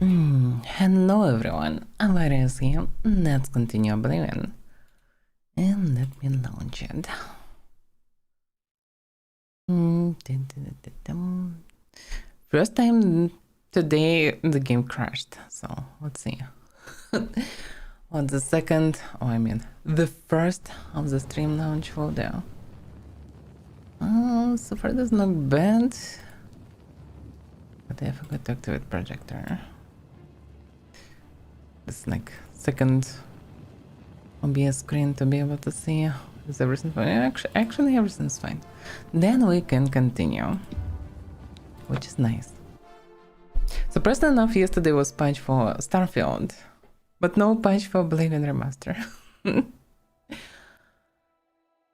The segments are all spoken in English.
Hello everyone, Avaira is here. Let's continue Oblivion. And let me launch it. First time today the game crashed, so let's see. On the second, the first of the stream launch folder. Oh, so far doesn't look bad. But I forgot to activate projector. It's like second OBS screen to be able to see. Is everything fine? Actually everything's fine. Then we can continue, which is nice. Surprisingly enough, yesterday was patch for Starfield, but no patch for Oblivion Remastered.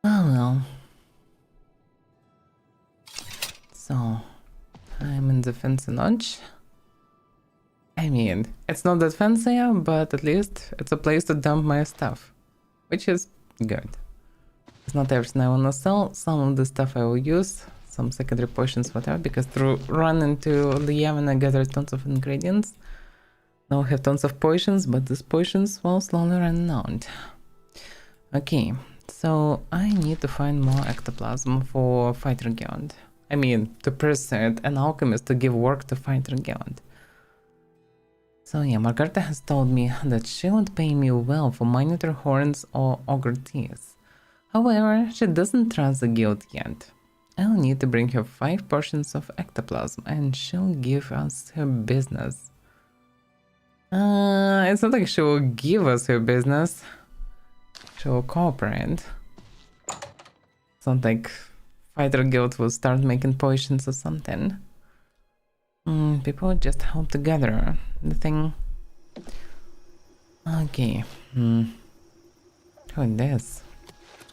Oh well. So, I'm in the fancy lodge. I mean, it's not that fancy, but at least it's a place to dump my stuff, which is good. It's not everything I wanna sell. Some of the stuff I will use, some secondary potions, whatever, because to run into Liam I gathered tons of ingredients. Now I have tons of potions, but these potions will slowly run out. Okay, so I need to find more ectoplasm for Fighter Guild. I mean, to persuade an alchemist to give work to Fighter Guild. So yeah, Margareta has told me that she would pay me well for Minotaur horns or ogre teeth. However, she doesn't trust the guild yet. I'll need to bring her 5 portions of ectoplasm and she'll give us her business. It's not like she will give us her business. She will cooperate. It's not like Fighter Guild will start making potions or something. People just help together. The thing. Okay. What this?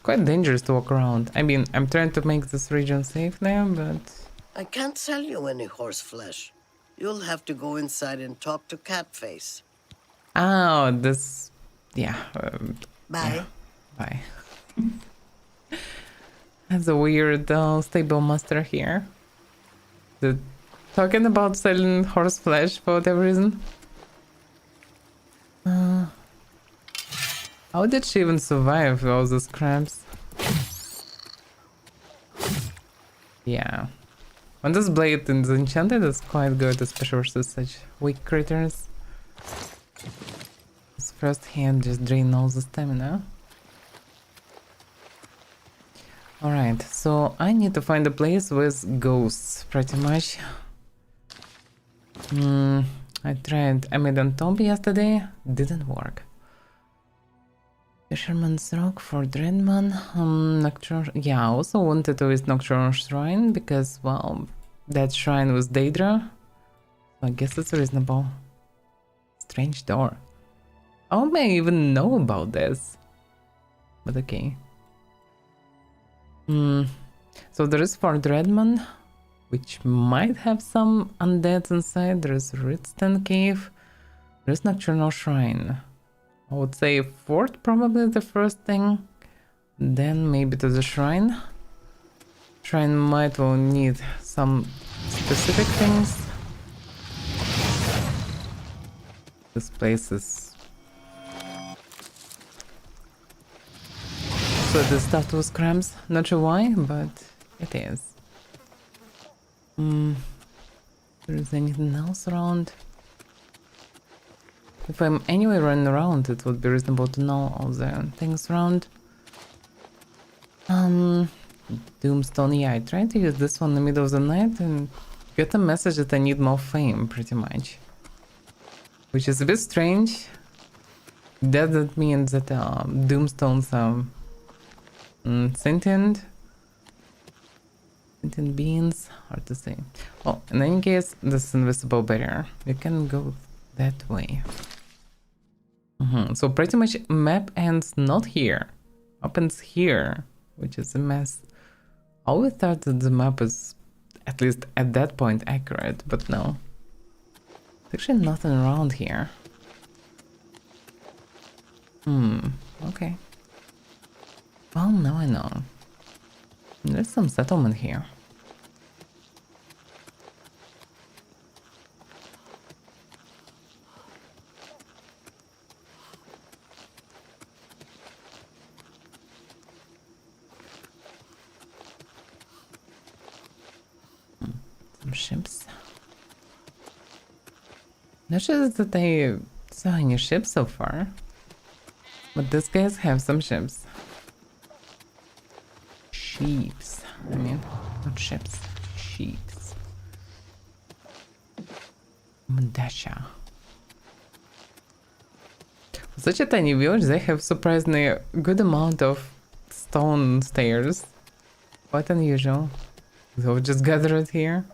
Quite dangerous to walk around. I mean, I'm trying to make this region safe now, but I can't sell you any horse flesh. You'll have to go inside and talk to Catface. oh, this. Yeah. Bye. Yeah. Bye. That's a weird stable master here. Talking about selling horse flesh for whatever reason. How did she even survive all those crabs? Yeah. When this blade is enchanted, it's quite good, especially versus such weak critters. This first hand just drain all the stamina. Alright, so I need to find a place with ghosts, pretty much. I tried Amidon Tomb yesterday, didn't work. Fisherman's Rock for Dreadman, Nocturne. Yeah, I also wanted to visit Nocturnal Shrine because, well, that shrine was Daedra. So I guess it's reasonable. Strange door. How may I even know about this? But okay. So there is for Dreadman, which might have some undeads inside. There is Ridsten Cave. There is Nocturnal Shrine. I would say fort probably the first thing, then maybe to the shrine. Shrine might will need some specific things. This place is so the stuffed with cramps. Not sure why, but it is. There is anything else around? If I'm anyway running around, it would be reasonable to know all the things around. Doomstone, yeah, I tried to use this one in the middle of the night and get a message that I need more fame, pretty much. Which is a bit strange. Doesn't mean that Doomstones are sentient. Sentient beings, hard to say. Well, in any case, this is invisible barrier. You can go that way. So pretty much map ends not here, opens here, which is a mess. I always thought that the map is, at least at that point, accurate, but no. There's actually nothing around here. Okay. Well, now I know. There's some settlement here. ships. Not sure that I saw any ships so far. But these guys have some ships. Sheeps. I mean, not ships. Sheeps. Mdasha. Such a tiny village, they have surprisingly good amount of stone stairs. Quite unusual. So just gathered here.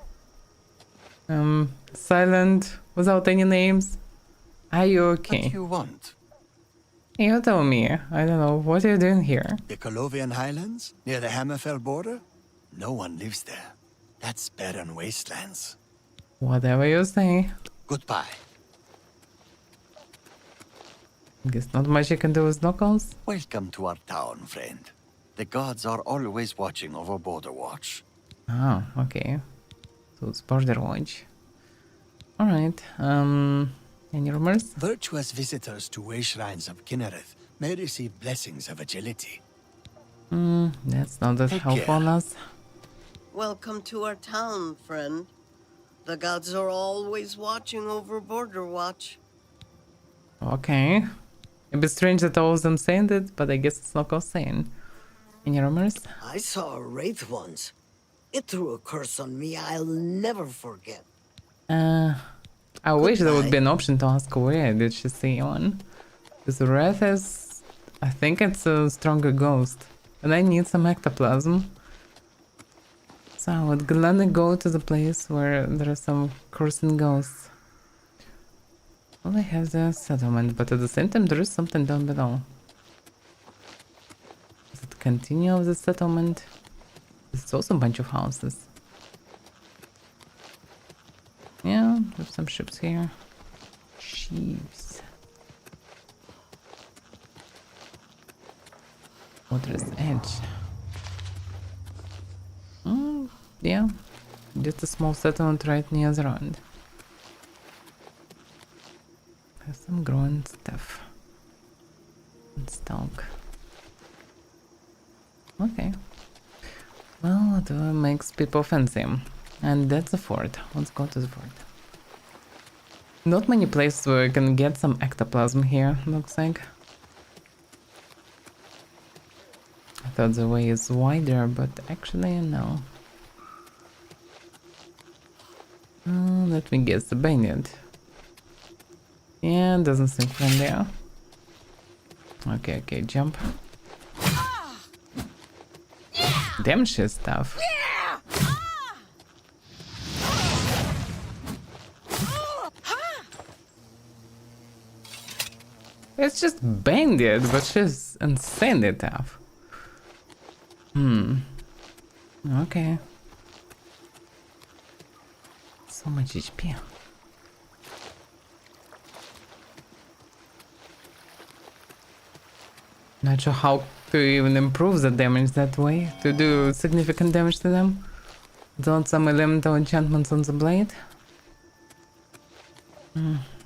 Silent, without any names. Are you okay? What do you want? You tell me. I don't know. What are you doing here? The Colovian Highlands? Near the Hammerfell border? No one lives there. That's barren wastelands. Whatever you say. Goodbye. Guess not much you can do with knuckles. Welcome to our town, friend. The gods are always watching over Border Watch. Oh, okay. So it's border watch. Alright, any rumors? Virtuous visitors to way shrines of Kinnereth may receive blessings of agility. That's not that Take helpful on care. us. Welcome to our town, friend. The gods are always watching over Border Watch. Okay. It'd be strange that all of them saying it, but I guess it's not all saying. Any rumors? I saw a wraith once. It threw a curse on me I'll never forget. I wish there would be Goodbye. an option to ask where did she see one. Because Wrath is... I think it's a stronger ghost. And I need some ectoplasm. So I would gladly go to the place where there are some cursing ghosts. Well, I have the settlement, but at the same time there is something down below. Does it continue of the settlement? There's also a bunch of houses. Yeah, there's some ships here. Sheeps. Water's edge. Yeah. Just a small settlement right near the road. Have some growing stuff. And stalk. Okay. Well, it makes people fancy. And that's the fort. Let's go to the fort. Not many places where you can get some ectoplasm here, looks like. I thought the way is wider, but actually no. Let me guess, the bayonet. Yeah, doesn't seem friendly. Okay, jump. Damn shit stuff. It's just bandit, but she's insanely tough. Okay. So much HP. Not sure how to even improve the damage that way, to do significant damage to them. Don't some elemental enchantments on the blade.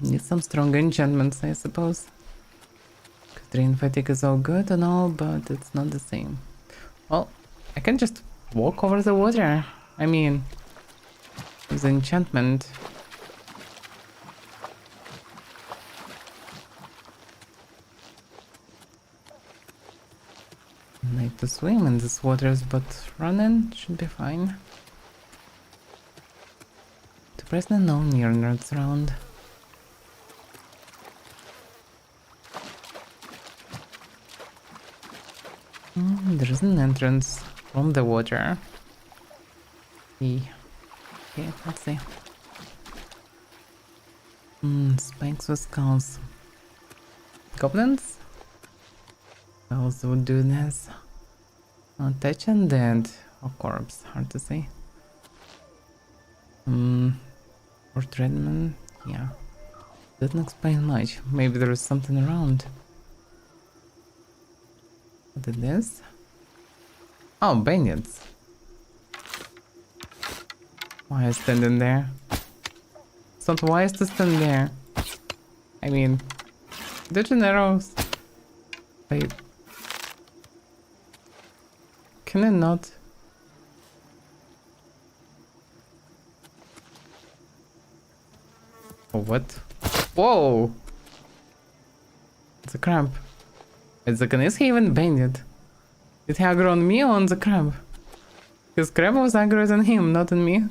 Need some stronger enchantments, I suppose. Drain fatigue is all good and all, but it's not the same. Well, I can just walk over the water. I mean, with enchantment. I like to swim in these waters, but running should be fine. To press the no near nerds around. There's an entrance from the water. Okay, let's see. Spikes with skulls. Goblins? I also would do this. Touch and dead. Or corpse, hard to say. Or treadman, yeah. Doesn't explain much. Maybe there is something around. What is this? Oh, bayonets. Why is standing there? It's not wise to stand there. I mean, the arrows. Wait. Can I not? Oh, what? Whoa! It's a crab. It's like, is he even banded? Did he aggro on me or on the crab? His crab was aggroed on him, not on me.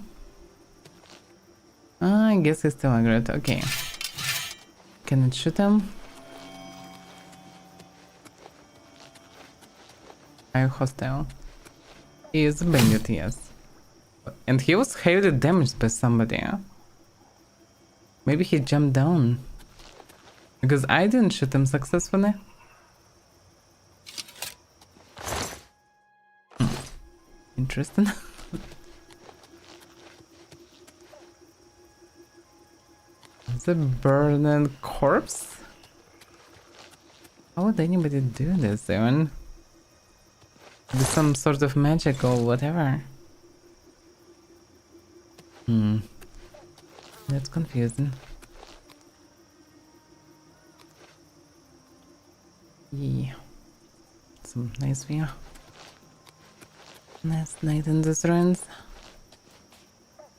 I guess he's still aggroed. Okay. Can it shoot him? Are you hostile? He is a bandit, yes. And he was heavily damaged by somebody, huh? Maybe he jumped down. Because I didn't shoot him successfully. Interesting. Is a burning corpse? How would anybody do this even? With some sort of magic or whatever. That's confusing. Yeah. Some nice view. Nice night in these ruins.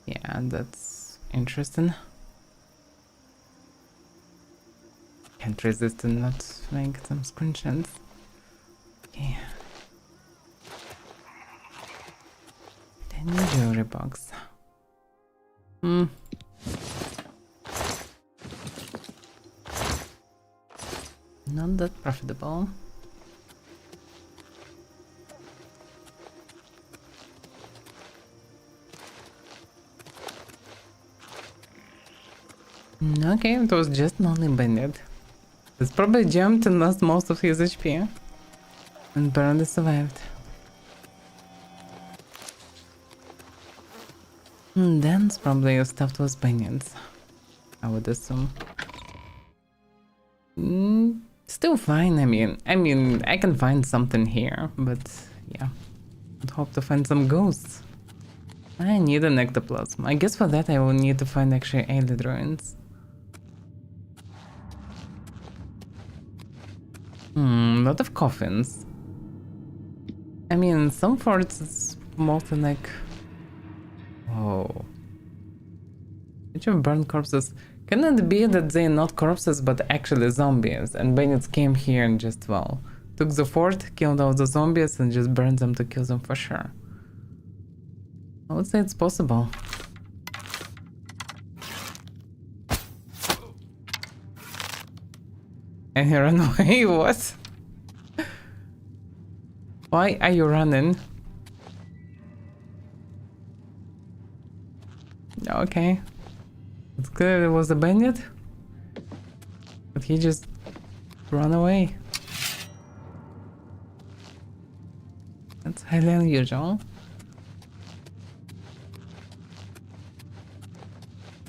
Yeah, that's interesting. Can't resist and not make some screenshots. Okay. Tiny jewelry box. Not that profitable. Okay, it was just an only bandit. It's probably jumped and lost most of his HP. And barely survived. Then it's probably stuffed with bandits. I would assume. Still fine, I mean, I can find something here, but yeah. I'd hope to find some ghosts. I need an ectoplasm. I guess for that I will need to find actually alien ruins. Lot of coffins. I mean, in some forts it's mostly like... Whoa. Which of burned corpses? Can it be that they're not corpses but actually zombies, and bandits came here and just, well, took the fort, killed all the zombies and just burned them to kill them for sure? I would say it's possible. And he ran away? What? Why are you running? Okay. It's clear it was a bandit. But he just ran away. That's highly unusual.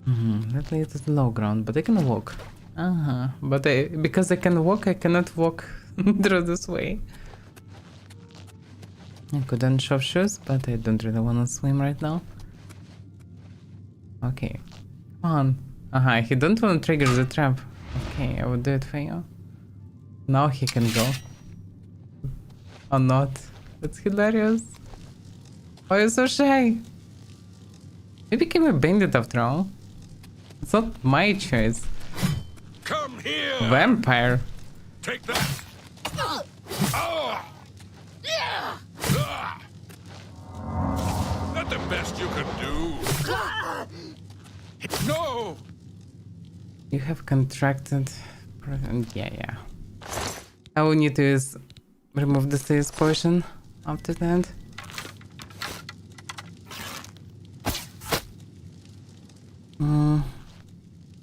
That leads to the low ground, but I can walk. But because I can walk, I cannot walk through this way. I couldn't shove shoes, but I don't really want to swim right now. Okay. Come on. He don't want to trigger the trap. Okay, I will do it for you. Now he can go. Or not. That's hilarious. Why are you so shy? He became a bandit after all. It's not my choice. Come here! Vampire. Take that! Not the best you could do. No! You have contracted... Yeah. I will need to remove the CS potion after that.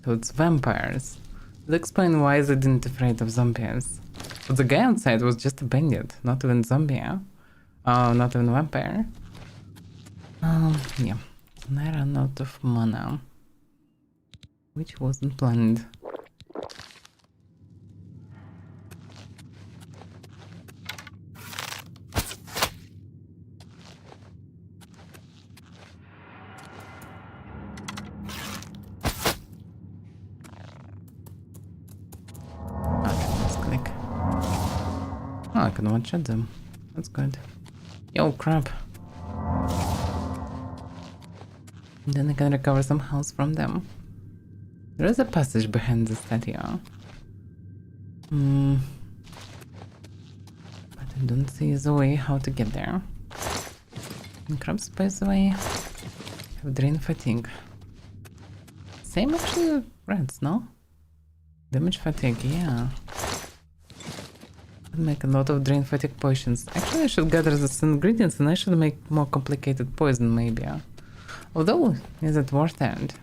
So it's vampires. It'll explain why they didn't afraid of zombies. But the guy outside was just a bandit, not even zombie, huh? Not even vampire. Yeah. And I ran out of mana. Which wasn't planned. I can one-shot them. That's good. Yo, crap. Then I can recover some health from them. There is a passage behind the statue. But I don't see the way how to get there. Crabs, by the way, have drain fatigue. Same actually with rats, no? Damage fatigue, yeah. Could make a lot of drain fatigue potions. Actually, I should gather the ingredients and I should make more complicated poison, maybe. Although, is it worth it?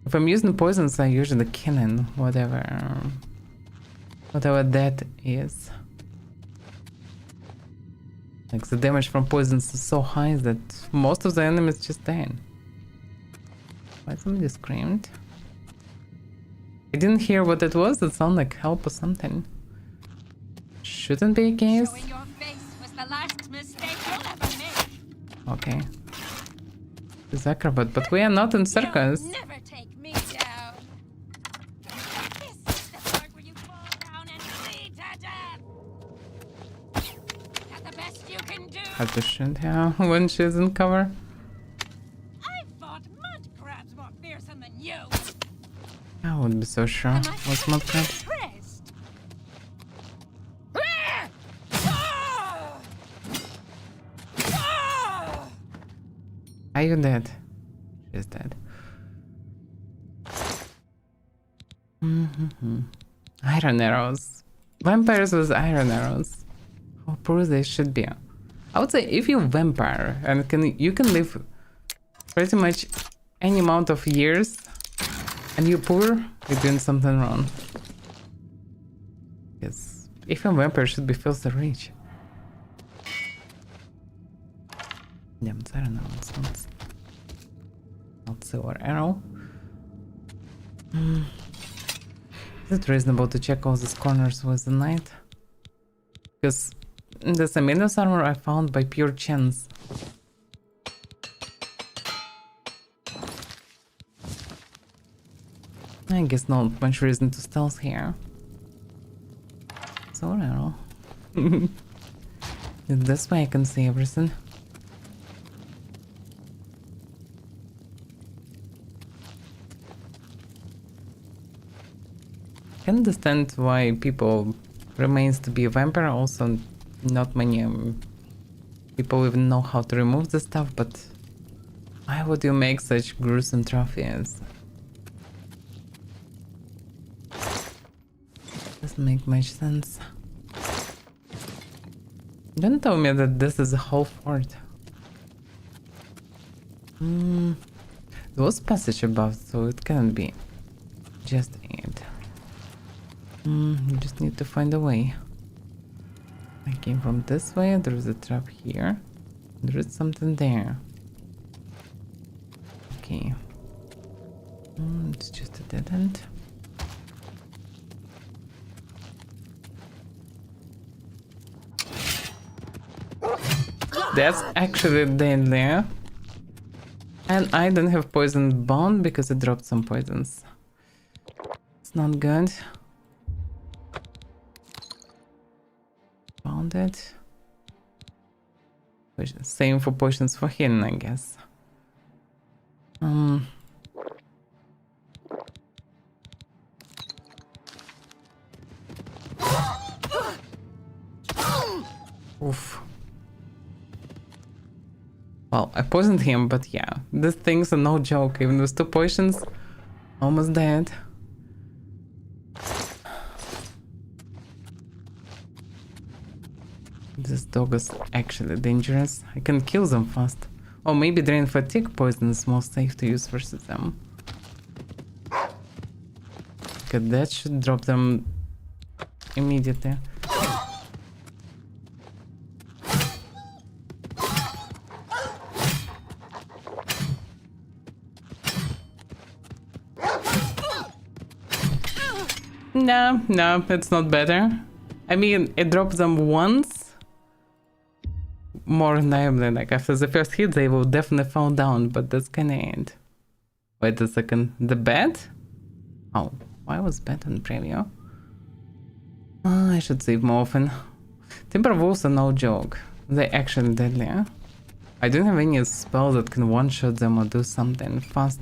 If I'm using poisons, I usually kill in whatever that is. Like the damage from poisons is so high that most of the enemies just die. Why somebody screamed? I didn't hear what it was. It sounded like help or something. Shouldn't be a case. Showing your face was the last mistake you'll ever make. Okay. It's acrobat, but we are not in circus. You'll never take me down. This is the part where you fall down and bleed to death. Is that the best you can do? Have to shoot her when she's in cover. I've fought mud crabs more fearsome than you. I wouldn't be so sure. Am I What's my crap? impressed? Are you dead? She's dead. Iron arrows. Vampires with iron arrows. How poor they should be. I would say if you're vampire and you can live pretty much any amount of years and you're poor, you're doing something wrong. Yes. If you're a vampire, should be filthy rich. Yeah, but I don't know. It's not silver arrow. Is it reasonable to check all these corners with the knight? Because the Semenos armor I found by pure chance. I guess not much reason to stealth here. Silver arrow. This way I can see everything. I can understand why people remains to be a vampire. Also, not many people even know how to remove the stuff, but why would you make such gruesome trophies? Doesn't make much sense. Don't tell me that this is a whole fort. There was passage above, so it can't be just it. You just need to find a way. I came from this way, there is a trap here. There is something there. Okay. It's just a dead end. That's actually deadly. And I don't have poison bond because I dropped some poisons. It's not good. Found it. Same for potions for healing, I guess. Oof. Well, I poisoned him, but yeah, these things are no joke. Even with 2 potions, almost dead. This dog is actually dangerous. I can kill them fast. Or maybe drain fatigue poison is more safe to use versus them. Okay, that should drop them immediately. No, it's not better. I mean, it dropped them once. More reliably, like after the first hit, they will definitely fall down, but that's kinda it. Wait a second, the bed? Oh, why was bed on preview? Oh, I should save more often. Timber wolves are no joke. They're actually deadly. I don't have any spell that can one-shot them or do something fast.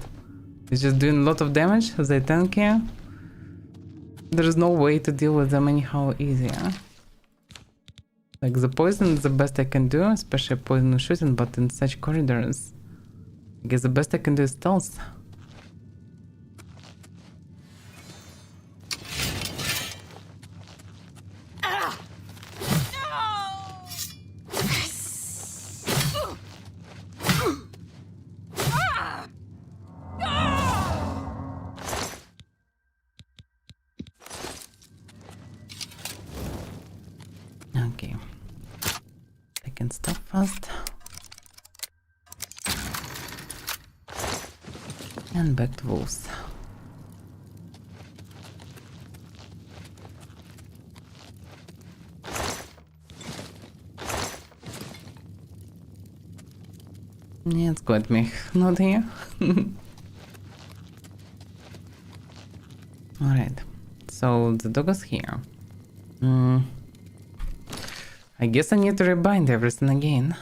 It's just doing a lot of damage, they tanky. There's no way to deal with them anyhow easier. Like the poison is the best I can do, especially poison shooting, but in such corridors, I guess the best I can do is stealth. Okay, taking stuff fast. And back to wolves. Yeah, it's got me. Not here. Alright, so the dog is here. I guess I need to rebind everything again.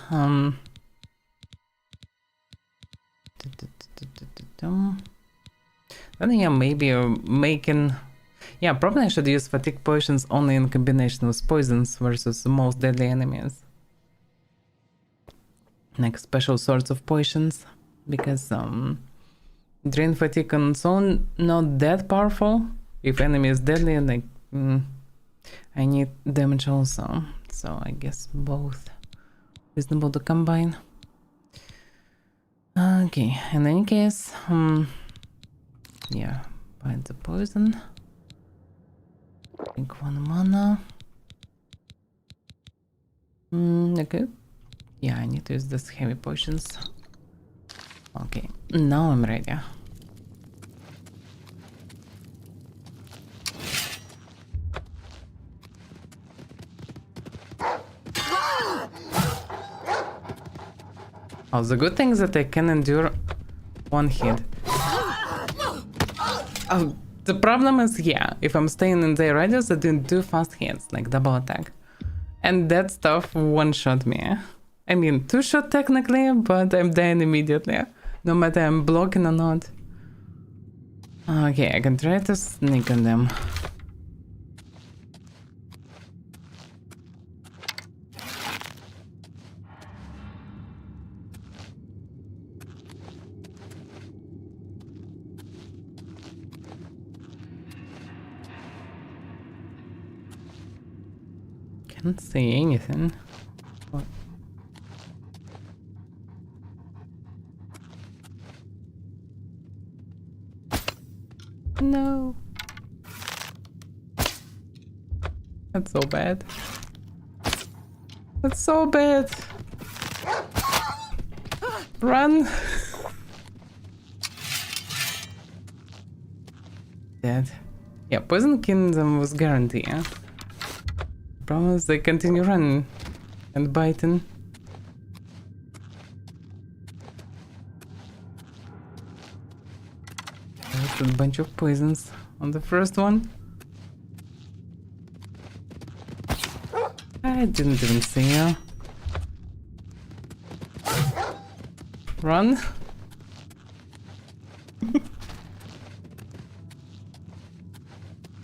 Then yeah, maybe making... Yeah, probably I should use fatigue potions only in combination with poisons versus the most deadly enemies. Like special sorts of potions. Because drain fatigue on its own not that powerful. If enemy is deadly, like I need damage also. So I guess both reasonable to combine. Okay, in any case, yeah, bind the poison. Take 1 mana. Okay. Yeah, I need to use this heavy potions. Okay, now I'm ready. Oh, the good thing is that I can endure 1 hit. The problem is, yeah, if I'm staying in their radius, I didn't do fast hits, like double attack. And that stuff one-shot me. I mean, 2-shot technically, but I'm dying immediately. No matter I'm blocking or not. Okay, I can try to sneak on them. Can't see anything. What? No. That's so bad. That's so bad. Run. Dead. Yeah, Poison Kingdom was guaranteed. Yeah? Problem is they continue running and biting. There's a bunch of poisons on the first one. I didn't even see you. Run.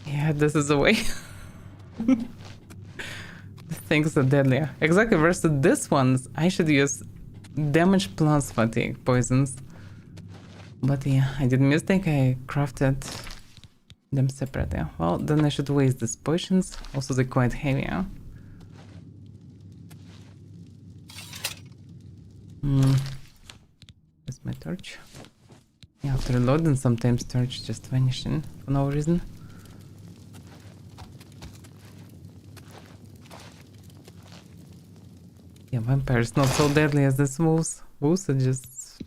Yeah, this is the way. Things are deadly. Exactly, versus this ones, I should use damage plus fatigue poisons. But yeah, I did a mistake, I crafted them separately. Well, then I should waste these potions. Also, they're quite heavy. Where's my torch? Yeah, after reloading, sometimes torch just vanishing for no reason. Yeah, vampires not so deadly as this wolves. Wolves are just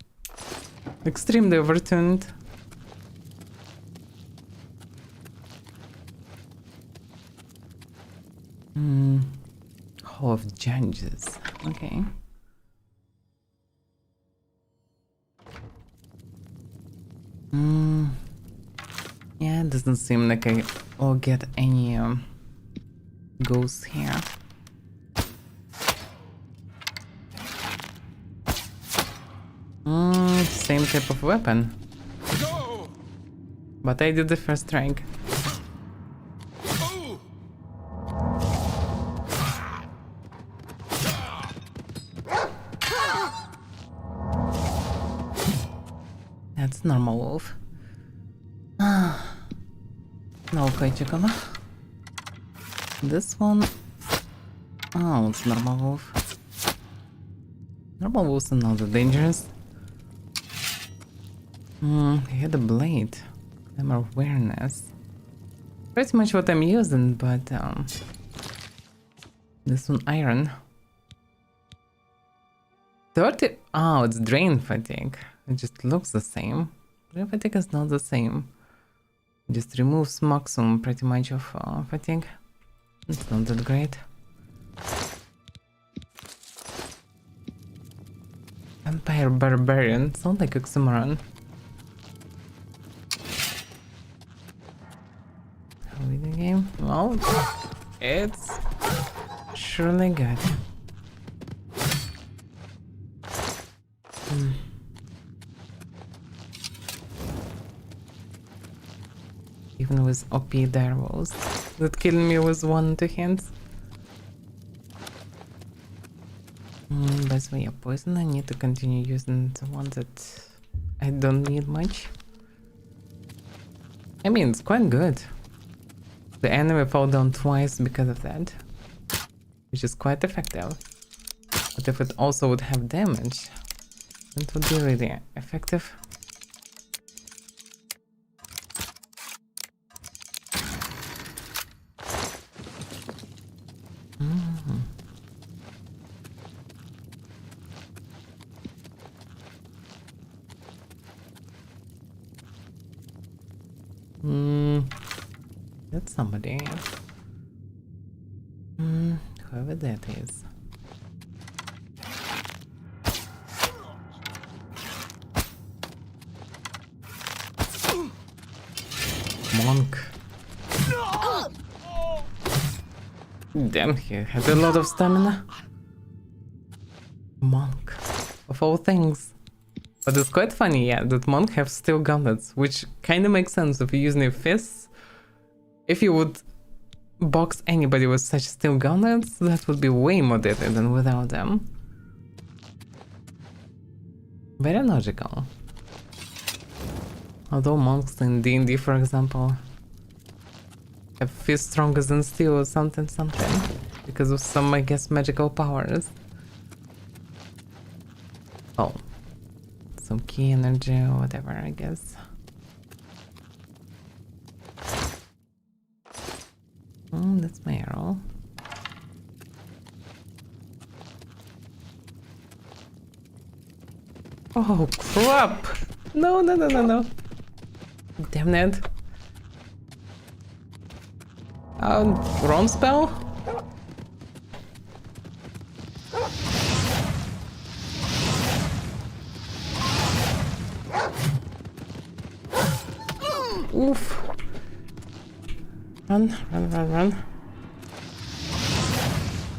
extremely overtuned. Hall of Judges. Okay. Yeah, it doesn't seem like I'll get any ghosts here. Same type of weapon. Go! But I did the first strike. That's normal wolf. No koichikoma. This one. Oh, it's normal wolf. Normal wolves are not that dangerous. He had a blade. I'm awareness. Pretty much what I'm using, but this one iron. 30. Oh, it's drain fatigue. It just looks the same. Drain fatigue is not the same. It just removes maximum pretty much of fatigue. It's not that great. Vampire Barbarian. Sounds like oxymoron. Video game? Well, it's surely good. Even with OP direwolves that kill me with 1-2 hands. Best way of poison, I need to continue using the one that I don't need much. I mean, it's quite good. The enemy fall down twice because of that, which is quite effective. But if it also would have damage, it would be really effective. That's somebody. Whoever that is. Monk. Damn, he had a lot of stamina. Monk. Of all things. But it's quite funny, yeah, that Monk have steel gauntlets, which kinda makes sense if you're using your fists. If you would box anybody with such steel gauntlets, that would be way more deadly than without them. Very logical. Although monks in D&D, for example, have fists stronger than steel or something, because of some, I guess, magical powers. Oh. Some key energy or whatever, I guess. That's my arrow. Oh, crap! No. Damn it. Wrong spell? Oof. Run.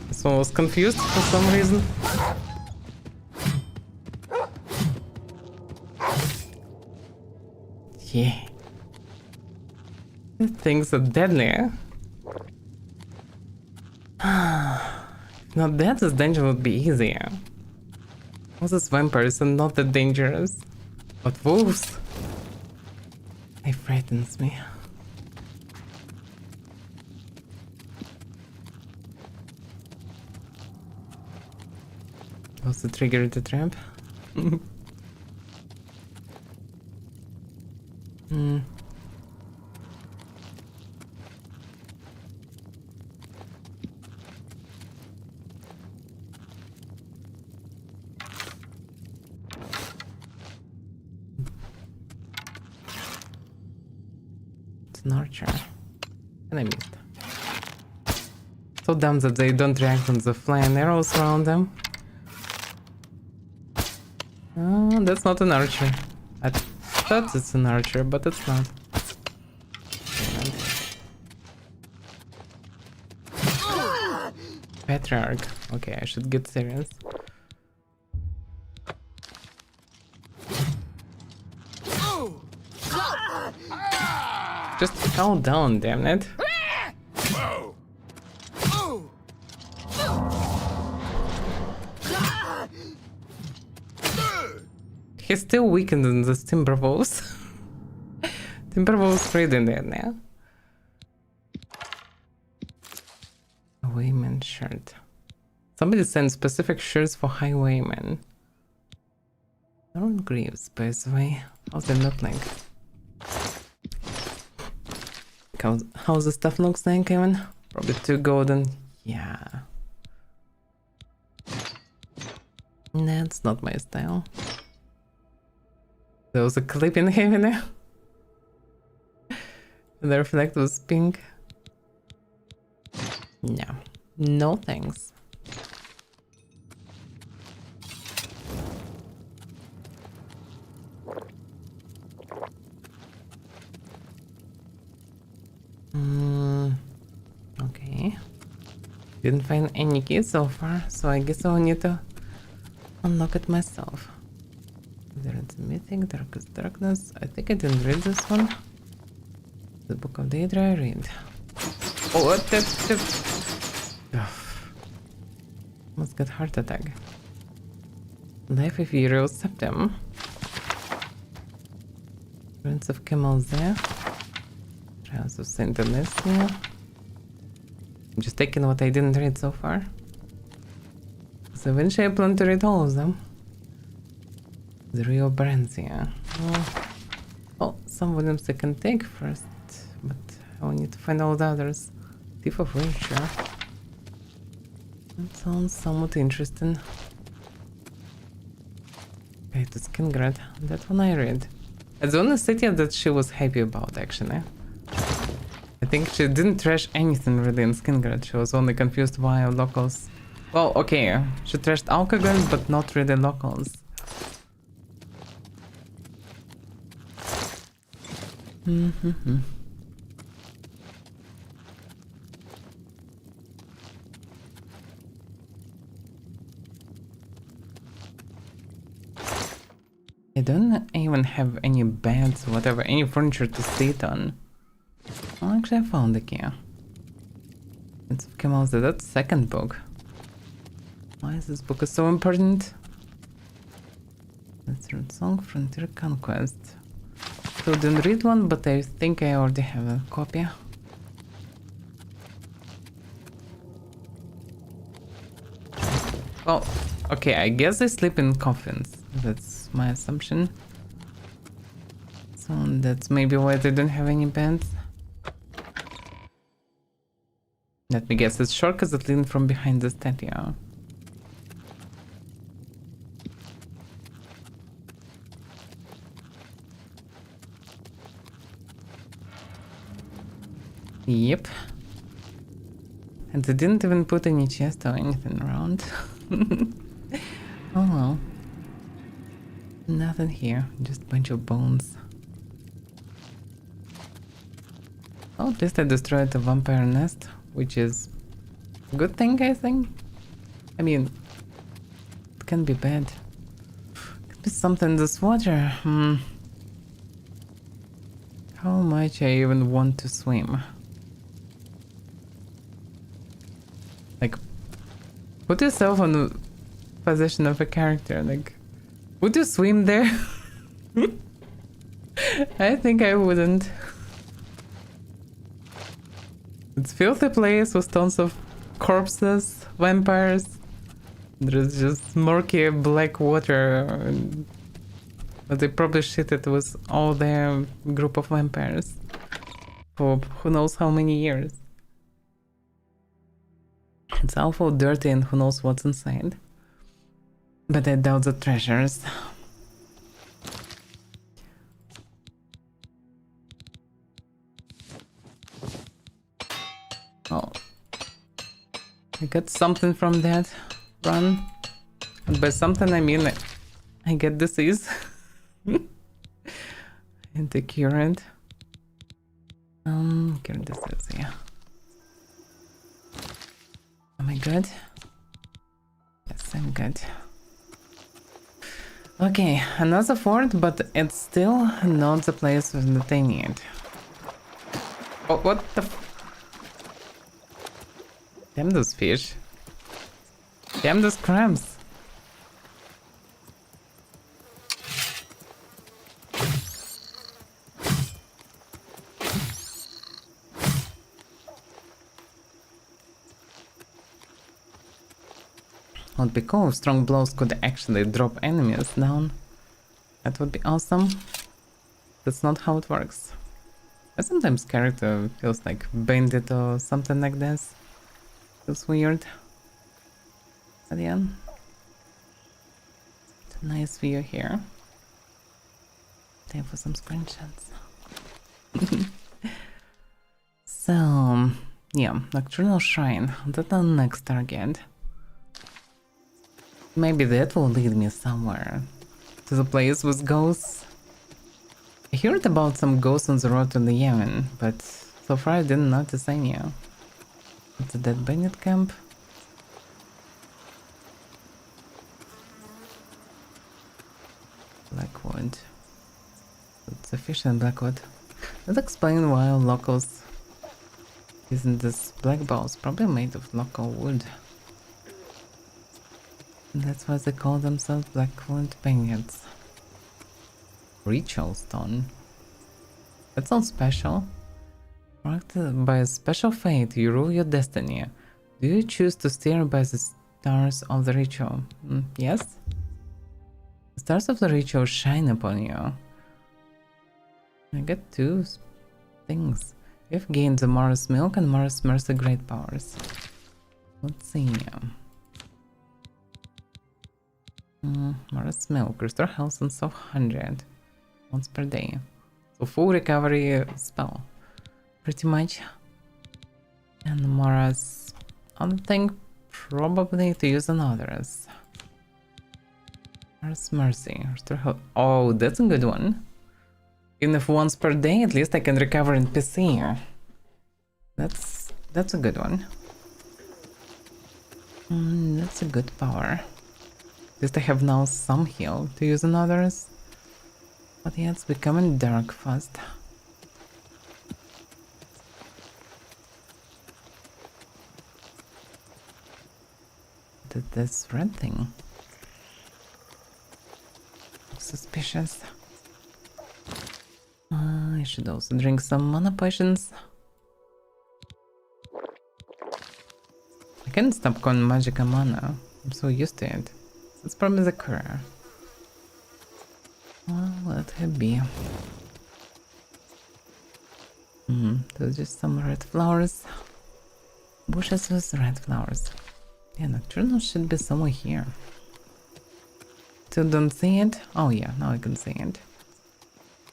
This one was confused for some reason. Yeah. Things are deadly, eh? Now that this dungeon would be easier. All these vampires are not that dangerous. But wolves... It frightens me. Also triggered the trap. It's an archer. And I missed. So dumb that they don't react on the flying arrows around them. Oh, that's not an archer. I thought it's an archer, but it's not. Patriarch. Okay, I should get serious. Just fall down, damn it. Whoa! He's still weakened in this Timberwolves. Timberwolves reading there now. Highwayman shirt. Somebody sent specific shirts for highwaymen. Lauren Greaves, by the way. How's that look like? How's the stuff looks like, Kevin? Probably too golden. Yeah. That's not my style. There was a clip in heaven there. The reflect was pink. No. No thanks. Okay. Didn't find any keys so far, so I guess I'll need to unlock it myself. There is Mythic, Darkest Darkness. I think I didn't read this one. The Book of Daedra I read. Oh, what the... Must get heart attack. Life of Hero Septem. Prince of Camels there. Trials of Saint Anicia. I'm just taking what I didn't read so far. So eventually I plan to read all of them. The Rio Brenzia. Oh, some volumes I can take first, but I will need to find all the others. Thief of Nature. That sounds somewhat interesting. Okay, to Skingrad. That one I read. It's the only city that she was happy about, actually. I think she didn't trash anything really in Skingrad. She was only confused why locals... Well, okay, she trashed Alkagon, but not really locals. I don't even have any beds, whatever, any furniture to sit on. Oh, actually I found the key. It's came out that second book. Why is this book so important? Let's read Song Frontier Conquest. So didn't read one, but I think I already have a copy. Well, okay, I guess they sleep in coffins. That's my assumption. So that's maybe why they don't have any beds. Let me guess, it's shortcuts that lead from behind the statue. Yep. And they didn't even put any chest or anything around. Oh well. Nothing here, just a bunch of bones. Oh, at least I destroyed the vampire nest, which is a good thing, I think. I mean, it can be bad. Could be something in this water. How much I even want to swim? Like, put yourself on the position of a character. Like, would you swim there? I think I wouldn't. It's a filthy place with tons of corpses, vampires. There's just murky black water. But they probably shitted with all their group of vampires for who knows how many years. It's awful dirty and who knows what's inside. But I doubt the treasures. Oh. I got something from that run. And by something I mean I get disease. And to cure it. Cure disease, yeah. Am I good? Yes, I'm good. Okay, another fort, but it's still not the place that I need. Oh, what the Damn those fish. Damn those crabs. Would be cool if strong blows could actually drop enemies down. That would be awesome. That's not how it works. But sometimes character feels like bandit or something like this. Feels weird. But yeah. It's a nice view here. Time for some screenshots. So, yeah, Nocturnal Shrine. That's the next target. Maybe that will lead me somewhere. To the place with ghosts. I heard about some ghosts on the road to the Yemen, but so far I didn't notice any. It's a dead bandit camp. Blackwood. It's a fish in Blackwood. That explains why locals using this black balls, probably made of local wood. That's why they call themselves Blackwood bandits. Ritual stone. That sounds special. By a special fate, you rule your destiny. Do you choose to steer by the stars of the ritual? Yes? The stars of the ritual shine upon you. I get two things. You've gained the Mara's Milk and Mara's Mercy Great Powers. Let's see. Mara's Milk. Restore health on 100. Once per day. So full recovery spell. Pretty much. And Mara's other thing, probably to use on others. Mara's Mercy. Restore health. Oh, that's a good one. Even if once per day, at least I can recover in PC. That's a good one. That's a good power. At least I have now some heal to use on others. But yeah, it's becoming dark fast. This red thing. Suspicious. I should also drink some mana potions. I can't stop calling Magica mana. I'm so used to it. It's probably the cure. Well, let it be. There's just some red flowers. Bushes with red flowers. Yeah, Nocturnal should be somewhere here. Still don't see it? Oh yeah, now I can see it.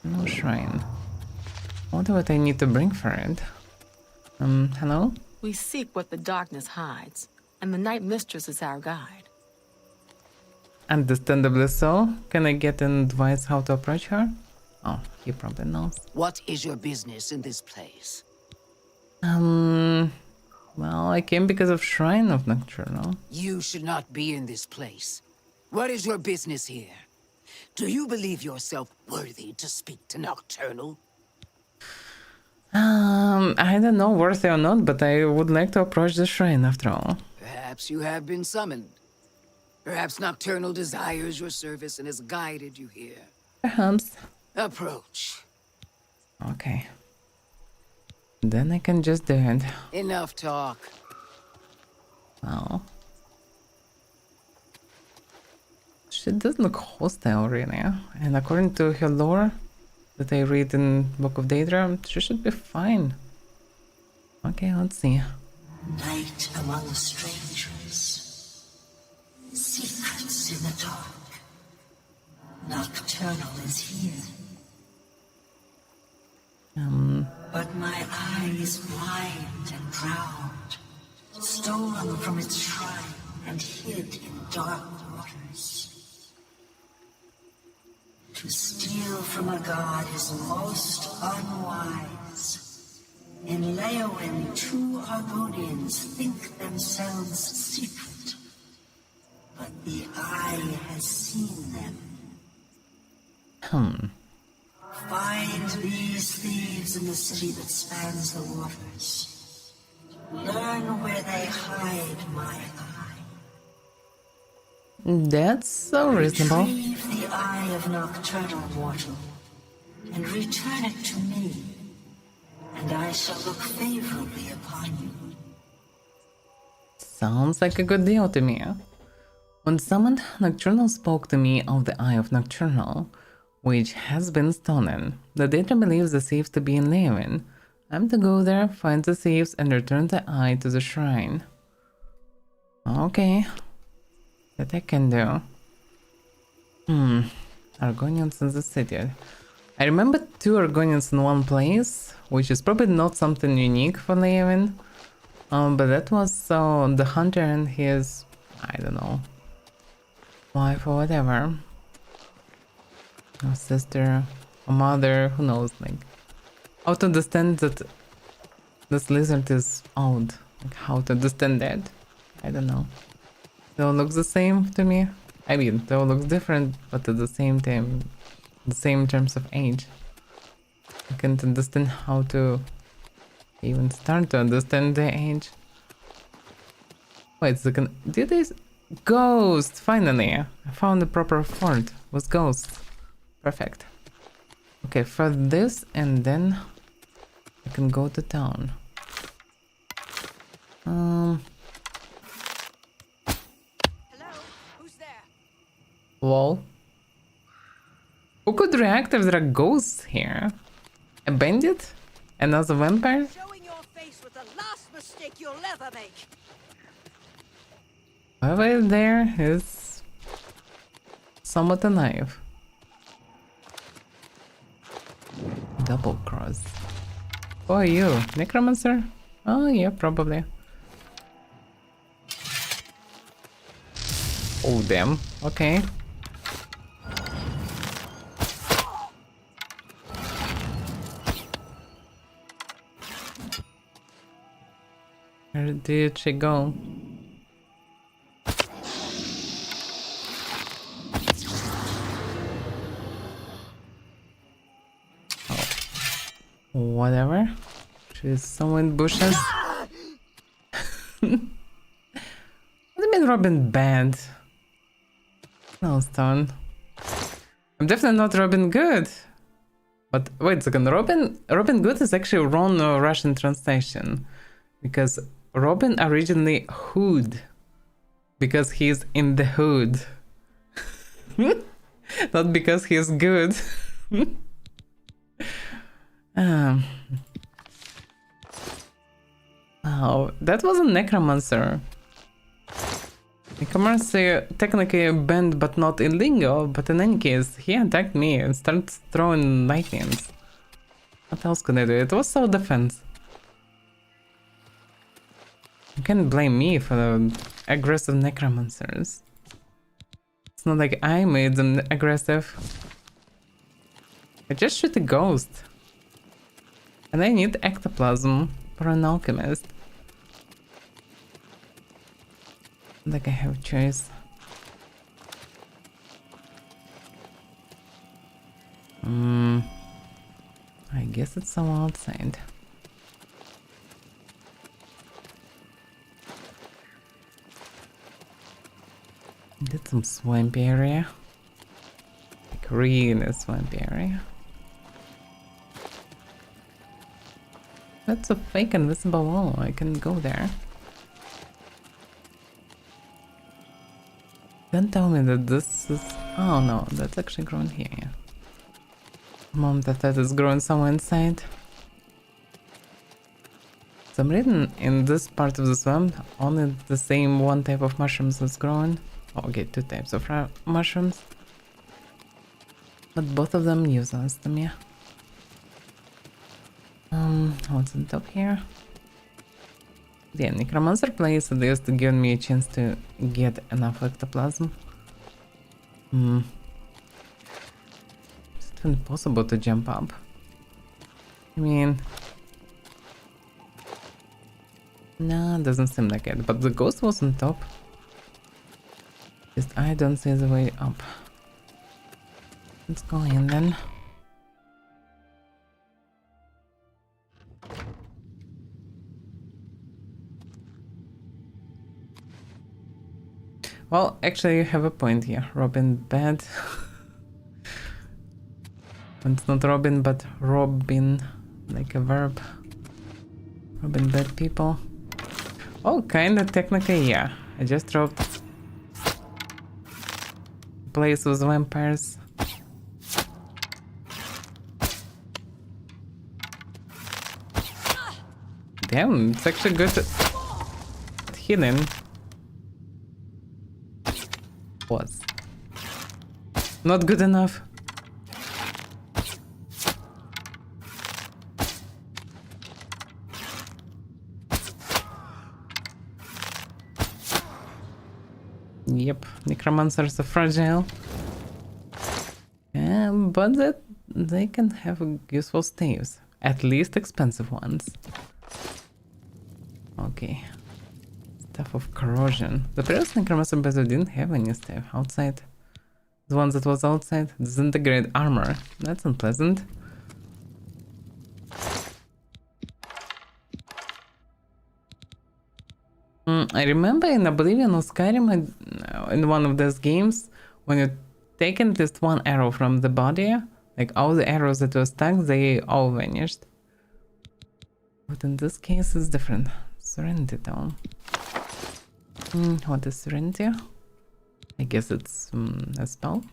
No shrine. Wonder what I need to bring for it. Hello? We seek what the darkness hides, and the Night Mistress is our guide. Understandably so. Can I get an advice how to approach her? Oh, he probably knows. What is your business in this place? Well, I came because of Shrine of Nocturnal. You should not be in this place. What is your business here? Do you believe yourself worthy to speak to Nocturnal? I don't know worthy or not, but I would like to approach the shrine after all. Perhaps you have been summoned. Perhaps Nocturnal desires your service and has guided you here. Perhaps. Approach. Okay. Then I can just do it. Enough talk. Well. She does look hostile, really. And according to her lore that I read in Book of Daedra, she should be fine. Okay, let's see. Night among strangers. Secrets in the dark. Nocturnal is here. But my eye is blind and proud. Stolen from its shrine and hid in dark waters. To steal from a god is most unwise. In Leowin, two Argonians think themselves secret, but the eye has seen them. Find these thieves lives in the city that spans the waters. Learn where they hide my eye. That's so reasonable. Retrieve the eye of nocturnal mortal, and return it to me, and I shall look favorably upon you. Sounds like a good deal to me. When summoned, Nocturnal spoke to me of the Eye of Nocturnal, which has been stolen. The data believes the thieves to be in Levin. I'm to go there, find the thieves, and return the eye to the shrine. Okay. That I can do. Argonians in the city. I remember 2 Argonians in one place, which is probably not something unique for Levin. But that was the hunter and his, I don't know, wife or whatever. A sister, a mother, who knows, like, how to understand that this lizard is old. Like, how to understand that? I don't know. They all look the same to me. I mean, they all look different, but at the same time, the same terms of age. I can't understand how to even start to understand their age. Wait a second, did this? Ghost! Finally! I found the proper fort with ghosts. Perfect. Okay, for this and then I can go to town. Hello? Who's there? Lol. Who could react if there are ghosts here? A bandit? Another vampire? Showing your face with the last mistake you'll ever make. Whoever is there is somewhat alive. Double cross. Who are you? Necromancer? Oh yeah, probably. Oh damn, okay. Where did she go? Whatever. She's somewhere in bushes. What do you mean Robin bad? No, Stone. I'm definitely not Robin Good. But wait a second, Robin Good is actually wrong Russian translation. Because Robin originally Hood. Because he's in the hood. Not because he's good. Oh, that was a necromancer. Necromancer technically banned but not in lingo, but in any case, he attacked me and started throwing lightnings. What else could I do? It was self-defense. You can't blame me for the aggressive necromancers. It's not like I made them aggressive. I just shoot a ghost. And I need ectoplasm for an alchemist. Like I have a choice. I guess it's someone outside. Did some swamp area. Like really swamp area. That's a fake invisible wall. I can go there. Don't tell me that this is... Oh no, that's actually growing here, yeah. Mom, that is growing somewhere inside. Some reason in this part of the swamp, only the same one type of mushrooms is growing. Oh, okay, 2 types of mushrooms. But both of them useless to me. What's on top here? Yeah, Necromancer plays at least giving me a chance to get enough ectoplasm. Is it even possible to jump up? I mean... No, doesn't seem like it, but the ghost was on top. Just I don't see the way up. Let's go in then. Well, actually, you have a point here. Robin bad. It's not Robin, but Robin, like a verb. Robin bad people. Oh, kinda technically, yeah. I just robbed place with vampires. Damn, it's actually good at hidden. Was not good enough. Yep, necromancers are fragile. But that they can have useful staves. At least expensive ones. Okay. Stuff of corrosion. The previous necromancer bezel didn't have any stuff outside. The one that was outside, disintegrate armor. That's unpleasant. I remember in Oblivion or Skyrim, in one of those games, when you take at least one arrow from the body, like all the arrows that were stuck, they all vanished. But in this case, it's different. Serenity Dome. What is Serenity? I guess it's a spell.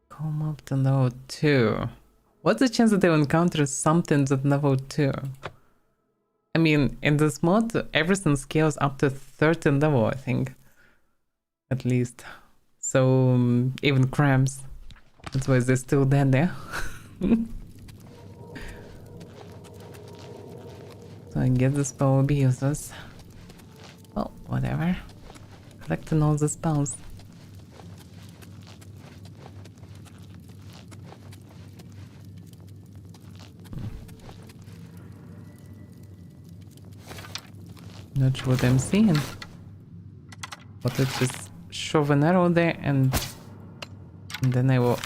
Come up to level 2. What's the chance that they will encounter something at level 2? I mean, in this mod, everything scales up to 13th level, I think. At least. So, even crabs. That's why they're still dead there. So I guess the spell will be useless. Well, whatever. Collecting all the spells. Not sure what I'm seeing. But let's just shove an arrow there and then I will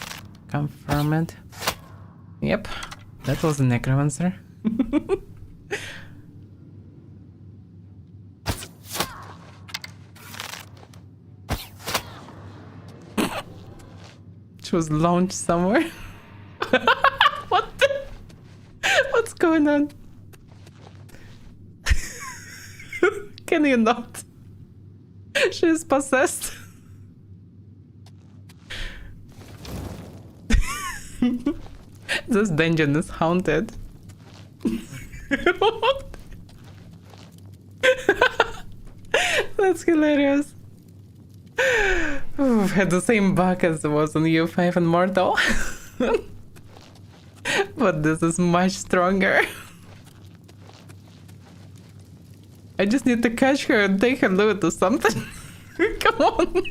confirm it. Yep, that was a necromancer. She was launched somewhere. What the? What's going on? Can you not? She is possessed. This dungeon is haunted. What? That's hilarious. Ooh, had the same bug as it was on U5 and Mortal. But this is much stronger. I just need to catch her and take her loot or something. Come on.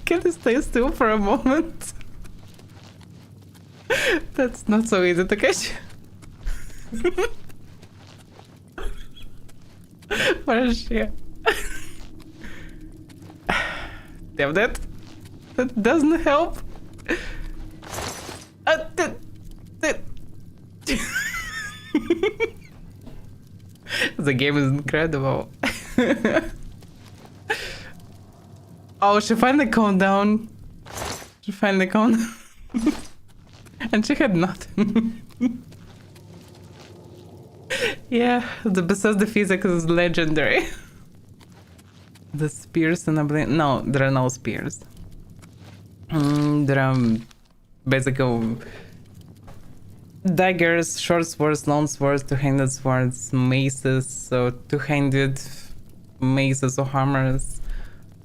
Can you stay still for a moment? That's not so easy to catch. Where is she? Damn that. That doesn't help. The game is incredible. Oh, she finally calmed down. She finally calmed down. And she had nothing. Yeah, the Bethesda physics is legendary. The spears in Oblivion. No, there are no spears. There are basically daggers, short swords, long swords, two-handed swords, maces, so two-handed maces or hammers,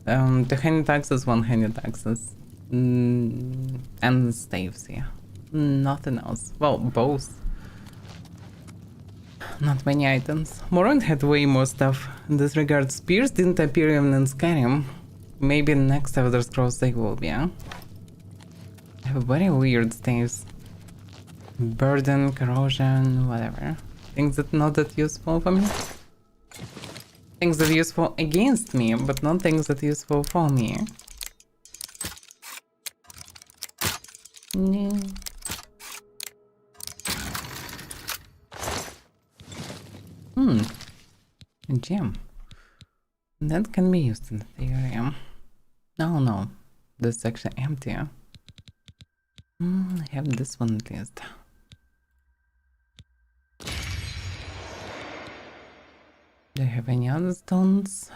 two-handed axes, one-handed axes, and staves, yeah. Nothing else. Well, bows. Not many items. Morrowind had way more stuff in this regard. Spears didn't appear even in Skyrim. Maybe in next Elder Scrolls they will be, huh? I have very weird staves. Burden, corrosion, whatever. Things that not that useful for me. Things that are useful against me, but not things that are useful for me. No. A gem. That can be used in theory. Oh no, this is actually empty. I have this one at least. Do you have any other stones?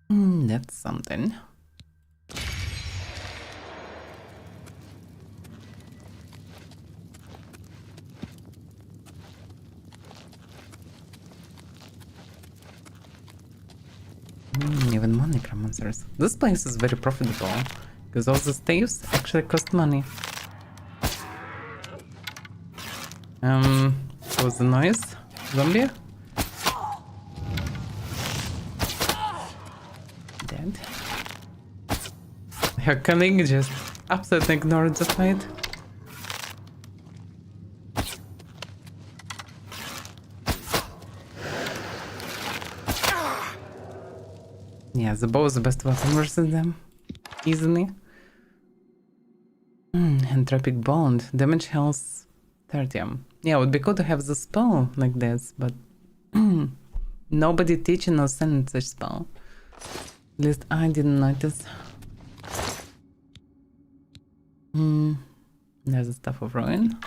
That's something. Even more necromancers. This place is very profitable because all the staves actually cost money. What was the noise? Zombie? Dead. Her colleague just absolutely ignored the fight. Yeah, the bow is the best weapon versus them. Easily. Entropic Bond. Damage health 30. Yeah, it would be cool to have the spell like this, but nobody teaching or selling such spell. At least I didn't notice. There's the Staff of Ruin.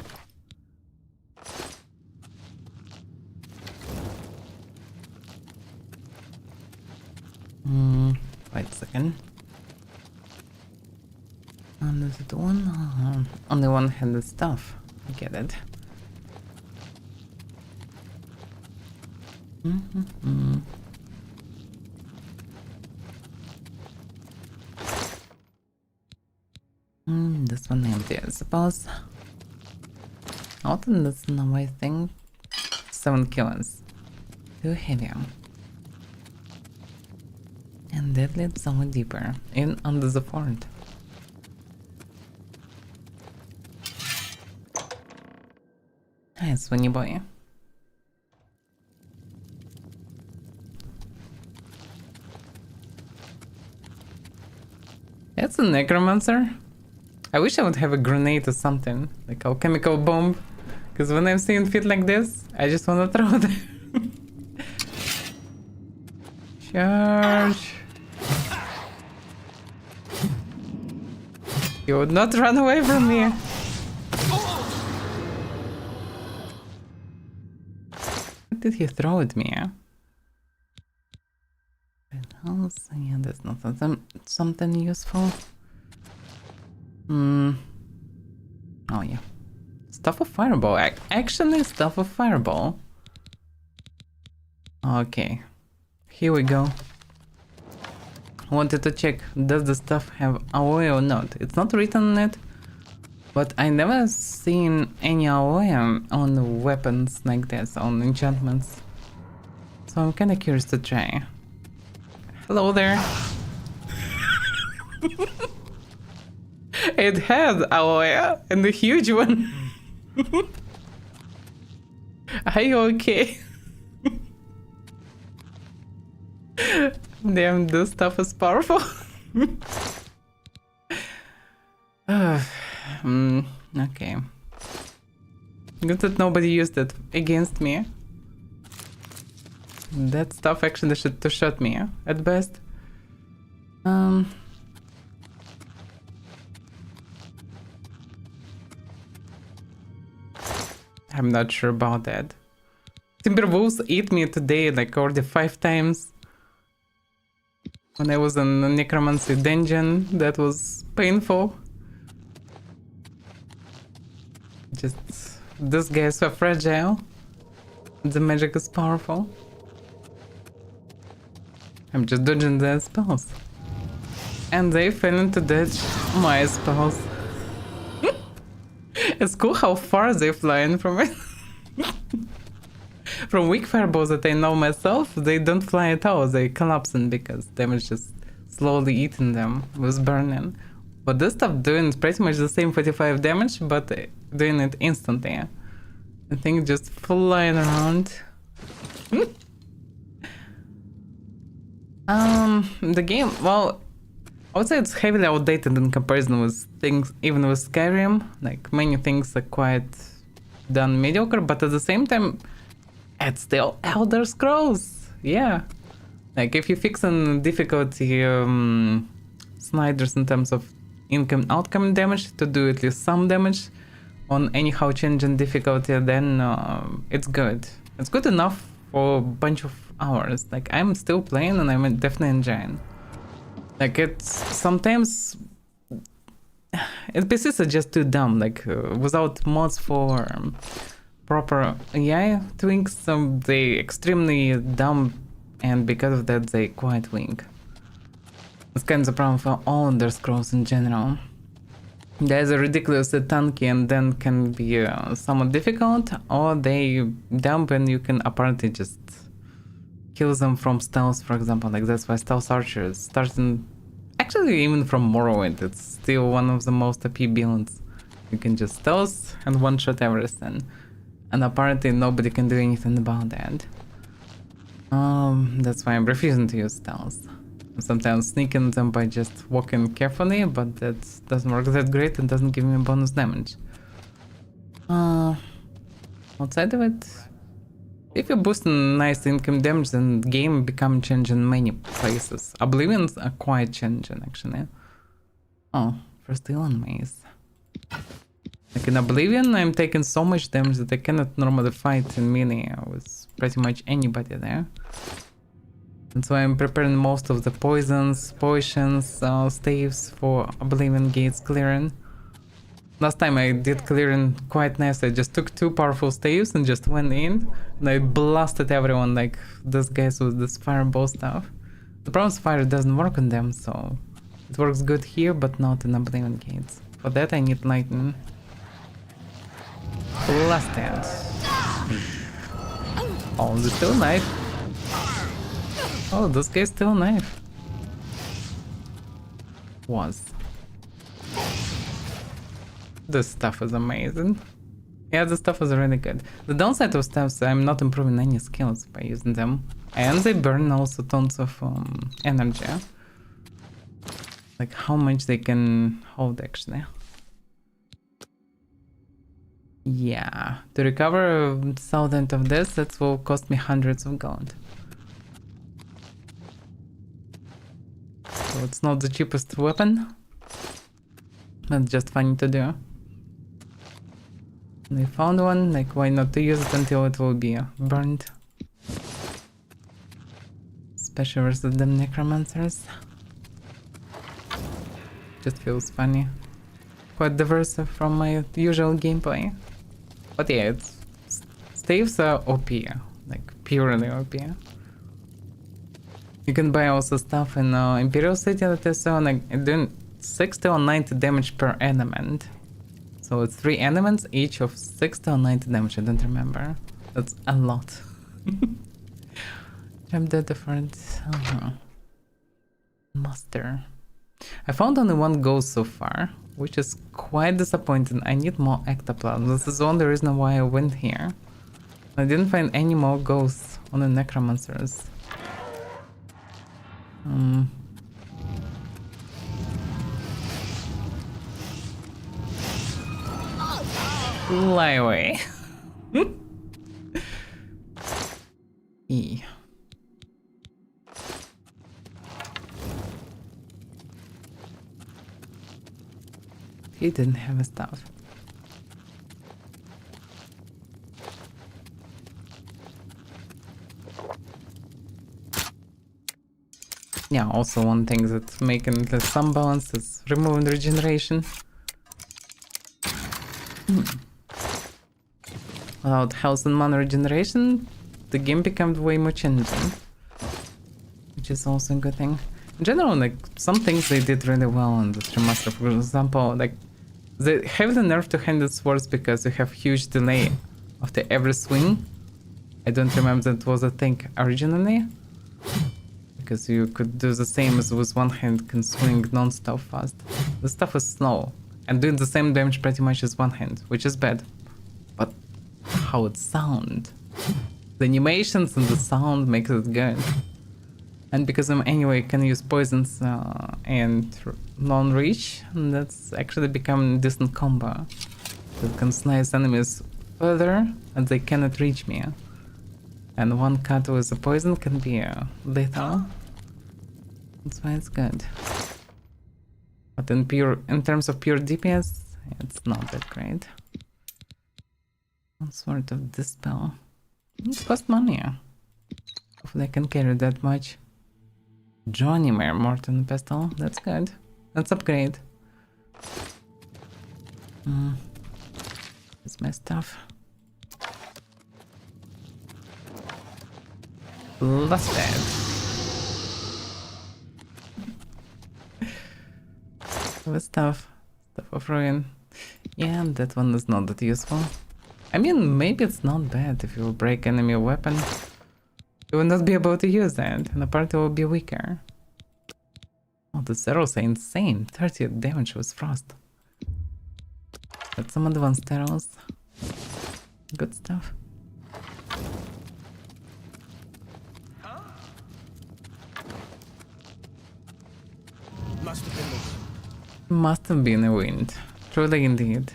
Wait a second. And is it one? Only one had the stuff. I get it. This one empty, I suppose. Often that's no I think. 7 kills. Too heavy. And that leads somewhat deeper, in under the fort. Nice, Winnie boy. That's a necromancer. I wish I would have a grenade or something, like a chemical bomb. Because when I'm seeing feet like this, I just wanna throw them. Charge. You would not run away from me. What did he throw at me? Yeah, that's not something useful. Oh yeah. Stuff of Fireball. Actually, Stuff of Fireball. Okay. Here we go. Wanted to check, does the stuff have AOE or not? It's not written on it, but I never seen any AOE on weapons like this, on enchantments. So I'm kinda curious to try. Hello there. It has AOE, and a huge one. Are you okay? Damn, this stuff is powerful. Okay. Good that nobody used it against me. That stuff actually should to shot me at best. I'm not sure about that. Timberwolves ate me today like already 5 times. When I was in the necromancy dungeon, that was painful. Just, these guys are fragile. The magic is powerful. I'm just dodging their spells. And they failing to dodge my spells. It's cool how far they're flying from it. From weak fireballs that I know myself, they don't fly at all. They collapsing because damage just slowly eating them with burning. But this stuff doing pretty much the same 45 damage, but doing it instantly. I think just flying around. The game, well, I would say it's heavily outdated in comparison with things, even with Skyrim. Like, many things are quite done mediocre, but at the same time, it's still Elder Scrolls. Yeah. Like, if you fix on difficulty sliders in terms of income outcome damage to do at least some damage on anyhow changing difficulty, then it's good. It's good enough for a bunch of hours. Like, I'm still playing and I'm definitely enjoying. Like, it's sometimes NPCs are just too dumb. Like, without mods for proper AI tweaks, they extremely dumb, and because of that they quite weak. It's kind of the problem for all Elder Scrolls in general. There's a ridiculously tanky and then can be somewhat difficult, or they dump and you can apparently just kill them from stealth, for example. Like, that's why stealth archers starting, actually even from Morrowind, it's still one of the most OP builds. You can just stealth and one-shot everything, and apparently nobody can do anything about that. That's why I'm refusing to use stealth. Sometimes sneaking them by just walking carefully, but that doesn't work that great and doesn't give me bonus damage. Outside of it, if you're boosting nice income damage, then the game becomes changing in many places. Oblivions are quite changing, actually. Oh, first Elon Maze. Like, in Oblivion, I'm taking so much damage that I cannot normally fight in melee with pretty much anybody there. And so I'm preparing most of the poisons, potions, staves for Oblivion Gates clearing. Last time I did clearing quite nice. I just took 2 powerful staves and just went in, and I blasted everyone like these guys with this fireball stuff. The problem is fire doesn't work on them, so it works good here, but not in Oblivion Gates. For that I need lightning. Blast it. Oh, there's still a knife. Oh, this guy's still alive. Was. This stuff is amazing. Yeah, this stuff is really good. The downside of stuff is I'm not improving any skills by using them. And they burn also tons of energy. Like, how much they can hold, actually. Yeah, to recover 1,000 of this, that will cost me hundreds of gold. So it's not the cheapest weapon, but just funny to do. And I found one, like, why not to use it until it will be burned. Especially versus them necromancers. Just feels funny. Quite diverse from my usual gameplay. But yeah, it's staves are OP, like purely OP. You can buy also stuff in Imperial City that is like doing 60 or 90 damage per element. So it's 3 elements, each of 60 or 90 damage, I don't remember. That's a lot. I'm the different master. I found only 1 ghost so far, which is quite disappointing. I need more ectoplasm. This is the only reason why I went here. I didn't find any more ghosts on the necromancers. Fly away. E. He didn't have a staff. Yeah, also one thing that's making the some balance is removing regeneration. Without health and mana regeneration, the game becomes way more challenging, which is also a good thing. In general, like, some things they did really well in this remaster. For example, like, they heavily nerfed two-handed swords because you have huge delay after every swing. I don't remember that was a thing originally, because you could do the same as with one hand, can swing non-stop fast. The stuff is slow and doing the same damage pretty much as one hand, which is bad. But how it sounds, the animations and the sound makes it good. And because I'm anyway can use poisons and non-reach, that's actually become a decent combo. That can slice enemies further and they cannot reach me. And one cut with a poison can be lethal. That's why it's good. But in terms of pure DPS, it's not that great. What sort of dispel? It costs money. Hopefully I can carry that much. Johnny Mare Morton Pestle, that's good. That's upgrade. It's my stuff. Lusted. With stuff of ruin. Yeah, that one is not that useful. I mean, maybe it's not bad if you break enemy weapon. You will not be able to use that, and the party will be weaker. Oh, the zeros are insane. 30 damage with frost. But some advanced arrows. Good stuff. Must have been a wind. Truly indeed.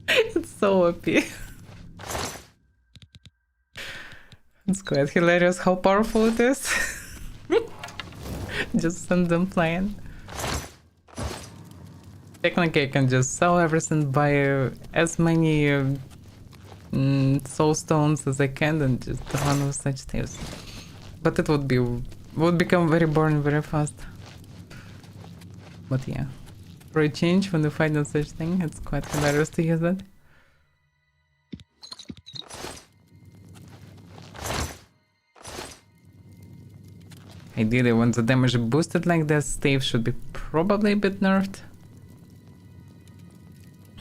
It's so OP. It's quite hilarious how powerful it is. Just send them flying. Technically I can just sell everything, buy as many soul stones as I can and just run with such things. But it would become very boring very fast. But yeah, for a change when you find no such thing, it's quite hilarious to use it. Ideally, when the damage is boosted like this, stave should be probably a bit nerfed.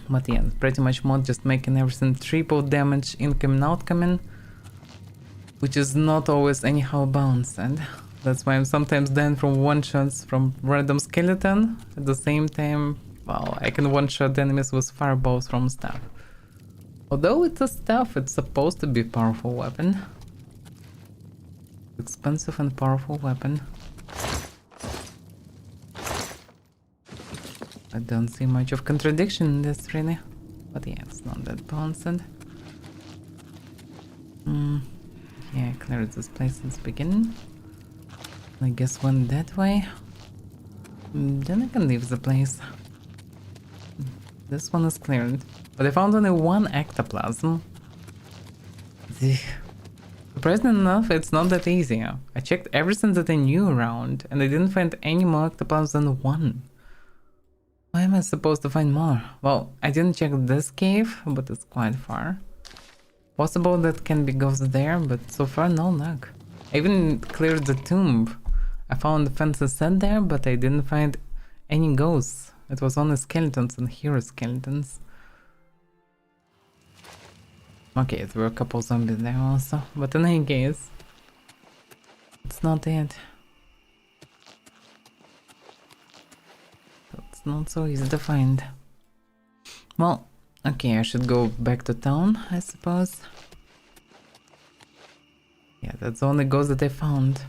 But yeah, pretty much mod just making everything triple damage incoming outcoming, which is not always anyhow balanced, and that's why I'm sometimes dying from one-shots from random skeleton. At the same time, well, I can one-shot enemies with fireballs from staff. Although it's a staff, it's supposed to be a powerful weapon. Expensive and powerful weapon. I don't see much of contradiction in this really. But yeah, it's not that balanced. Yeah, I cleared this place since the beginning. I guess went that way. Then I can leave the place. This one is cleared. But I found only one ectoplasm. Surprisingly enough, it's not that easy. I checked everything that I knew around, and I didn't find any more ectoplasms than one. Why am I supposed to find more? Well, I didn't check this cave, but it's quite far. Possible that can be ghosts there, but so far no luck. I even cleared the tomb. I found the fences set there, but I didn't find any ghosts. It was only skeletons and hero skeletons. Okay, there were a couple zombies there also, but in any case, it's not it. It's not so easy to find. Well, okay, I should go back to town, I suppose. Yeah, that's the only ghost that I found.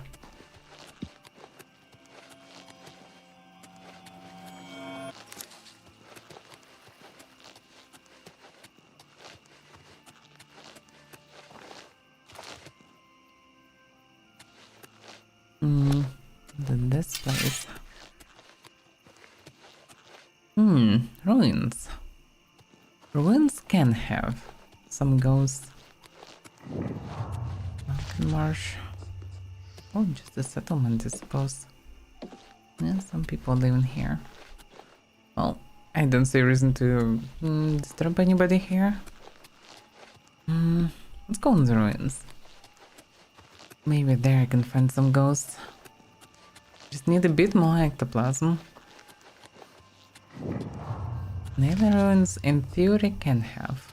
Then this place. Ruins. Ruins can have some ghosts. Mountain marsh. Oh, just a settlement, I suppose. Yeah, some people living here. Well, I don't see a reason to disturb anybody here. Let's go in the ruins. Maybe there I can find some ghosts. Just need a bit more ectoplasm. Nail ruins in theory can have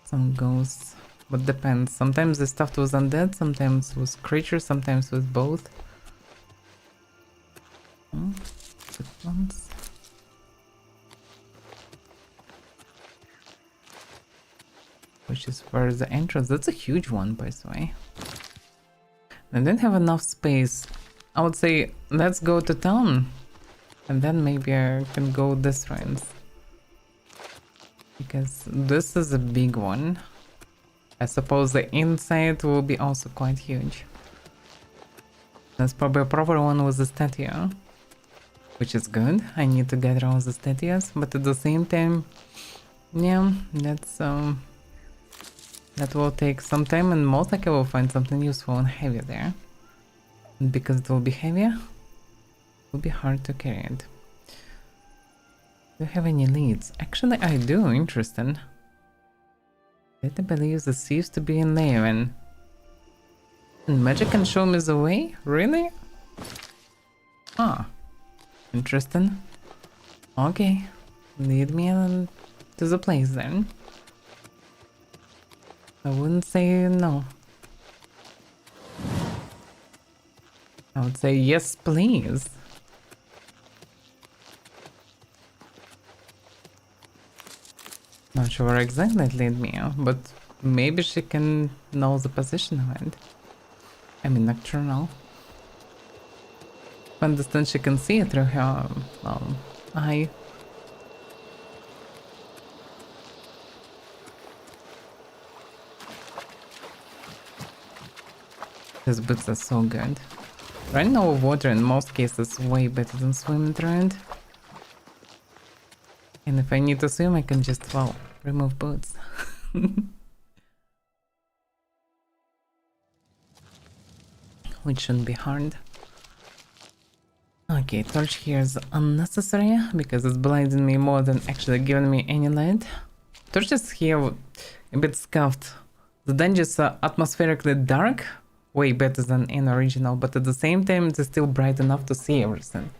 some ghosts, but depends. Sometimes they're stuffed with undead, sometimes with creatures, sometimes with both. Good ones. Which is where the entrance. That's a huge one, by the way. I didn't have enough space. I would say let's go to town And then maybe I can go this round. Because this is a big one. I suppose the inside will be also quite huge. That's probably a proper one with the statue. Which is good. I need to gather all the statues, but at the same time, yeah, that will take some time, and most likely I will find something useful and heavy there. And because it will be heavier, it will be hard to carry it. Do you have any leads? Actually, I do. Interesting. Data believes the thieves to be in Leuven. And magic can show me the way? Really? Ah. Interesting. Okay. Lead me to the place then. I wouldn't say no. I would say yes, please. Not sure where exactly it lead me, but maybe she can know the position of it. I mean, nocturnal. I understand she can see it through her eye. These boots are so good. Running over water in most cases is way better than swimming through it. And if I need to swim, I can just, well, remove boots. Which shouldn't be hard. Okay, torch here is unnecessary because it's blinding me more than actually giving me any light. Torches here a bit scuffed. The dungeons are atmospherically dark, way better than in original, but at the same time they're still bright enough to see everything.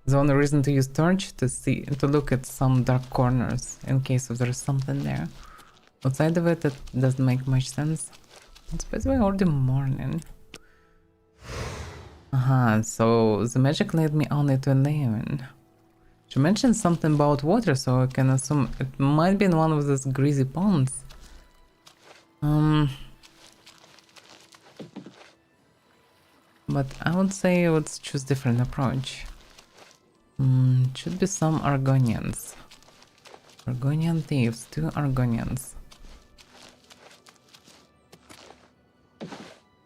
The only reason to use torch to look at some dark corners in case if there's something there. Outside of it, it doesn't make much sense. It's basically already morning. So the magic led me only to Leuven. She mentioned something about water, so I can assume it might be in one of those greasy ponds. But I would say let's choose different approach. Should be some Argonians. Argonian thieves, 2 Argonians.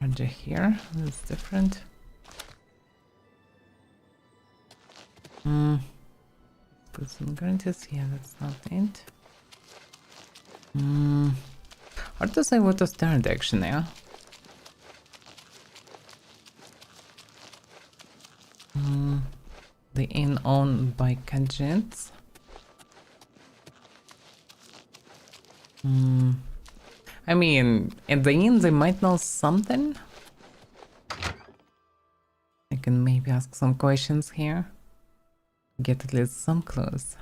Roger here, that's different. Put some guarantees, yeah, that's not it. Hard to say what to start actually, yeah? The inn owned by Khajiits. I mean, at the inn they might know something. I can maybe ask some questions here. Get at least some clues.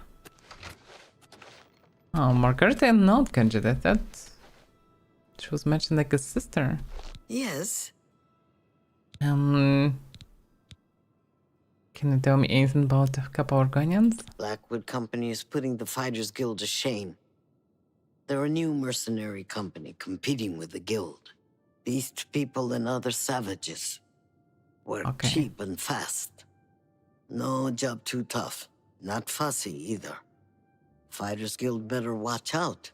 Oh, Margarita not Khajiit. I thought she was mentioned like a sister. Yes. Can you tell me anything about a couple Argonians? Blackwood Company is putting the Fighters Guild to shame. They're a new mercenary company competing with the Guild. Beast people and other savages. Work cheap and fast. No job too tough. Not fussy either. Fighters Guild better watch out.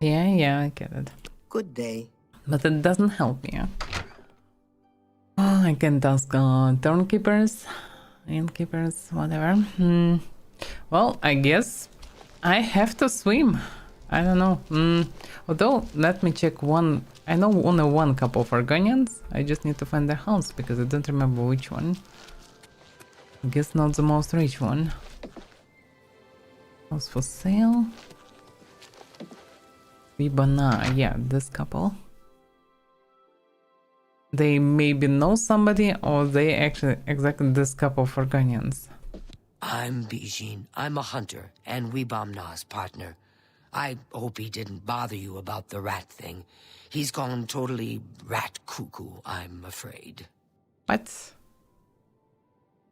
Yeah, I get it. Good day. But it doesn't help me. Oh, I can't ask turnkeepers, innkeepers, whatever. Well, I guess I have to swim. I don't know. Although, let me check one. I know only one couple of Argonians. I just need to find their house because I don't remember which one. I guess not the most rich one. House for sale. Ribana, yeah, this couple. They maybe know somebody, or they actually exactly this couple of Argonians. I'm Bijin. I'm a hunter and Weebamna's partner. I hope he didn't bother you about the rat thing. He's gone totally rat cuckoo, I'm afraid. What?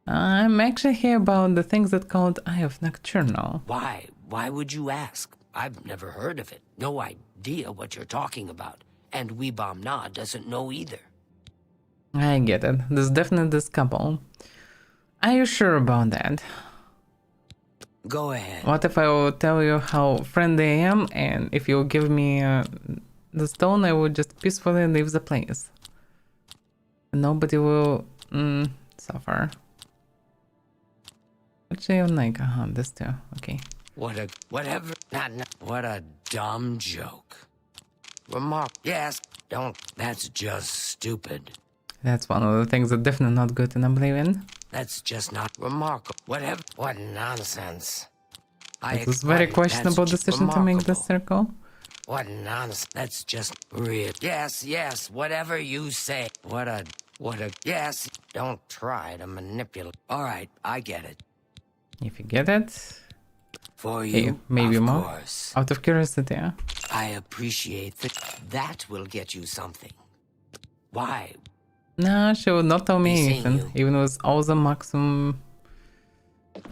I'm actually here about the things that called Eye of Nocturnal. Why? Why would you ask? I've never heard of it. No idea what you're talking about. And Weebamna doesn't know either. I get it. There's definitely this couple. Are you sure about that? Go ahead. What if I will tell you how friendly I am, and if you give me the stone, I will just peacefully leave the place. Nobody will suffer. Actually, I like this too. Okay. What a dumb joke. Yes, don't. That's just stupid. That's one of the things that definitely not good in Oblivion. That's just not remarkable. What nonsense. It was very questionable decision to make this circle. What nonsense. That's just real. Yes, whatever you say. What a, yes. Don't try to manipulate. All right, I get it. If you get it. For you, Hey, maybe of more. course. Out of curiosity, yeah? I appreciate that. That will get you something. Why? Nah, she would not tell me Be seeing anything, you. even with all the maximum.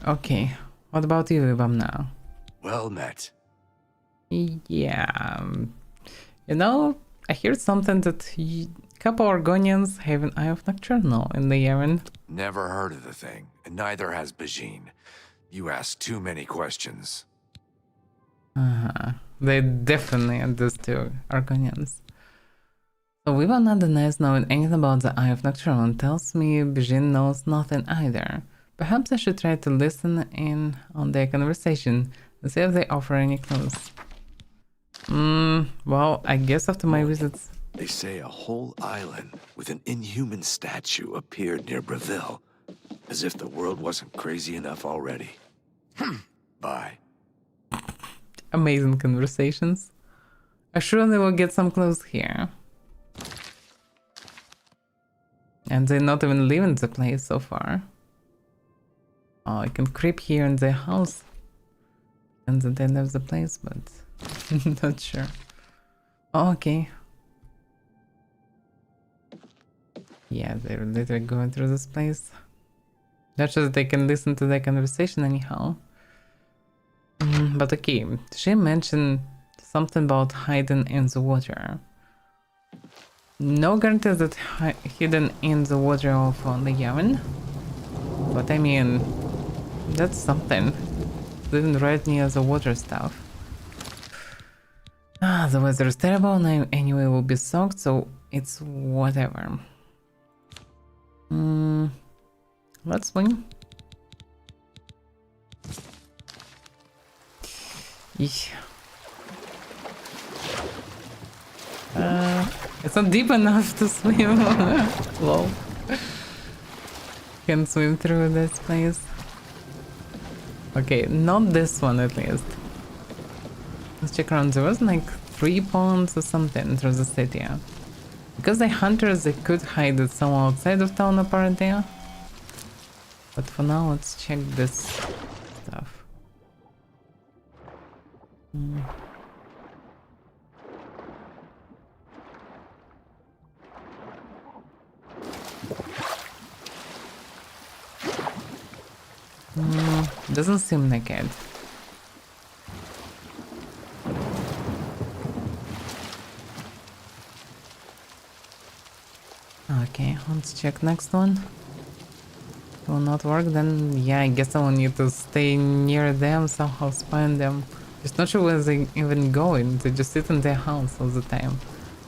Okay, what about you, Ibam, now? Well met. Yeah, you know, I heard something that couple Argonians have an Eye of Nocturnal in the Yaren. Never heard of the thing, and neither has Bajin. You ask too many questions. They definitely are these two Argonians. So Viva not denies knowing anything about the Eye of Nocturnal and tells me Bijin knows nothing either. Perhaps I should try to listen in on their conversation and see if they offer any clues. Well, I guess after my visits... They say a whole island with an inhuman statue appeared near Breville, as if the world wasn't crazy enough already. Bye. Amazing conversations. I surely will get some clues here. And they're not even leaving the place so far. Oh, I can creep here in their house. And then they left the place, but not sure. Oh, okay. Yeah, they're literally going through this place. Not sure that they can listen to their conversation anyhow. But okay, she mentioned something about hiding in the water. No guarantees that hidden in the water of the Yavin. But I mean, that's something. Living right near the water stuff. The weather is terrible and I anyway will be soaked, so it's whatever. Let's swim. Eesh. It's not deep enough to swim. Lol. Can swim through this place. Okay, not this one at least. Let's check around. There was like 3 ponds or something through the city. Because they're hunters, they could hide it somewhere outside of town apparently. But for now, let's check this stuff. Doesn't seem like it. Okay, let's check next one. Will not work, then yeah, I guess I will need to stay near them, somehow spy them. Just not sure where they even going. They just sit in their house all the time.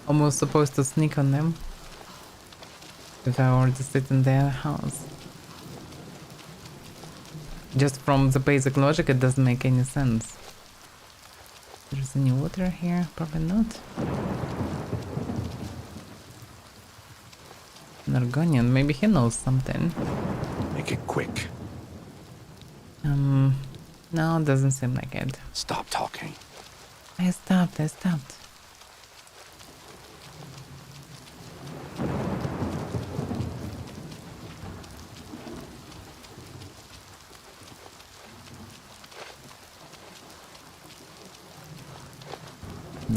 Almost supposed to sneak on them. If I already sit in their house. Just from the basic logic, it doesn't make any sense. There's any water here? Probably not. An Argonian, maybe he knows something. Make it quick. No, doesn't seem like it. Stop talking. I stopped.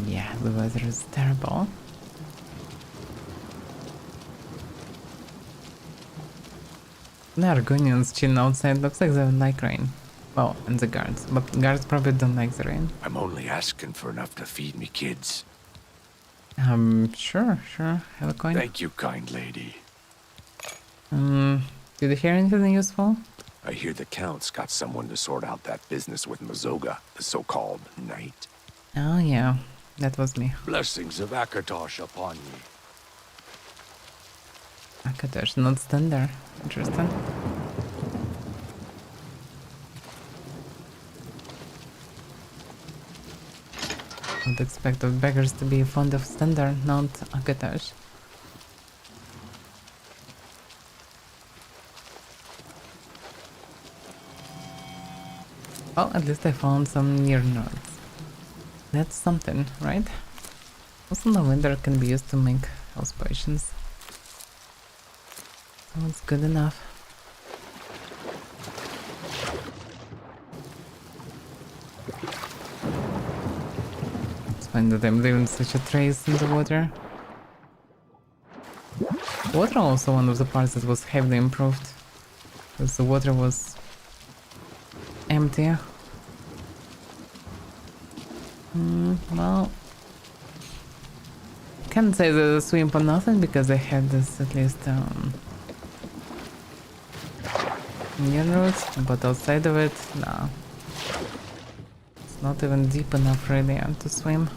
Yeah, the weather is terrible. The Argonians chilling outside, looks like they would like rain. Well, and the guards, but guards probably don't like the rain. I'm only asking for enough to feed me kids. Sure, have a coin. Thank you, kind lady. Did you hear anything useful? I hear the Count's got someone to sort out that business with Mazoga, the so-called knight. Oh yeah, that was me. Blessings of Akatosh upon ye. Akatosh, not standard. Interesting. Would expect of beggars to be fond of standard, not Akatosh. Well, at least I found some near nodes. That's something, right? Also, the winter can be used to make health potions. So it's good enough. It's fine that I'm leaving such a trace in the water. Water also one of the parts that was heavily improved. Because the water was empty. Well, can't say the swim for nothing because I had this at least near routes, but outside of it, no. It's not even deep enough really to swim.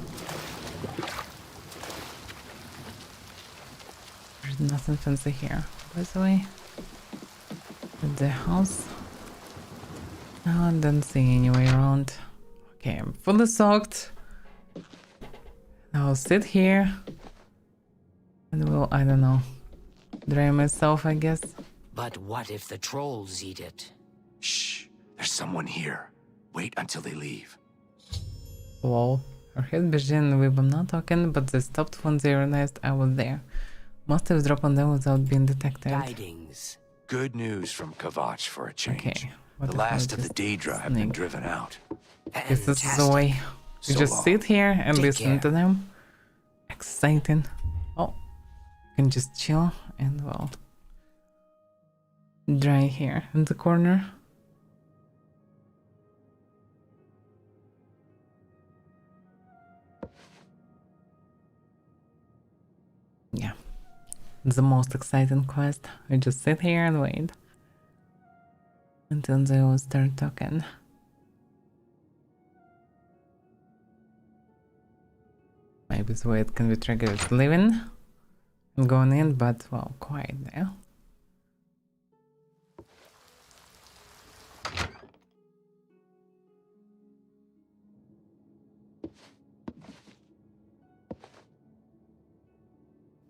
There's nothing fancy here, by the way. At the house. No, I don't see any way around. Okay, I'm fully soaked. I'll sit here and will, I don't know, dry myself, I guess. But what if the trolls eat it? Shh, there's someone here. Wait until they leave. Lol. Our head began with I'm not talking, but they stopped when they realized I was there. Must have dropped on them without being detected. Tidings. Good news from Kavach for a change. Okay. The last of the Daedra have been driven out. This is the way. You So just long. sit here and Take listen care. to them. Exciting. Oh, you can just chill and well, dry here in the corner. Yeah, the most exciting quest. I just sit here and wait until they all start talking. Maybe the way it can be triggered is leaving and going in, but well, quiet now.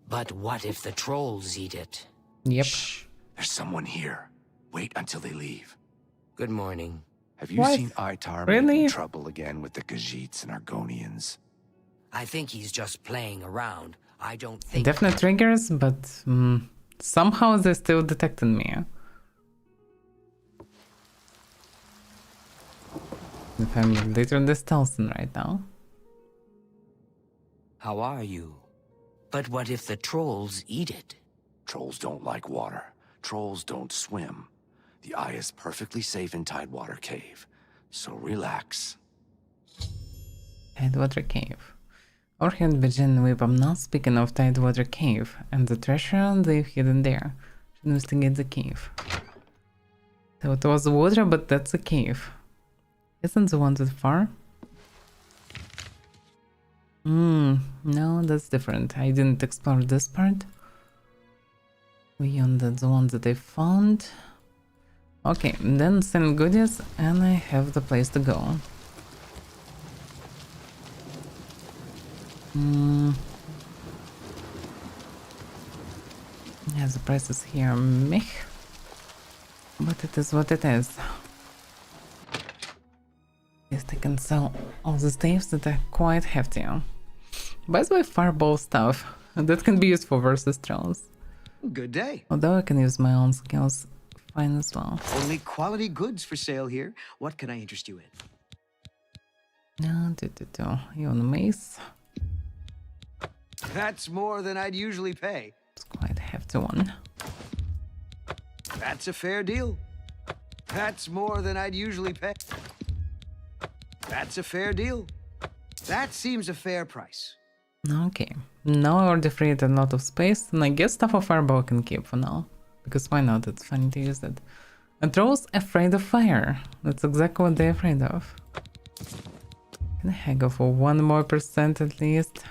But what if the trolls eat it? Yep. Shh, there's someone here. Wait until they leave. Good morning. Have you What? seen Itar Really? making trouble again with the Khajiits and Argonians? I think he's just playing around. I don't think... Definite triggers, but somehow they still detected me. If I'm literally stealthing right now. How are you? But what if the trolls eat it? Trolls don't like water. Trolls don't swim. The eye is perfectly safe in Tidewater Cave. So relax. Tidewater Cave. Or had begun with I'm not speaking of Tidewater Cave and the treasure they've hidden there. Should investigate the cave. So it was water, but that's a cave. Isn't the one that far? No, that's different. I didn't explore this part. Beyond the one that I found. Okay, then send goodies and I have the place to go. Yeah, the price is here, meh. But it is what it is. Yes, I can sell all the staves that are quite hefty. By the way, fireball stuff. That can be used for versus trolls. Good day. Although I can use my own skills fine as well. Only quality goods for sale here. What can I interest you in? No, you own a mace. That's more than I'd usually pay. It's quite a hefty one. That's a fair deal. That's more than I'd usually pay. That's a fair deal. That seems a fair price. Okay. Now I already freed a lot of space, and I guess stuff of fireball I can keep for now. because why not? It's funny to use it. A trolls afraid of fire. That's exactly what they're afraid of. Can I go for 1 more % at least?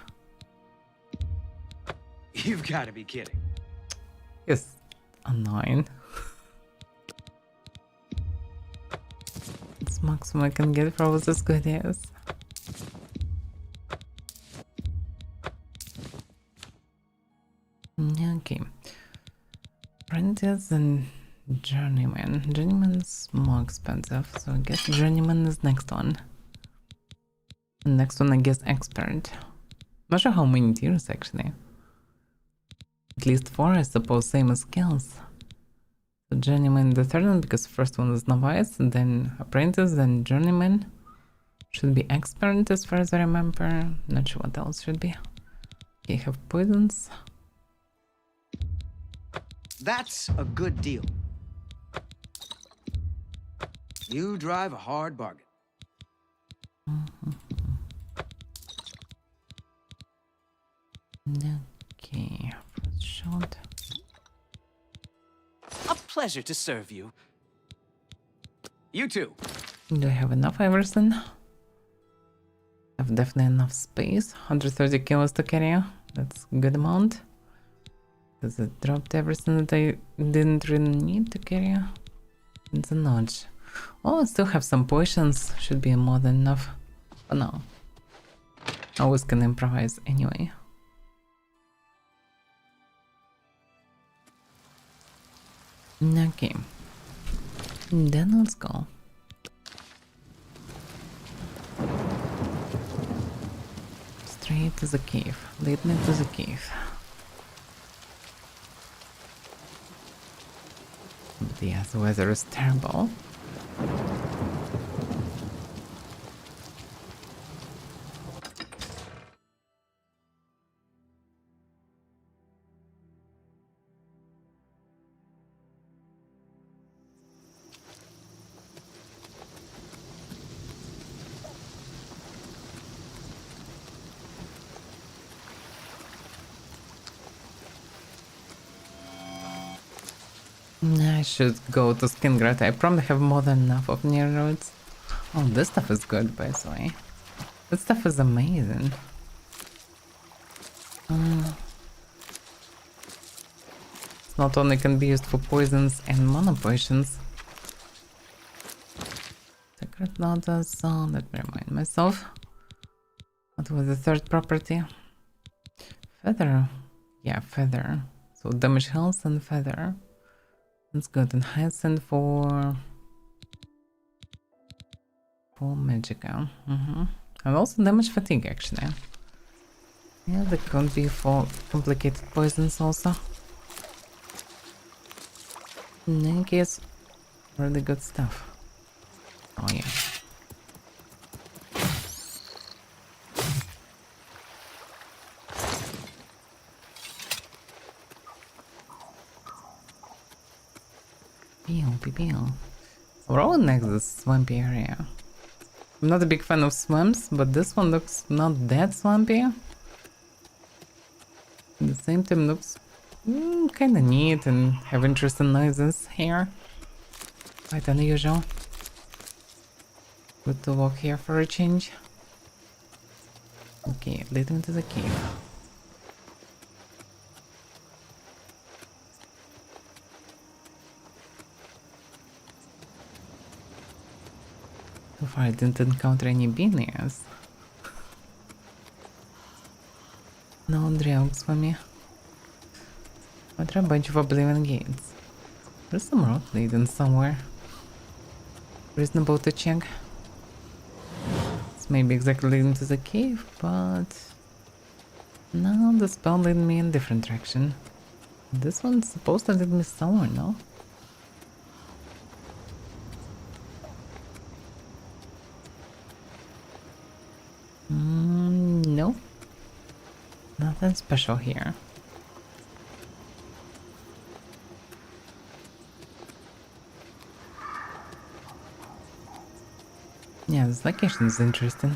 You've got to be kidding. Yes, a 9. It's maximum I can get for all this goodies. Okay. Apprentice and Journeyman. Journeyman's more expensive, so I guess Journeyman is next one. And next one I guess Expert. Not sure how many tiers actually. At least 4 I suppose, same as skills. So Journeyman the third one because first one is Novice, then Apprentice, then Journeyman. Should be Expert as far as I remember. Not sure what else should be. Okay, have Poisons. That's a good deal. You drive a hard bargain. Okay, first shot. A pleasure to serve you. You too. Do I have enough Everson? I have definitely enough space. 130 kilos to carry. That's a good amount. Because it dropped everything that I didn't really need to carry. It's a notch. Oh, I still have some potions. Should be more than enough for now. Always can improvise anyway. Okay. Then let's go. Straight to the cave. Lead me to the cave. But yeah, the weather is terrible. I should go to Skingrad. I probably have more than enough of near roads. Oh, this stuff is good, by the way. This stuff is amazing. It's not only can be used for poisons and mono potions. Secret notice. Let me remind myself. What was the third property? Feather. Yeah, feather. So damage health and feather. That's good. And Hyacinth for Magicka. And also damage fatigue actually. Yeah, that could be for complicated poisons also. In any case, really good stuff. Oh yeah. We're all next to the swampy area. I'm not a big fan of swamps, but this one looks not that swampy. At the same time looks kinda neat and have interesting noises here. Quite unusual. Good to walk here for a change. Okay, lead me to the cave. So far I didn't encounter any beanies. No draugs for me. But there are a bunch of Oblivion gates. There's some road leading somewhere. Reasonable to check. It's maybe exactly leading to the cave, but... no, the spell led me in a different direction. This one's supposed to lead me somewhere, no? No. Nothing special here. Yeah, this location is interesting.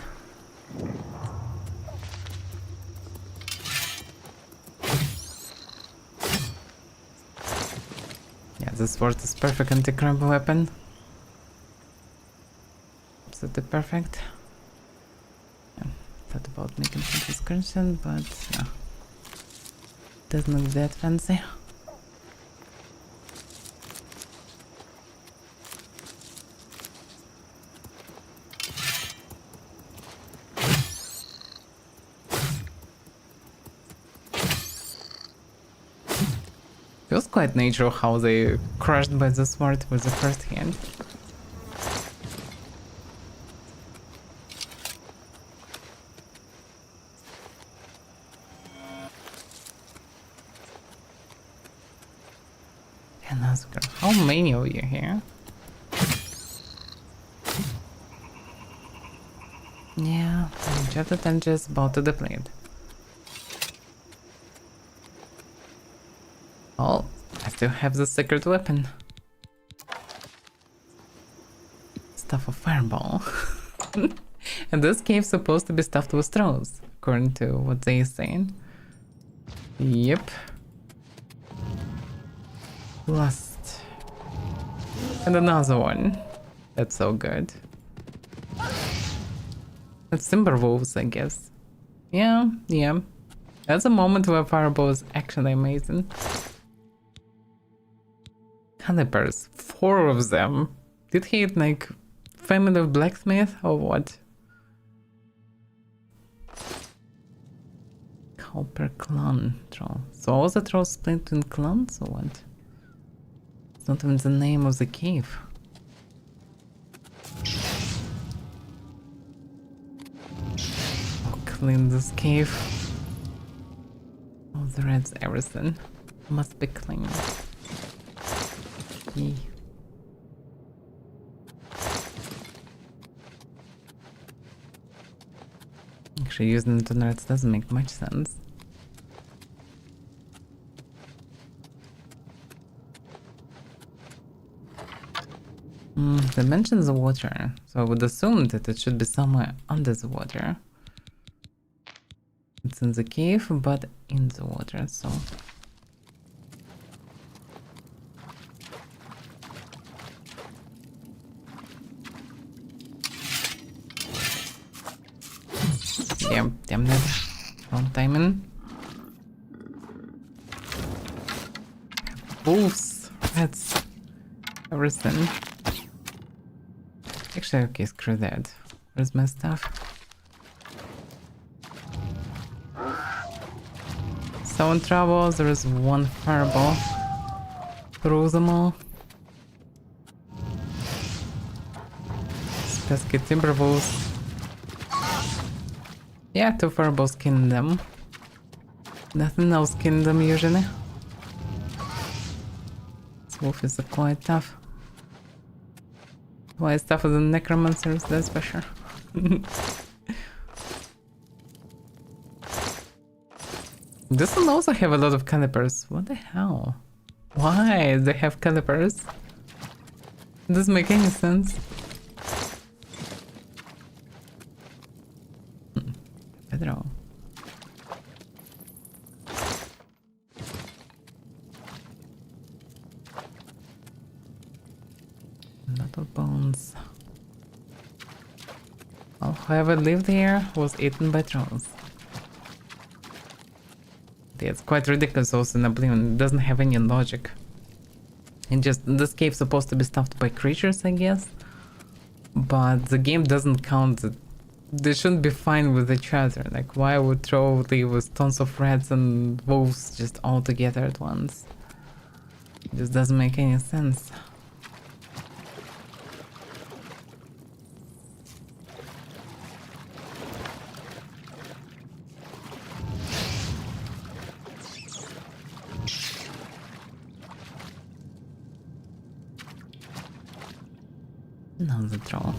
the sword is perfect anti-crab weapon. Absolutely perfect. Yeah, thought about making some description, but yeah, doesn't look that fancy. Feels quite natural how they crushed by the sword with the first hand. And Oscar, how many of you here? Yeah, the attention is about to deplete. Oh, I still have the secret weapon. Stuff of fireball. And this cave's supposed to be stuffed with straws, according to what they're saying. Yep. Last. And another one. That's so good. That's Timberwolves, I guess. Yeah. That's a moment where fireball is actually amazing. Calipers, 4 of them. Did he like family of blacksmith or what? Copper clan troll. So all the trolls split in clans or what? It's not even the name of the cave. I'll clean this cave. Oh, the reds, everything must be clean. Yay. Actually, using the nerds doesn't make much sense. They mentioned the water, so I would assume that it should be somewhere under the water. It's in the cave, but in the water, so... Damn that. Wrong timing. Wolves, rats, everything. Actually, okay, screw that. Where's my stuff? So in trouble, there is one fireball. Throw them all. Pesky Timberwolves. Yeah, 2 fireballs kill them. Nothing else kills them usually. This wolf is quite tough. Why it's tougher than necromancers, that's for sure. This one also have a lot of calipers. What the hell? Why they have calipers? It doesn't make any sense. Pedro. A lot of bones. Well, whoever lived here was eaten by trolls. Yeah, it's quite ridiculous also in Oblivion. It doesn't have any logic. And just this cave's supposed to be stuffed by creatures, I guess. But the game doesn't count that they shouldn't be fine with each other. Like, why would troll live with tons of rats and wolves just all together at once? It just doesn't make any sense. Another troll.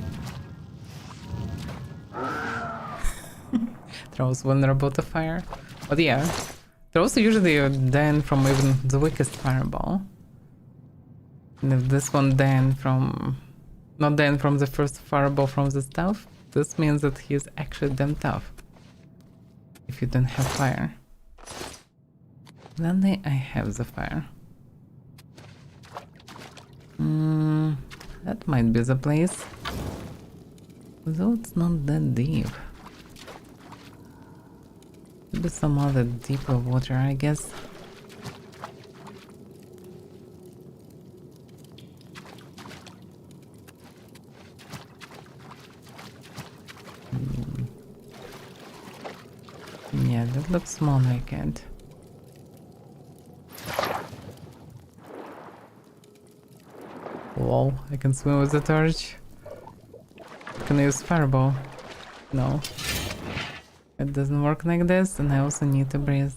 Trolls vulnerable to fire. But yeah, trolls usually die from even the weakest fireball. And if this one died from... not dying from the first fireball from the stuff, this means that he's actually damn tough. If you don't have fire. Luckily, I have the fire. That might be the place. Though it's not that deep. Maybe some other deeper water, I guess. Yeah, that looks more like it. Whoa, I can swim with the torch. Can I use fireball? No. It doesn't work like this, and I also need to breathe.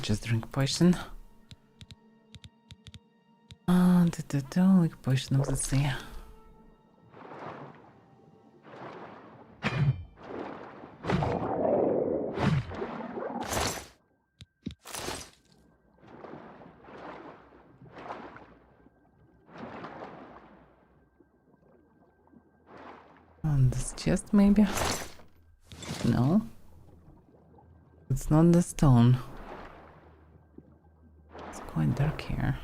Just drink potion. Like potion of the sea. On this chest, maybe? No. It's not the stone. It's quite dark here.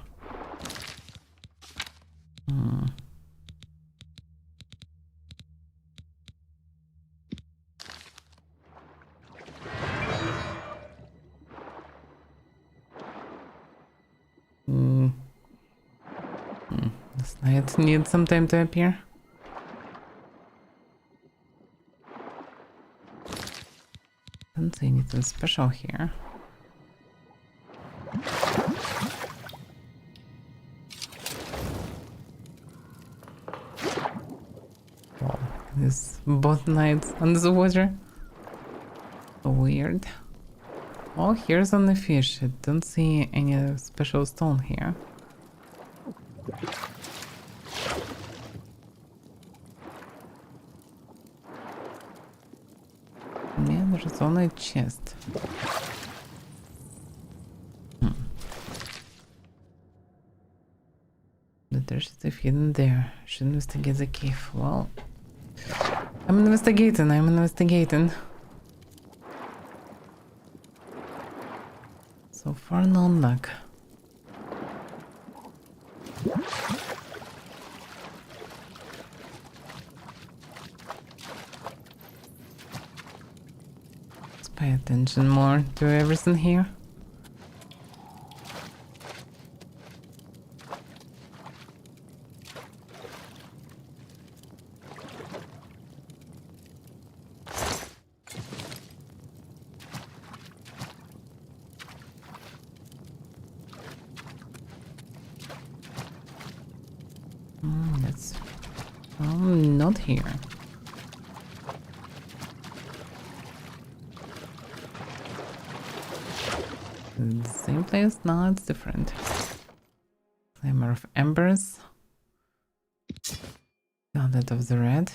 This night needs some time to appear. Don't see anything special here. Wow, this both nights under the water. Weird. Oh, here's only fish. I don't see any special stone here. Yeah, there's only a chest. But there's stuff hidden there. Should investigate the cave. Well, I'm investigating. So far, no luck. Let's pay attention more to everything here. That's not here. The same place? No, it's different. Flamer of Embers. That of the red.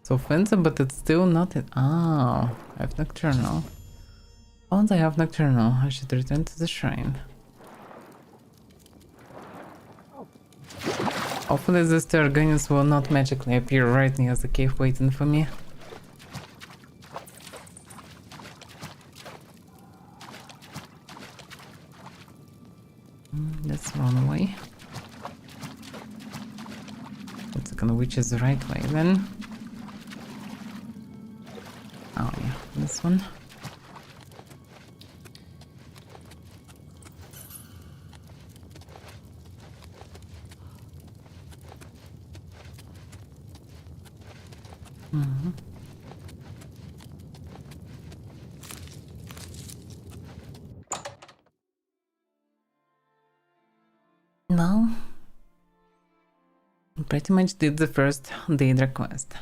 So fancy, but it's still not it. Oh, I have Nocturnal. Once I have Nocturnal, I should return to the shrine. Hopefully these Targonians will not magically appear right near the cave waiting for me. Let's run away. Let's go which is the right way then. Oh yeah, this one. Now, pretty much did the first Daedra quest,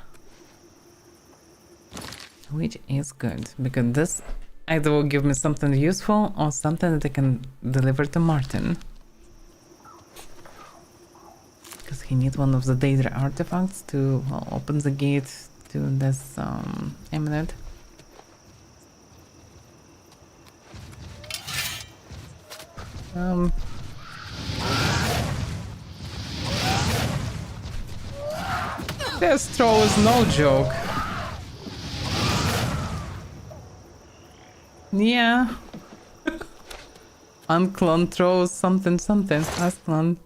which is good because this either will give me something useful or something that I can deliver to Martin, because he needs one of the Daedra artifacts to open the gate to this amulet. This throw is no joke. Yeah. Unclone throws something something. Asclone.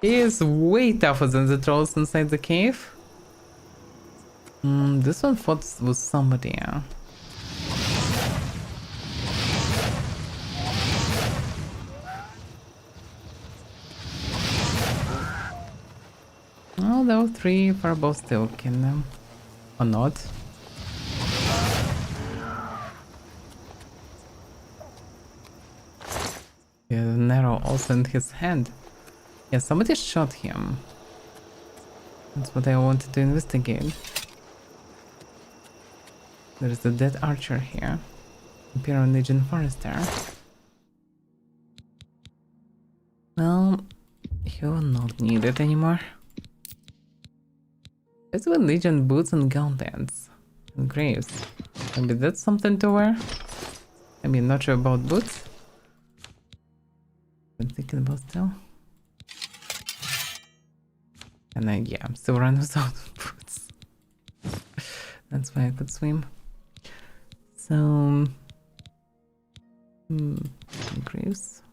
He is way tougher than the trolls inside the cave. This one fought with somebody, yeah. Oh, there were 3 fireballs still killing them. Or not. Yeah, an arrow also in his hand. Yeah, somebody shot him. That's what I wanted to investigate. There's a dead archer here. Imperial Legion Forester. Well, he will not need it anymore. It's with Legion boots and gauntlets. And graves. Maybe that's something to wear? I mean, not sure about boots. I'm thinking about still. And yeah, I'm still running without boots. That's why I could swim. So... graves.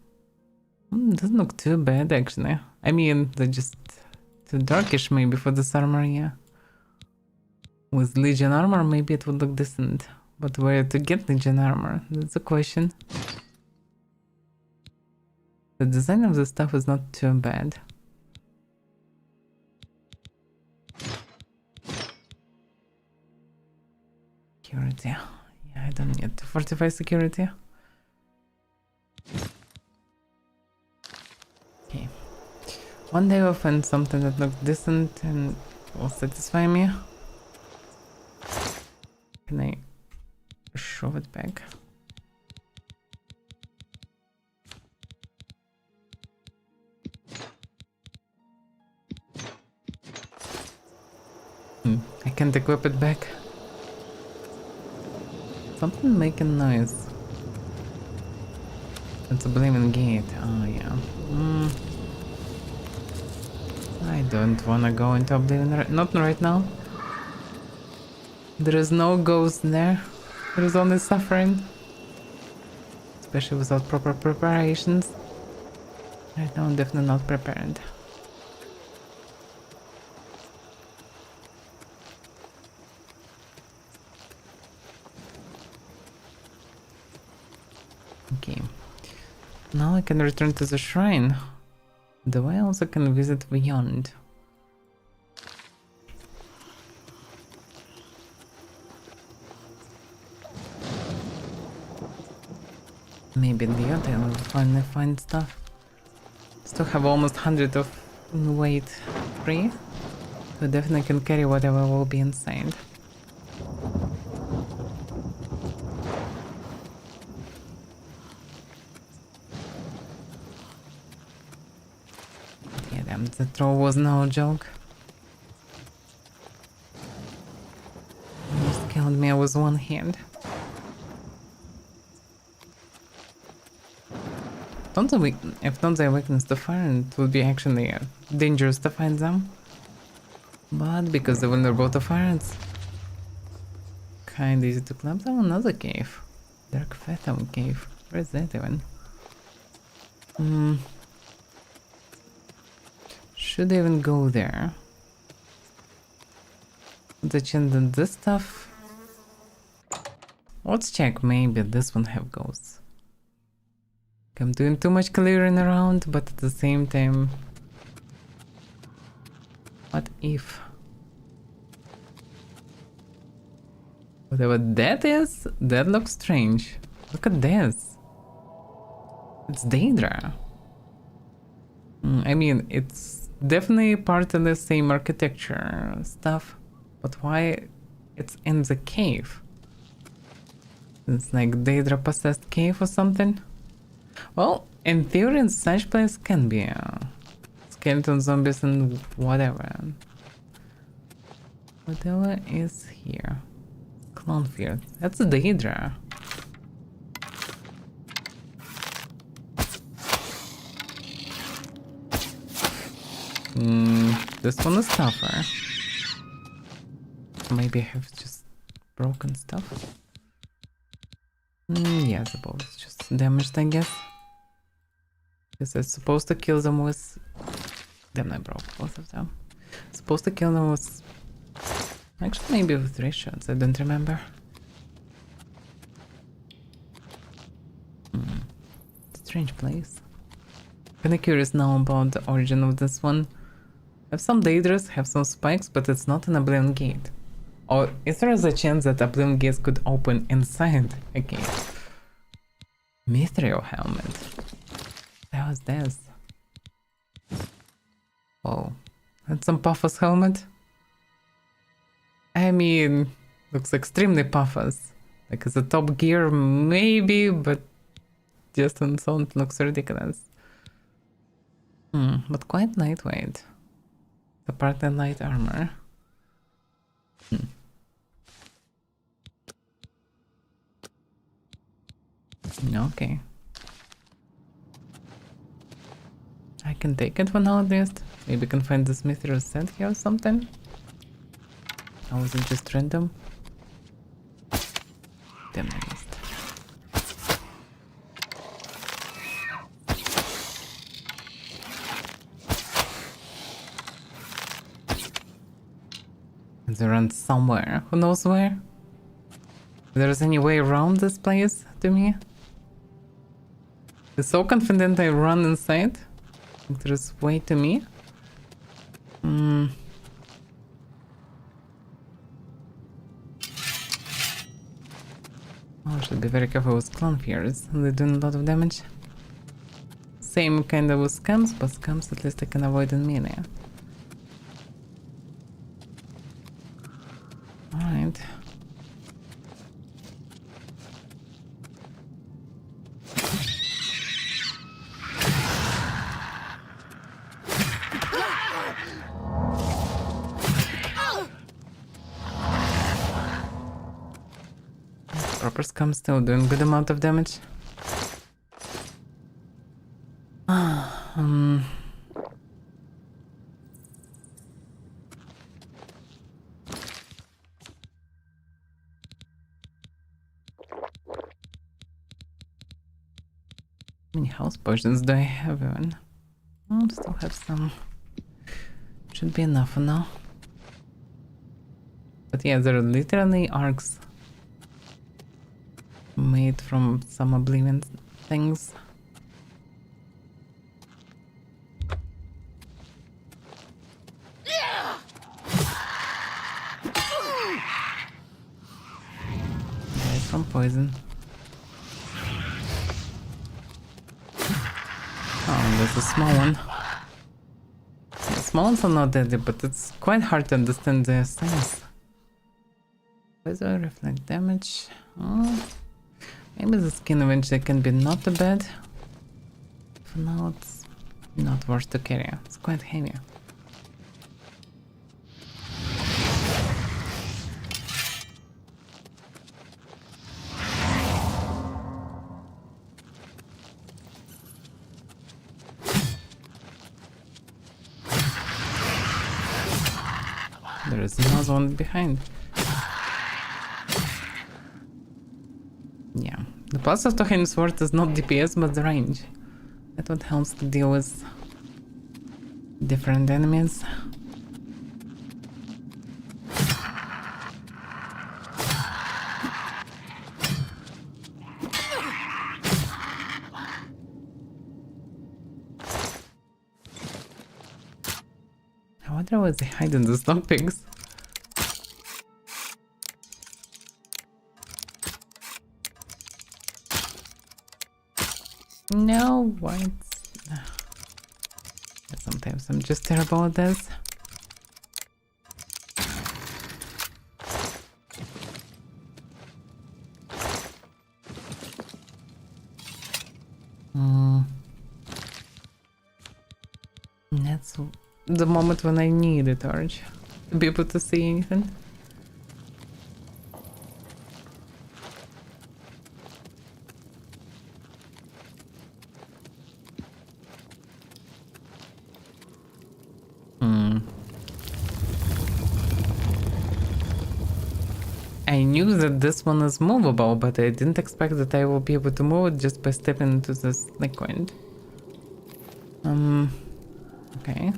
Doesn't look too bad actually. I mean, they're just too darkish maybe for this armor, yeah. With Legion armor, maybe it would look decent. But where to get Legion armor? That's a question. The design of the stuff is not too bad. Security. Yeah, I don't need to fortify security. Okay. One day I'll find something that looks decent and will satisfy me. Can I shove it back? I can't equip it back. Something making noise. It's a blaming gate. Oh yeah. I don't wanna go into Oblivion. Not right now. There is no ghost there. There is only suffering. Especially without proper preparations. Right now I'm definitely not prepared. Okay. Now I can return to the shrine. Though I also can visit beyond. Maybe in the other I will finally find stuff. Still have almost 100 of weight free. So definitely can carry whatever will be inside. Yeah, damn, the throw was no joke. Almost killed me with one hand. If not they weakness to fire, it would be actually dangerous to find them. But because they're vulnerable to fire, it's kinda easy to climb them. Another cave. Dark Phantom Cave. Where is that even? Should I even go there? The chance that this stuff... Let's check, maybe this one have ghosts. I'm doing too much clearing around, but at the same time... What if... Whatever that is, that looks strange. Look at this. It's Daedra. I mean, it's definitely part of the same architecture stuff, but why it's in the cave? It's like Daedra possessed cave or something? Well, in theory, in such place can be skeleton zombies and whatever. Whatever is here. Clownfield. That's a Daedra. This one is tougher. Maybe I have just broken stuff. Yeah, the bow is just damaged, I guess. Because I'm supposed to kill them with... Damn, I broke both of them. Supposed to kill them with... Actually, maybe with 3 shots, I don't remember. Strange place. Kinda curious now about the origin of this one. Have some daedras, have some spikes, but it's not an Oblivion gate. Or is there a chance that Oblivion gates could open inside a gate? Mithril helmet. That was this. Oh, that's some Puffus helmet. I mean, looks extremely Puffus. Like as a top gear, maybe, but just on its own looks ridiculous. But quite lightweight. The partly light armor. Okay. I can take it for now at least. Maybe I can find this mithril set here or something. Or was it just random? Damn, I missed. They run somewhere. Who knows where? If there's any way around this place to me. I'm so confident I run inside. If there's way to me. Oh, I should be very careful with clone fears. They're doing a lot of damage. Same kind of with scams, but scams at least I can avoid in melee. Alright. Proper scum still doing good amount of damage. How many health potions do I have even? Oh, still have some. Should be enough for now. But yeah, there are literally arcs made from some Oblivion things. Yeah, it's from poison. Oh, there's a small one. Yeah, small ones are not deadly, but it's quite hard to understand their things. Weather, reflect damage. Oh, maybe the skin eventually can be not too bad. For now, it's not worth to carry. It's quite heavy. There is another one behind. Yeah, the plus of Tohain Sword is not DPS but the range. That what helps to deal with different enemies. I wonder where they hide in the stop pigs. No, what? Sometimes I'm just terrible at this. That's the moment when I need a torch to be able to see anything. I knew that this one is movable, but I didn't expect that I will be able to move it just by stepping into this liquid. Okay.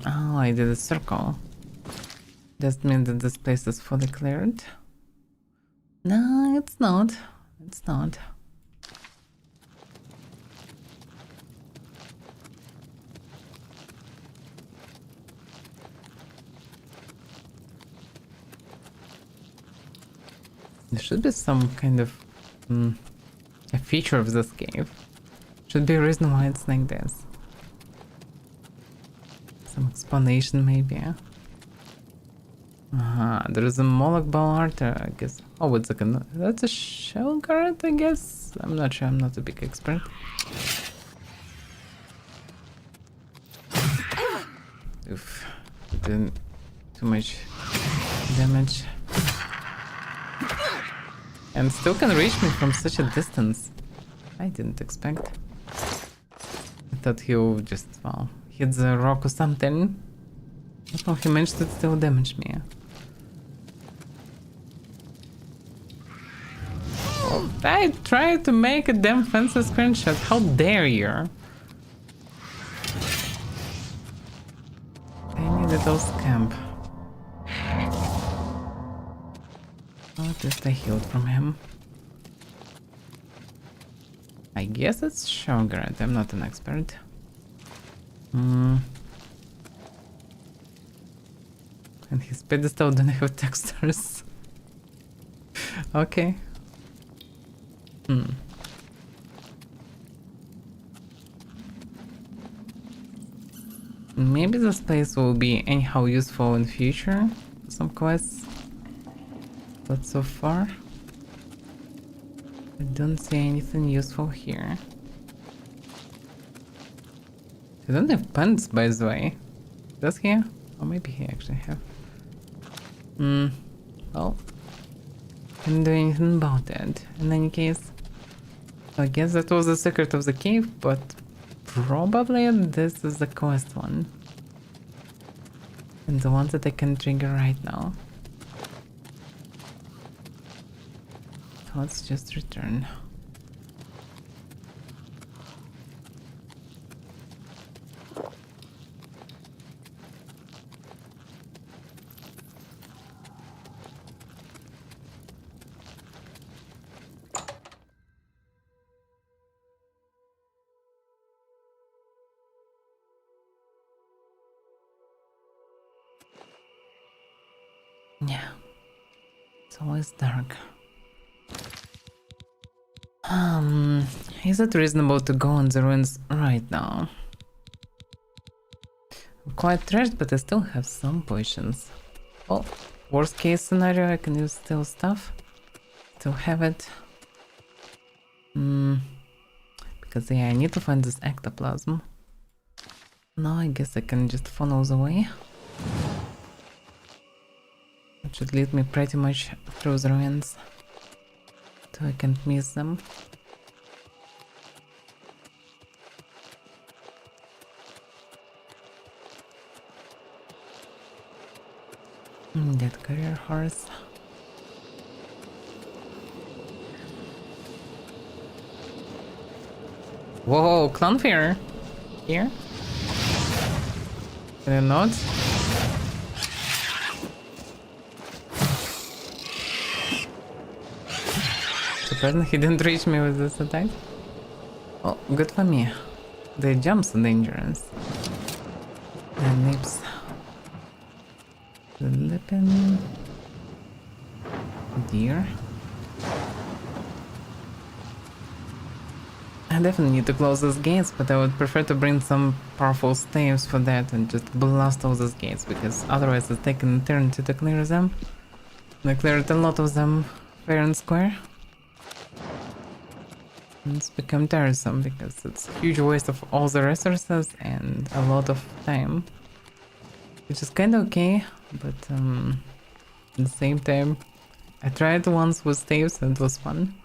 Oh, I did a circle. Does mean that this place is fully cleared? No, it's not. It's not. There should be some kind of a feature of this cave. Should be a reason why it's like this. Some explanation maybe. There is a Moloch ball art, I guess. Oh, it's like a... That's a shell guard, I guess? I'm not sure, I'm not a big expert. Oof. Did too much damage. And still can reach me from such a distance. I didn't expect. I thought he'll just, well, hit the rock or something. But no, he managed to still damage me. Oh, I tried to make a damn fancy screenshot. How dare you? Tiny little scamp. Oh, at least I healed from him. I guess it's Shograt. I'm not an expert. And his pedestal don't have textures. Okay. Maybe this place will be anyhow useful in future. Some quests. But so far, I don't see anything useful here. I don't have pants, by the way. Does he? Or maybe he actually have. Well, can't do anything about it. In any case, I guess that was the secret of the cave, but probably this is the quest one. And the one that I can trigger right now. So let's just return. Yeah, it's always dark. Is it reasonable to go on the ruins right now? I'm quite trashed, but I still have some potions. Well, worst case scenario, I can use still stuff. Still have it. Because yeah, I need to find this ectoplasm. Now I guess I can just funnel the way. It should lead me pretty much through the ruins. So I can't miss them. That career horse. Whoa, clownfear! Here? Can I not? Surprisingly, he didn't reach me with this attack. Oh, good for me. The jumps are dangerous. The nips. The lippin. Deer. I definitely need to close these gates, but I would prefer to bring some powerful staves for that and just blast all these gates, because otherwise it's taking an eternity to clear them. And I cleared a lot of them fair and square. And it's become tiresome because it's a huge waste of all the resources and a lot of time. Which is kinda okay, but at the same time, I tried once with staves and it was fun.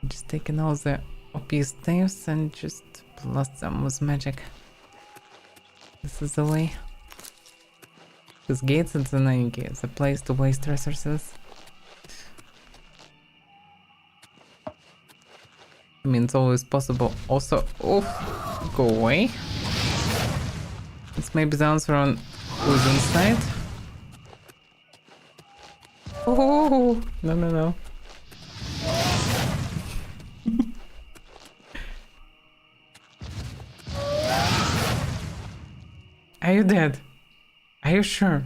Just taking all the OP staves and just blast them with magic. This is the way. Because gates, it's in any case a place to waste resources. I mean, it's always possible. Also, oh, go away. This may be the answer on who's inside. Oh, no, no, no. Are you dead? Are you sure?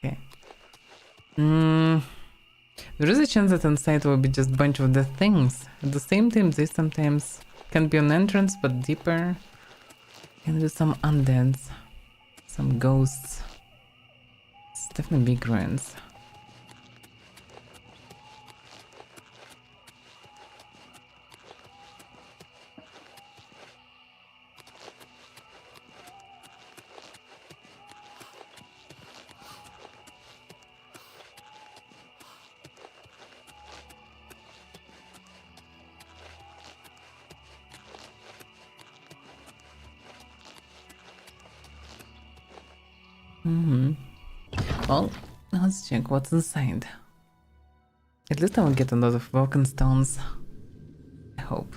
Okay. There is a chance that inside will be just a bunch of the things. At the same time, they sometimes can be an entrance, but deeper. Can do some undeads, some ghosts. It's definitely big ruins. Well, let's check what's inside. At least I will get a lot of broken stones. I hope.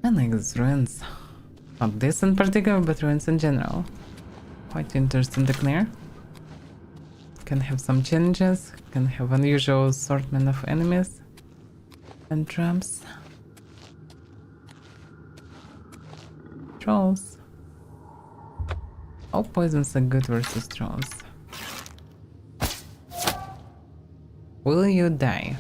I like these ruins. Not this in particular, but ruins in general. Quite interesting to clear. Can have some challenges, can have unusual assortment of enemies and traps. Trolls. All poisons are good versus trolls. Will you die?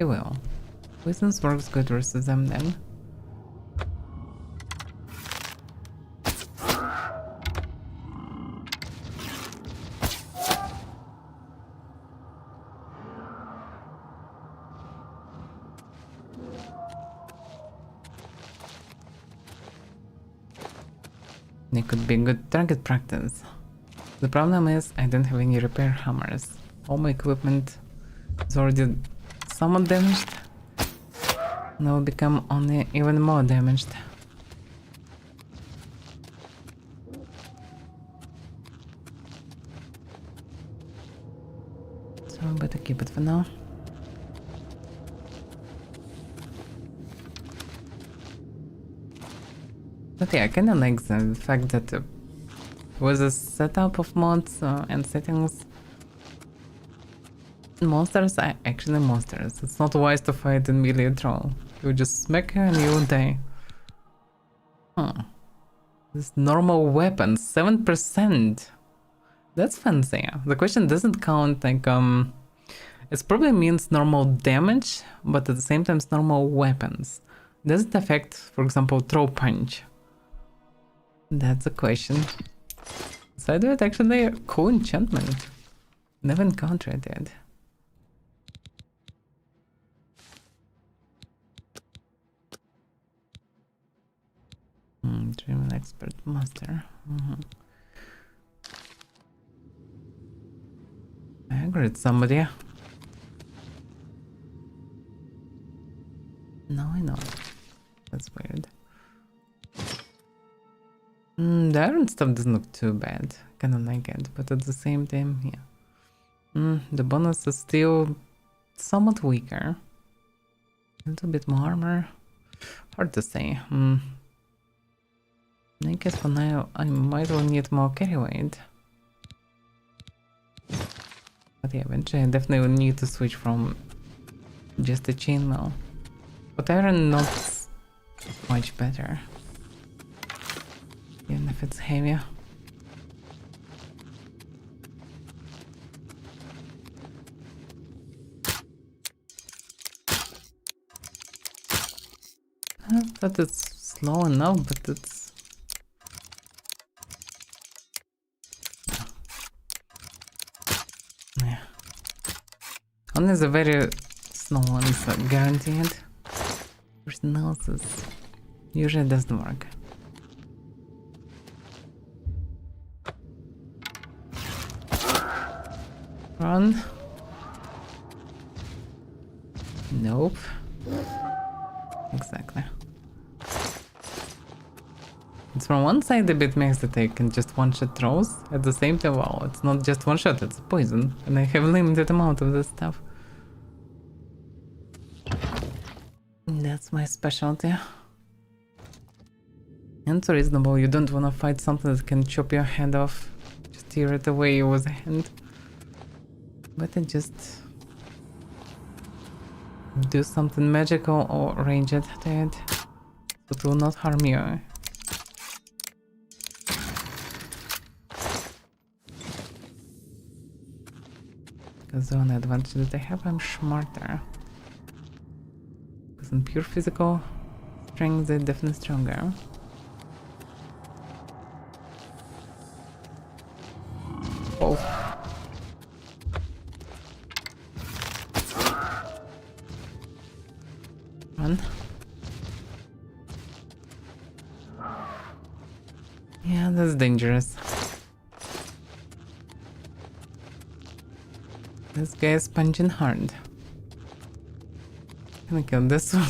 You will. Poisons works good versus them then. It could be good target practice. The problem is I don't have any repair hammers. All my equipment is already somewhat damaged. And I will become only even more damaged. So I better keep it for now. But yeah, I kinda like the fact that with a setup of mods and settings, monsters are actually monsters. It's not wise to fight in melee troll. You just smack her and you die. Huh. This normal weapon, 7%. That's fancy. The question doesn't count like it probably means normal damage, but at the same time it's normal weapons. Does it affect, for example, throw punch? That's a question. Side it actually a cool enchantment. Never encountered it. Dream expert master. I agree with somebody. No, I know. That's weird. The iron stuff doesn't look too bad. Kinda like it, but at the same time, yeah. The bonus is still somewhat weaker. A little bit more armor. Hard to say. I guess for now I might well need more carry weight. But yeah, eventually I definitely will need to switch from just a chainmail. But iron not much better. Even if it's heavier. I thought it's slow enough, but it's... Yeah. Only the very slow ones are guaranteed. Everything else is... usually doesn't work. Run. Nope. Exactly. It's from one side a bit makes that I can just one-shot throws. At the same time, well, it's not just one shot, it's poison. And I have limited amount of this stuff. That's my specialty. And it's reasonable, you don't want to fight something that can chop your head off. Just tear it away with a hand. But I just do something magical or range it to it. It will not harm you. Because the only advantage that I have, I'm smarter. Because in pure physical strength, they're definitely stronger. Oh. Run. Yeah, that's dangerous. This guy is punching hard. Can I kill this one?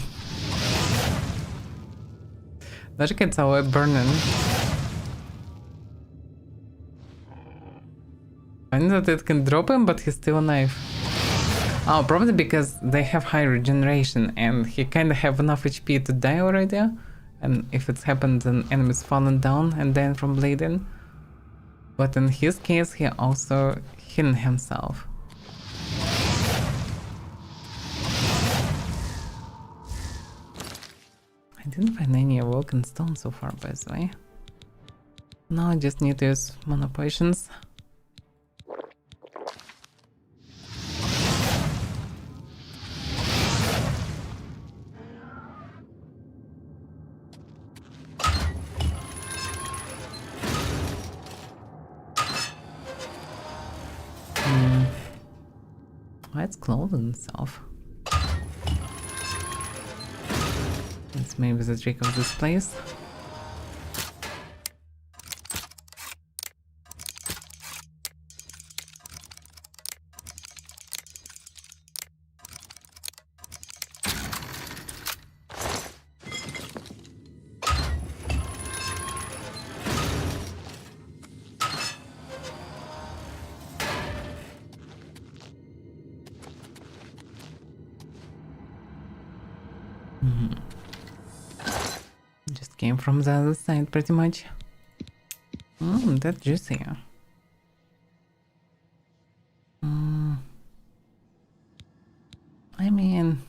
Look at how I'm burning. I know that it can drop him, but he's still alive. Oh, probably because they have high regeneration and he kinda have enough HP to die already. And if it's happened, then enemies falling down and then from bleeding. But in his case, he also healed himself. I didn't find any awoken stone so far, by the way. Now I just need to use mana potions. Why it's clothing itself? That's maybe the trick of this place. Just came from the other side pretty much. That's juicy. I mean,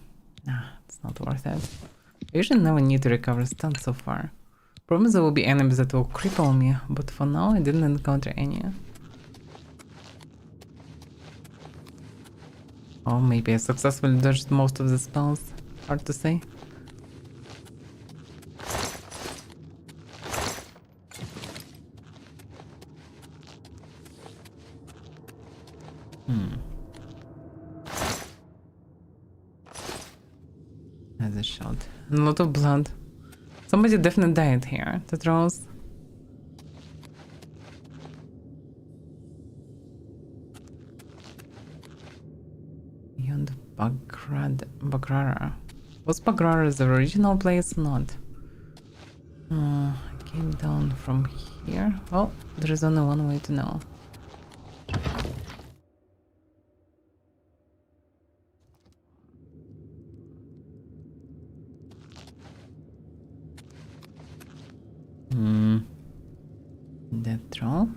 nah, it's not worth it. I usually never need to recover stuns so far. Promise there will be enemies that will cripple me, but for now I didn't encounter any. Or maybe I successfully dodged most of the spells. Hard to say. There's a shot. And a lot of blood. Somebody definitely died here. The trolls. Beyond Bagrara. Was Bagrara the original place? Not. I came down from here. Well, there is only one way to know. That troll.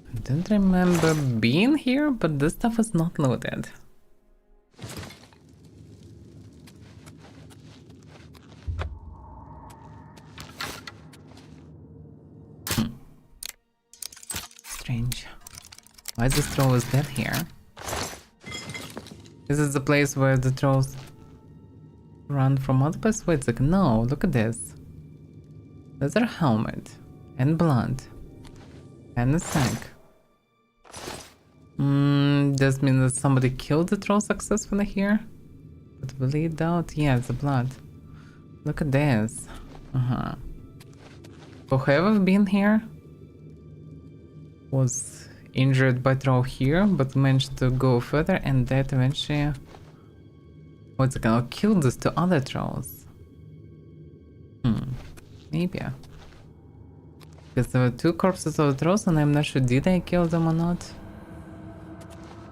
I don't remember being here, but this stuff is not loaded. Strange. Why is this troll is dead here? This is the place where the trolls run from octopus? Wait a second, no, look at this. Leather helmet, and blood, and a sack. Does mean that somebody killed the troll successfully here? But bleed out? Yeah, it's the blood. Look at this. So whoever been here was injured by troll here, but managed to go further, and that eventually was gonna kill these two other trolls. Maybe. Because there were two corpses of trolls, and I'm not sure did I kill them or not.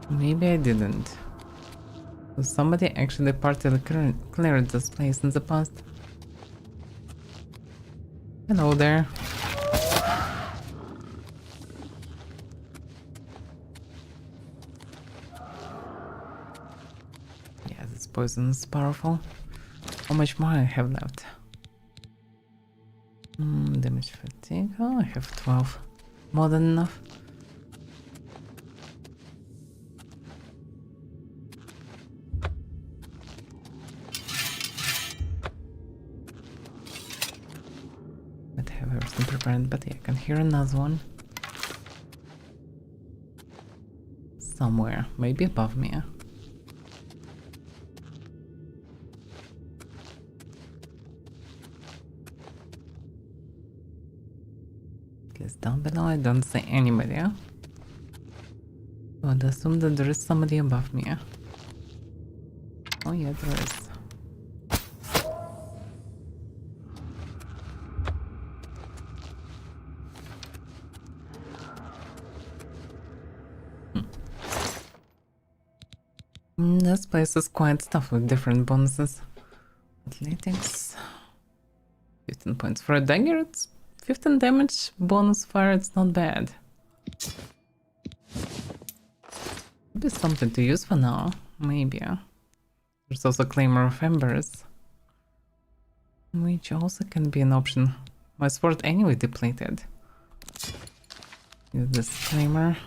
Maybe I didn't. So somebody actually partly cleared this place in the past. Hello there. Yeah, this poison is powerful. How much more I have left? Damage fatigue. Oh, I have 12. More than enough. But I have everything prepared, but yeah, I can hear another one. Somewhere, maybe above me. Because down below I don't see anybody. So I'd assume that there is somebody above me. Oh yeah, there is. This place is quite stuffed with different bonuses. Athletics. 15 points for a dagger. It's 15 damage bonus fire. It's not bad. Maybe something to use for now. Maybe. There's also Claymore of Embers, which also can be an option. My sword anyway depleted. Use this Claymore.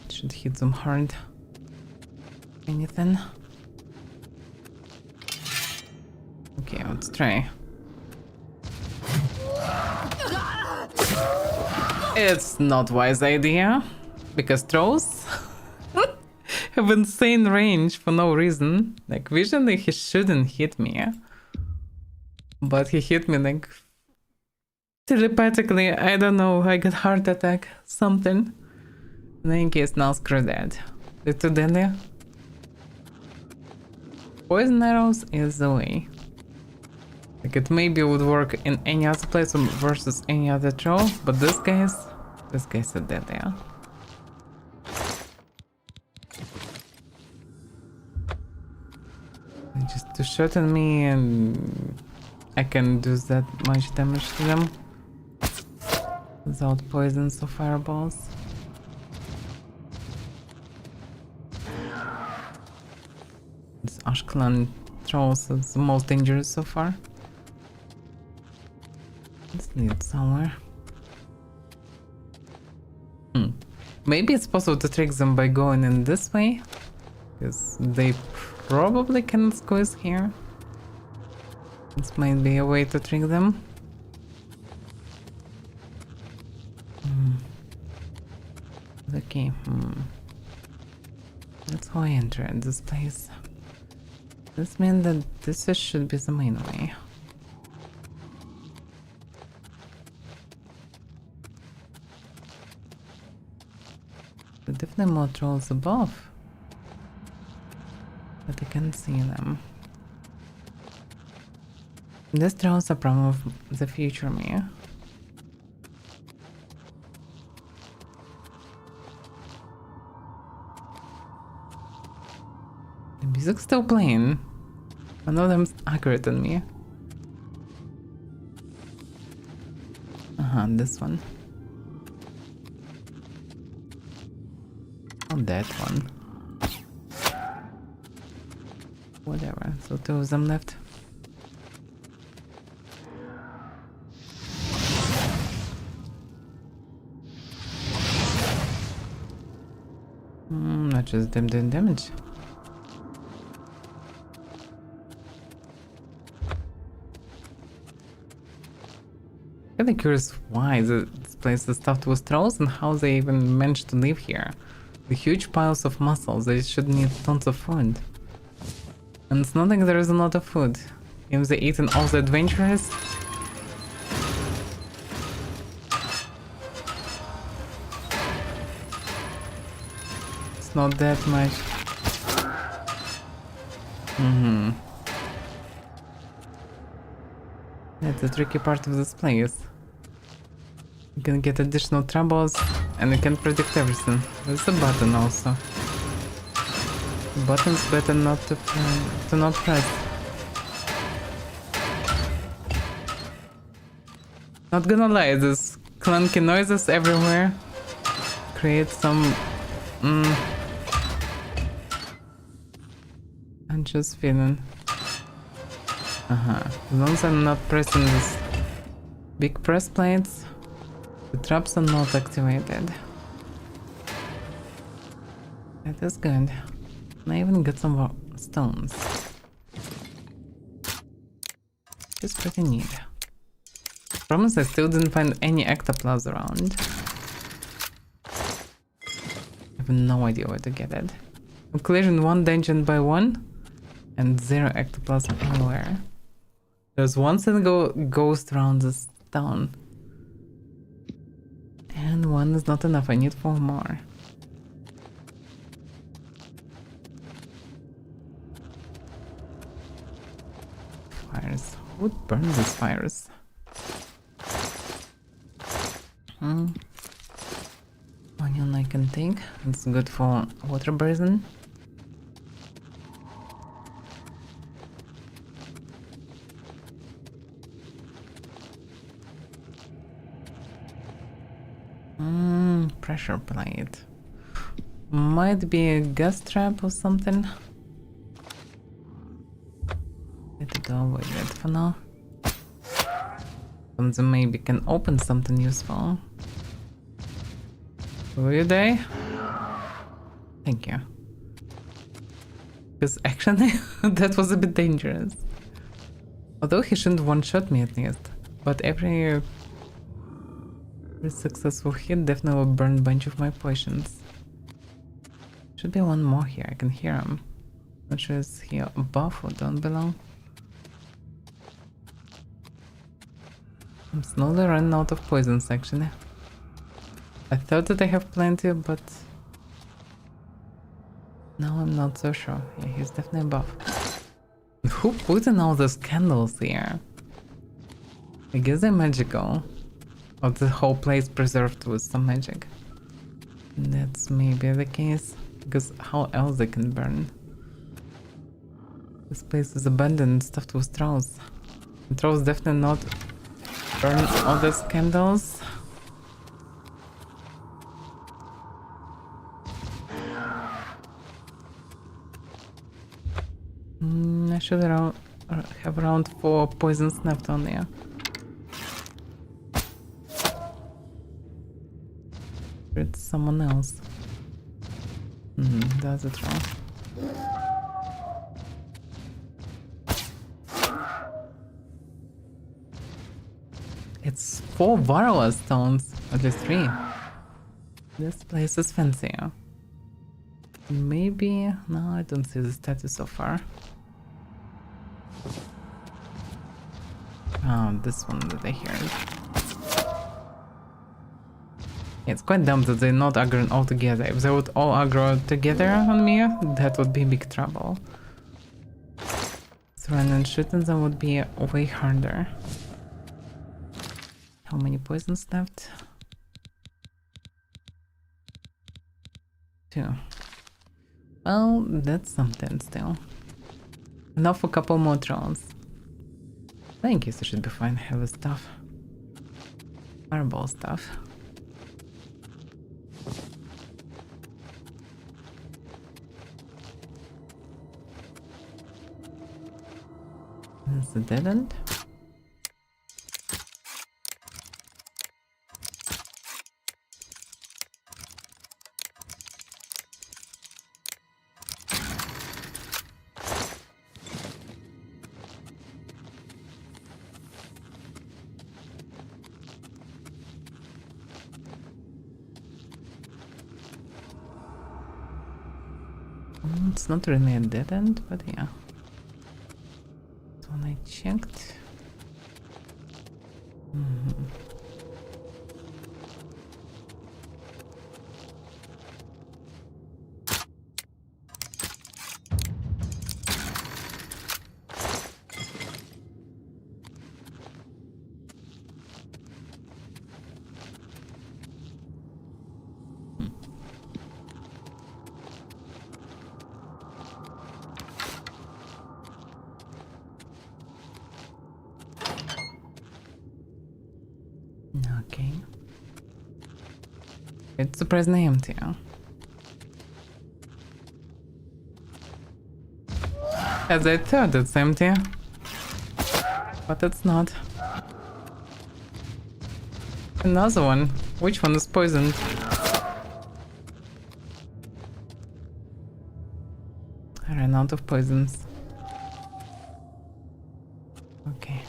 Should hit them hard. Anything? Okay, let's try. It's not wise idea, because trolls have insane range for no reason. Like, visually he shouldn't hit me, but he hit me like telepathically. I don't know, I got heart attack, something. In any case, now screw that. They're too deadly. Poison arrows is the way. Like, it maybe would work in any other place versus any other troll, but this guy's are deadly. They just to shorten me, and I can do that much damage to them without poisons or fireballs. This Ashkelon trolls is the most dangerous so far. Let's lead somewhere. Maybe it's possible to trick them by going in this way, because they probably can squeeze here. This might be a way to trick them. Okay. That's how I entered this place. This means that this should be the main way. There are definitely more trolls above, but I can't see them. These trolls are problem of the future me. The music's still playing. One of them's accurate on me. This one. On that one. Whatever, so two of them left. Not just them doing damage. Kinda curious why this place is stuffed with trolls and how they even managed to live here. The huge piles of muscles, they should need tons of food. And it's not like there is a lot of food. Games they eat and also adventurous. It's not that much. That's the tricky part of this place. You can get additional troubles and you can predict everything. There's a button also. Buttons better not to not press. Not gonna lie, this clunky noises everywhere create some anxious feeling. As long as I'm not pressing these big press plates, the traps are not activated. That is good. And I even got some stones. It's pretty neat. Promise I still didn't find any ectoplasm around. I have no idea where to get it. I'm clearing one dungeon by one and 0 ectoplasm anywhere. There's one single ghost around this town. And one is not enough, I need 4 more. Fires. Who would burn these fires? Onion I can take. It's good for water breathing. Pressure plate. Might be a gas trap or something. Let it avoid that for now. Something maybe can open something useful. Will you die? Thank you. Because actually, that was a bit dangerous. Although he shouldn't one-shot me at least. But every successful hit definitely will burn a bunch of my potions. Should be one more here, I can hear him. Not sure is he above or down below. I'm slowly running out of poisons actually. I thought that I have plenty, but now I'm not so sure. Yeah, he's definitely above. Who put in all those candles here? I guess they're magical. Or the whole place preserved with some magic. That's maybe the case. Because how else they can burn? This place is abandoned, stuffed with trolls. And trolls definitely not burn all these candles. I should have around 4 poisons left on there. It's someone else. That's it wrong. It's 4 Varroa stones, at least 3. This place is fancier. Maybe... no, I don't see the statue so far. Oh, this one that I heard. It's quite dumb that they're not aggroing all together. If they would all aggro together on me, that would be big trouble. So running and shooting them would be way harder. How many poisons left? 2. Well, that's something still. Enough for a couple more trolls. I guess I should be fine. Heavy stuff. Fireball stuff. That's a dead end. It's not really a dead end, but yeah. When I checked. Mhm. Okay. It's surprisingly empty, huh? As I thought, it's empty. But it's not. Another one. Which one is poisoned? I ran out of poisons. Okay.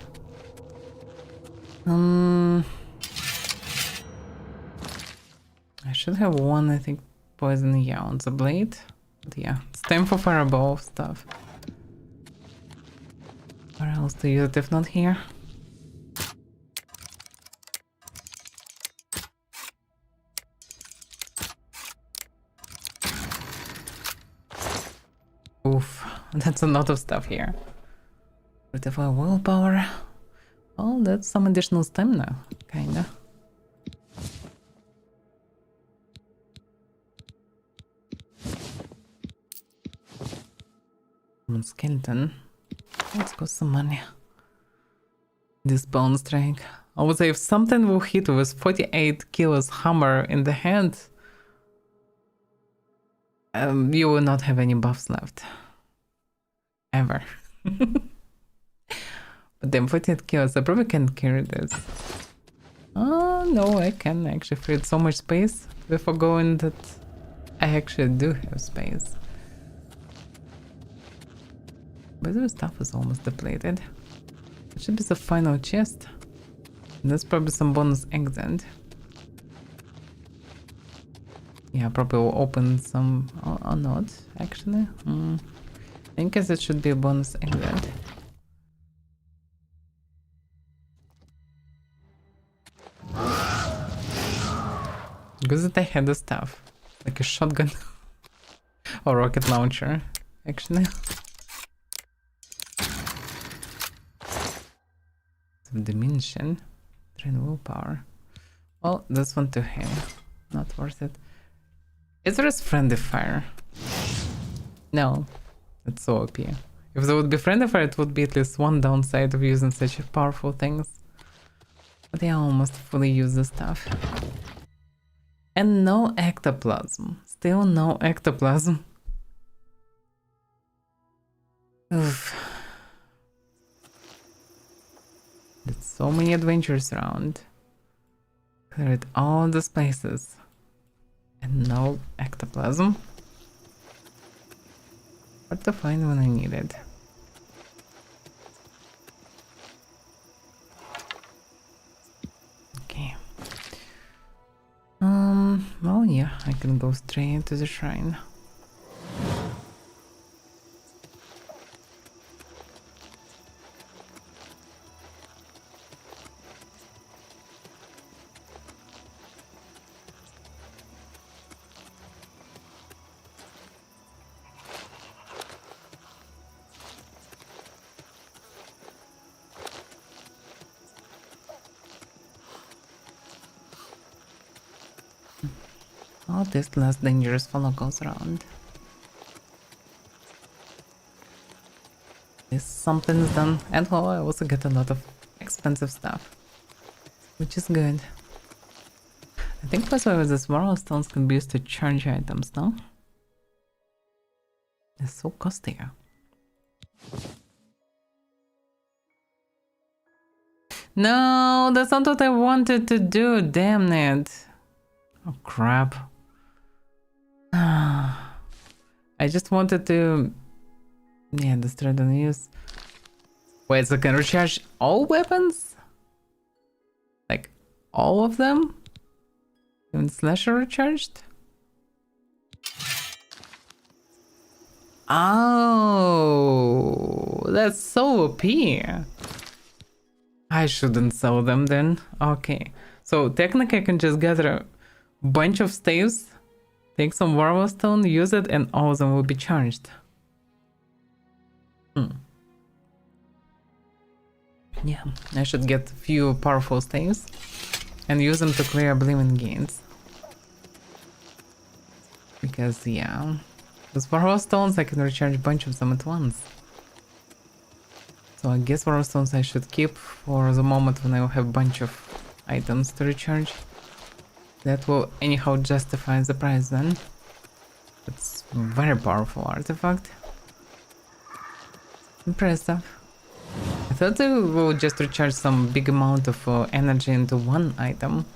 I should have one, I think, poison, yeah, on the blade. But yeah, it's time for fireball stuff. Where else to use it if not here? Oof, that's a lot of stuff here. Critical willpower. Oh, that's some additional stamina, kinda. Skeleton. Let's go some money. This bone strike. I would say if something will hit with 48 kilos hammer in the hand, you will not have any buffs left. Ever. But then 48 kilos, I probably can carry this. Oh no, I can actually free so much space before going that I actually do have space. But the stuff is almost depleted. It should be the final chest. There's probably some bonus exit. Yeah, probably will open some or not, actually. I guess it should be a bonus exit. Good that I had the stuff. Like a shotgun. Or rocket launcher, actually. Dimension. Drain willpower. Well, this one too heavy. Not worth it. Is there a friendly fire? No. It's so OP. If there would be friendly fire, it would be at least one downside of using such powerful things. But I almost fully use the stuff. And no ectoplasm. Still no ectoplasm. Oof. There's so many adventures around. Cleared all the spaces. And no ectoplasm. Hard to find when I need it. Okay. Well, yeah, I can go straight into the shrine. Oh, this less dangerous fellow goes around. This something's done. And well, I also get a lot of expensive stuff. Which is good. I think that's why these moral stones can be used to charge items, no? They're so costly. No, that's not what I wanted to do, damn it. Oh crap. I just wanted to... Yeah, destroy the use. Wait, so can recharge all weapons? Like, all of them? Even slasher recharged? Oh, That's so OP. I shouldn't sell them then. Okay. So technically I can just gather a bunch of staves, take some Warlock Stone, use it, and all of them will be charged. Yeah, I should get a few powerful staves and use them to clear Oblivion gates. Because, yeah, those Warlock Stones, I can recharge a bunch of them at once. So I guess Warlock Stones I should keep for the moment when I will have a bunch of items to recharge. That will anyhow justify the price then. It's a very powerful artifact. Impressive. I thought I will just recharge some big amount of energy into one item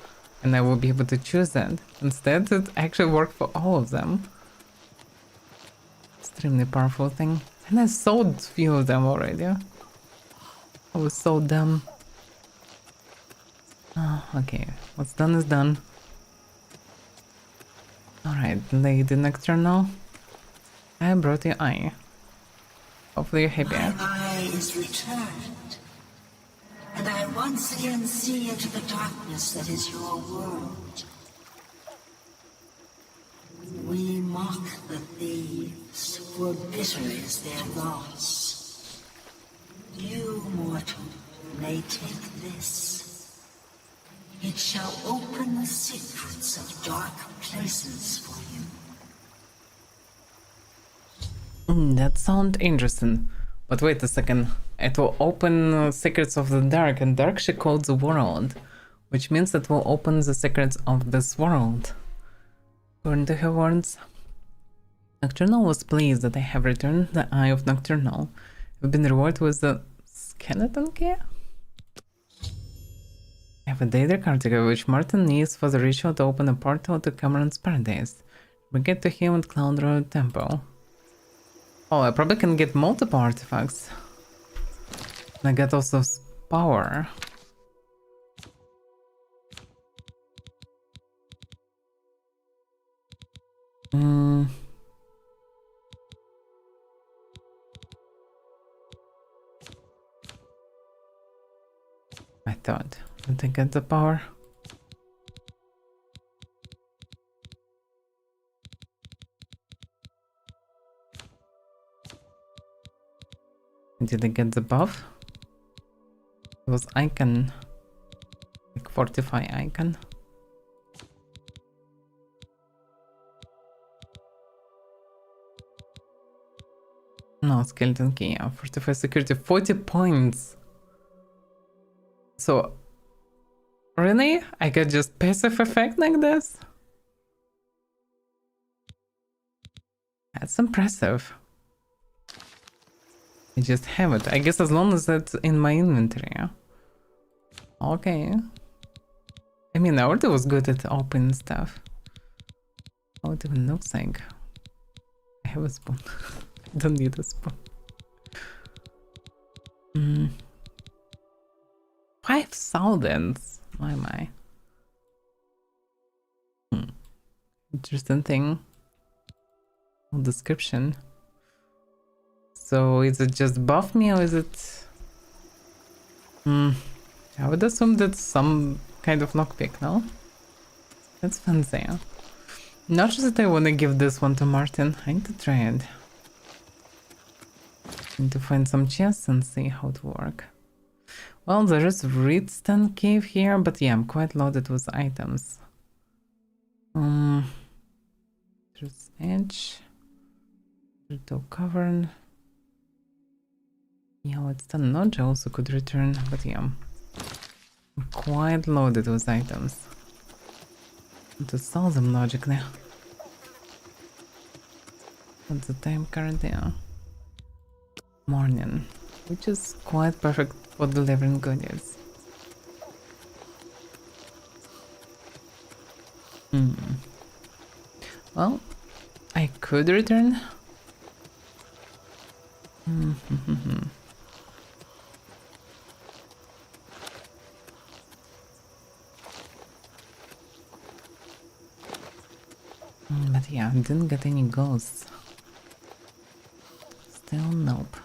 and I will be able to choose that. Instead, it actually worked for all of them. Extremely powerful thing. And I sold few of them already. I was so dumb. Oh, okay, what's done is done. Alright, Lady Nocturnal. I brought your eye. Hopefully you're happy. My eye is returned, and I once again see into the darkness that is your world. We mock the thieves, for bitter is their loss. You, mortal, may take this. It shall open the secrets of dark places for you. That sounds interesting. But wait a second. It will open secrets of the dark, and dark she calls the world. Which means it will open the secrets of this world. According to her words. Nocturnal was pleased that I have returned the Eye of Nocturnal. You've been rewarded with the skeleton key? I have a Daedric article which Martin needs for the ritual to open a portal to Cameron's Paradise. We get to him at Cloud Road Temple. Oh, I probably can get multiple artifacts. And I get also power. I thought. Did I get the power? Did I get the buff? It was icon. Like fortify icon. No, skeleton key, yeah. Fortify security, 40 points. So, really? I get just passive effect like this? That's impressive. I just have it. I guess as long as it's in my inventory. Yeah? Okay. I mean, I already was good at opening stuff. How it even looks like. I have a spoon. I don't need a spoon. 5,000. Why am I? Interesting thing. Description. So is it just buff me or is it... I would assume that's some kind of lockpick, no? That's fancy. Not just that I want to give this one to Martin. I need to try it. Need to find some chests and see how it works. Well, there is Redstone Cave here, but yeah, I'm quite loaded with items. There's Edge. Little Cavern. Yeah, let's done. Nodge also could return, but yeah. I'm quite loaded with items. To sell them logically. What's the time currently? Morning. Which is quite perfect for delivering goodies. Well, I could return. But yeah, I didn't get any ghosts. Still nope.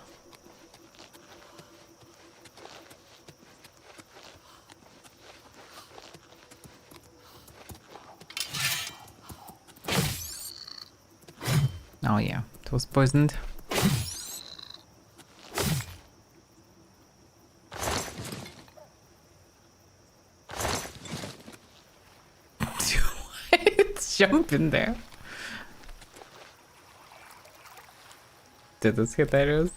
Oh yeah, it was poisoned. It's jumping there. That is hilarious.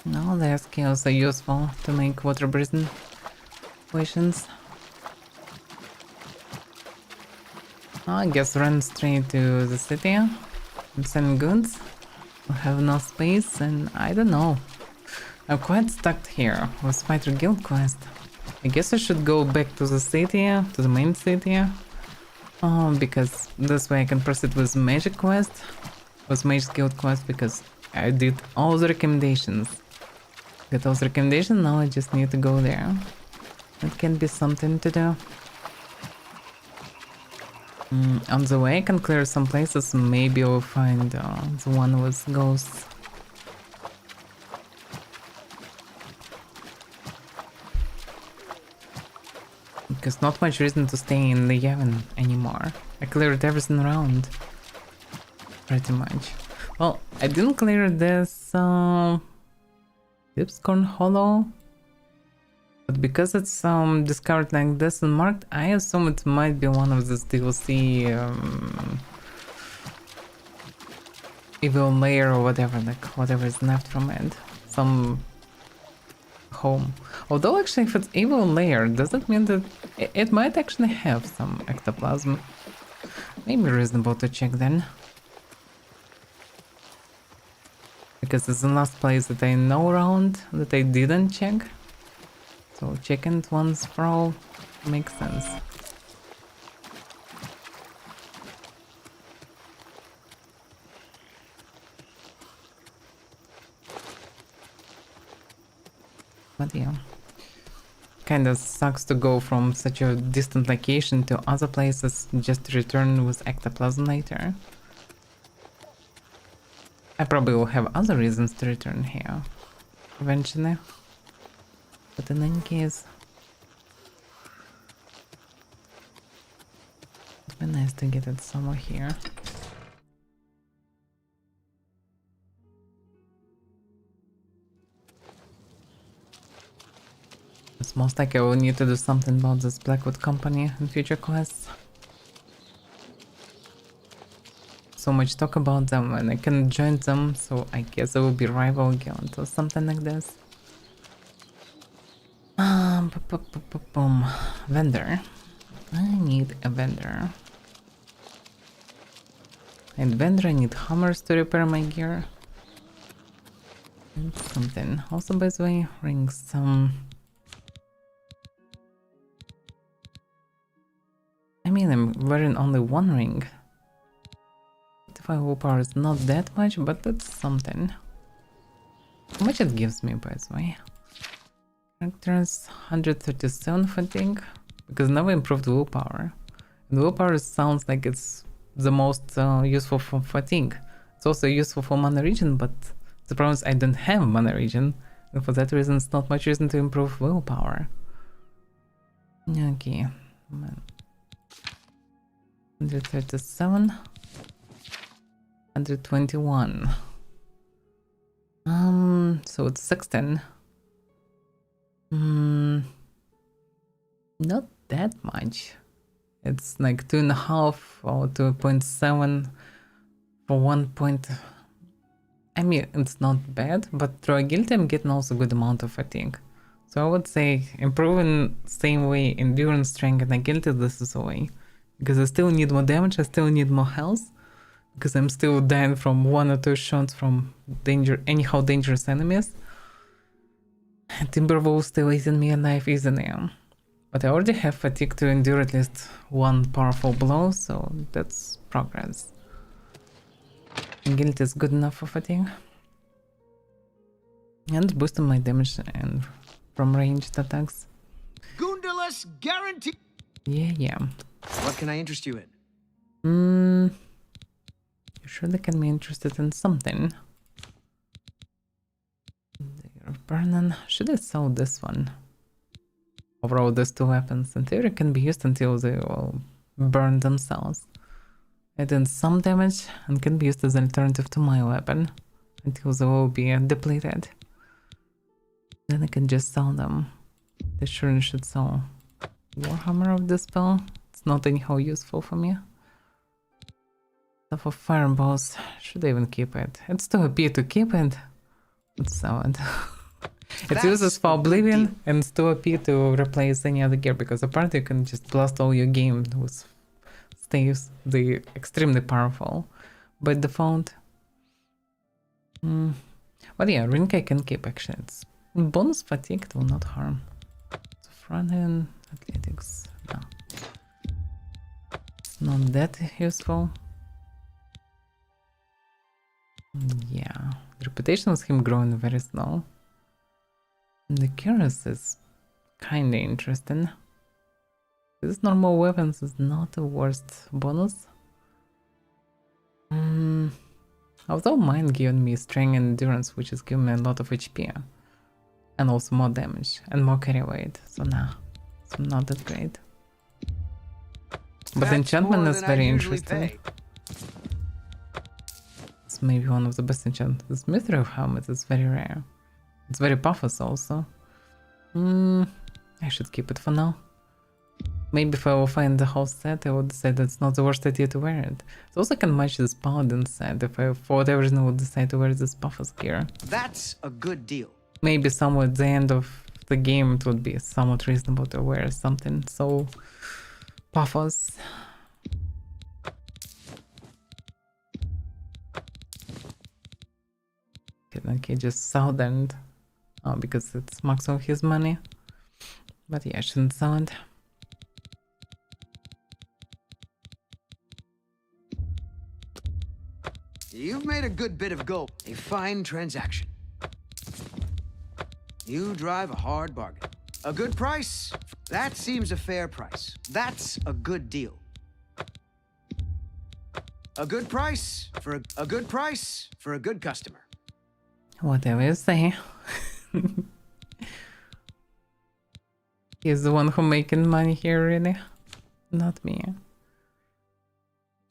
No, their skills are useful to make water-breathing potions. I guess run straight to the city and send goods. We have no space and I don't know. I'm quite stuck here with Fighter Guild quest. I guess I should go back to the city, to the main city. Because this way I can proceed with Magic quest, with Mage Guild quest, because I did all the recommendations. Got all the recommendations, now I just need to go there. It can be something to do. On the way I can clear some places, maybe I'll find the one with ghosts. Because not much reason to stay in the Yavin anymore. I cleared everything around. Pretty much. Well, I didn't clear this Dipscorn Hollow. But because it's discovered like this and marked, I assume it might be one of this DLC evil layer or whatever, like whatever is left from it. Some home. Although actually if it's evil layer, does it mean that it might actually have some ectoplasm? Maybe reasonable to check then. Because it's the last place that I know around that I didn't check. So checking it once for all makes sense. But yeah, kinda sucks to go from such a distant location to other places just to return with ectoplasm later. I probably will have other reasons to return here eventually. But in any case, it'd be nice to get it somewhere here. It's most likely I will need to do something about this Blackwood company in future quests. So much talk about them and I can join them, so I guess I will be rival guild or something like this. Vendor. I need a vendor. And vendor, I need hammers to repair my gear. And something. Also, by the way, rings. I mean, I'm wearing only one ring. 55 willpower is not that much, but that's something. How much it gives me, by the way? Characters 137 fatigue, because now I improved willpower. And willpower sounds like it's the most useful for fatigue. It's also useful for mana regen, but the problem is I don't have mana regen, and for that reason it's not much reason to improve willpower. Okay, 137, 121. So it's 16. Not that much. It's like 2.5 or 2.7 for 1 point. I mean, it's not bad, but through agility I'm getting also good amount of fatigue. So I would say improving same way endurance, strength and agility, this is the way. Because I still need more damage, I still need more health. Because I'm still dying from 1 or 2 shots from anyhow dangerous enemies. Timberwolf still eating me alive easily. But I already have fatigue to endure at least 1 powerful blow, so that's progress. Agility is good enough for fatigue. And boosting my damage and from ranged attacks. flawless guarantee. Yeah. What can I interest you in? You surely can be interested in something. They're burning. Should I sell this one? Overall, these two weapons in theory can be used until they all burn themselves. It does some damage and can be used as an alternative to my weapon until they will be depleted. Then I can just sell them. They sure should sell Warhammer of this spell. It's not anyhow useful for me. So for fireballs, should I even keep it? It's too OP to keep it. Let's sell it. It's useless for Oblivion and it's too OP to replace any other gear because apparently you can just blast all your game with staves. They're extremely powerful by default. But yeah, Ring I can keep actually. It's bonus fatigue, it will not harm. So front end, athletics, no. It's not that useful. Yeah, the reputation of him growing very slow. And the curious is kinda interesting. This normal weapons is not the worst bonus. Although mine given me strength and endurance, which is giving me a lot of HP. And also more damage and more carry weight. So nah, it's not that great. But the enchantment is very interesting. It's maybe one of the best enchantments. This Mithril helmet is very rare. It's very buffers also. I should keep it for now. Maybe if I will find the whole set, I would decide that it's not the worst idea to wear it. It also can match this paladin set if I, for whatever reason, would decide to wear this buffers gear. That's a good deal. Maybe somewhere at the end of the game it would be somewhat reasonable to wear something so buffers. Okay, just Southern. Oh, because it's max of his money. But yeah, I shouldn't sell it. You've made a good bit of gold. A fine transaction. You drive a hard bargain. A good price. That seems a fair price. That's a good deal. A good price for a good price for a good customer. Whatever you say. He's the one who making money here, really, not me.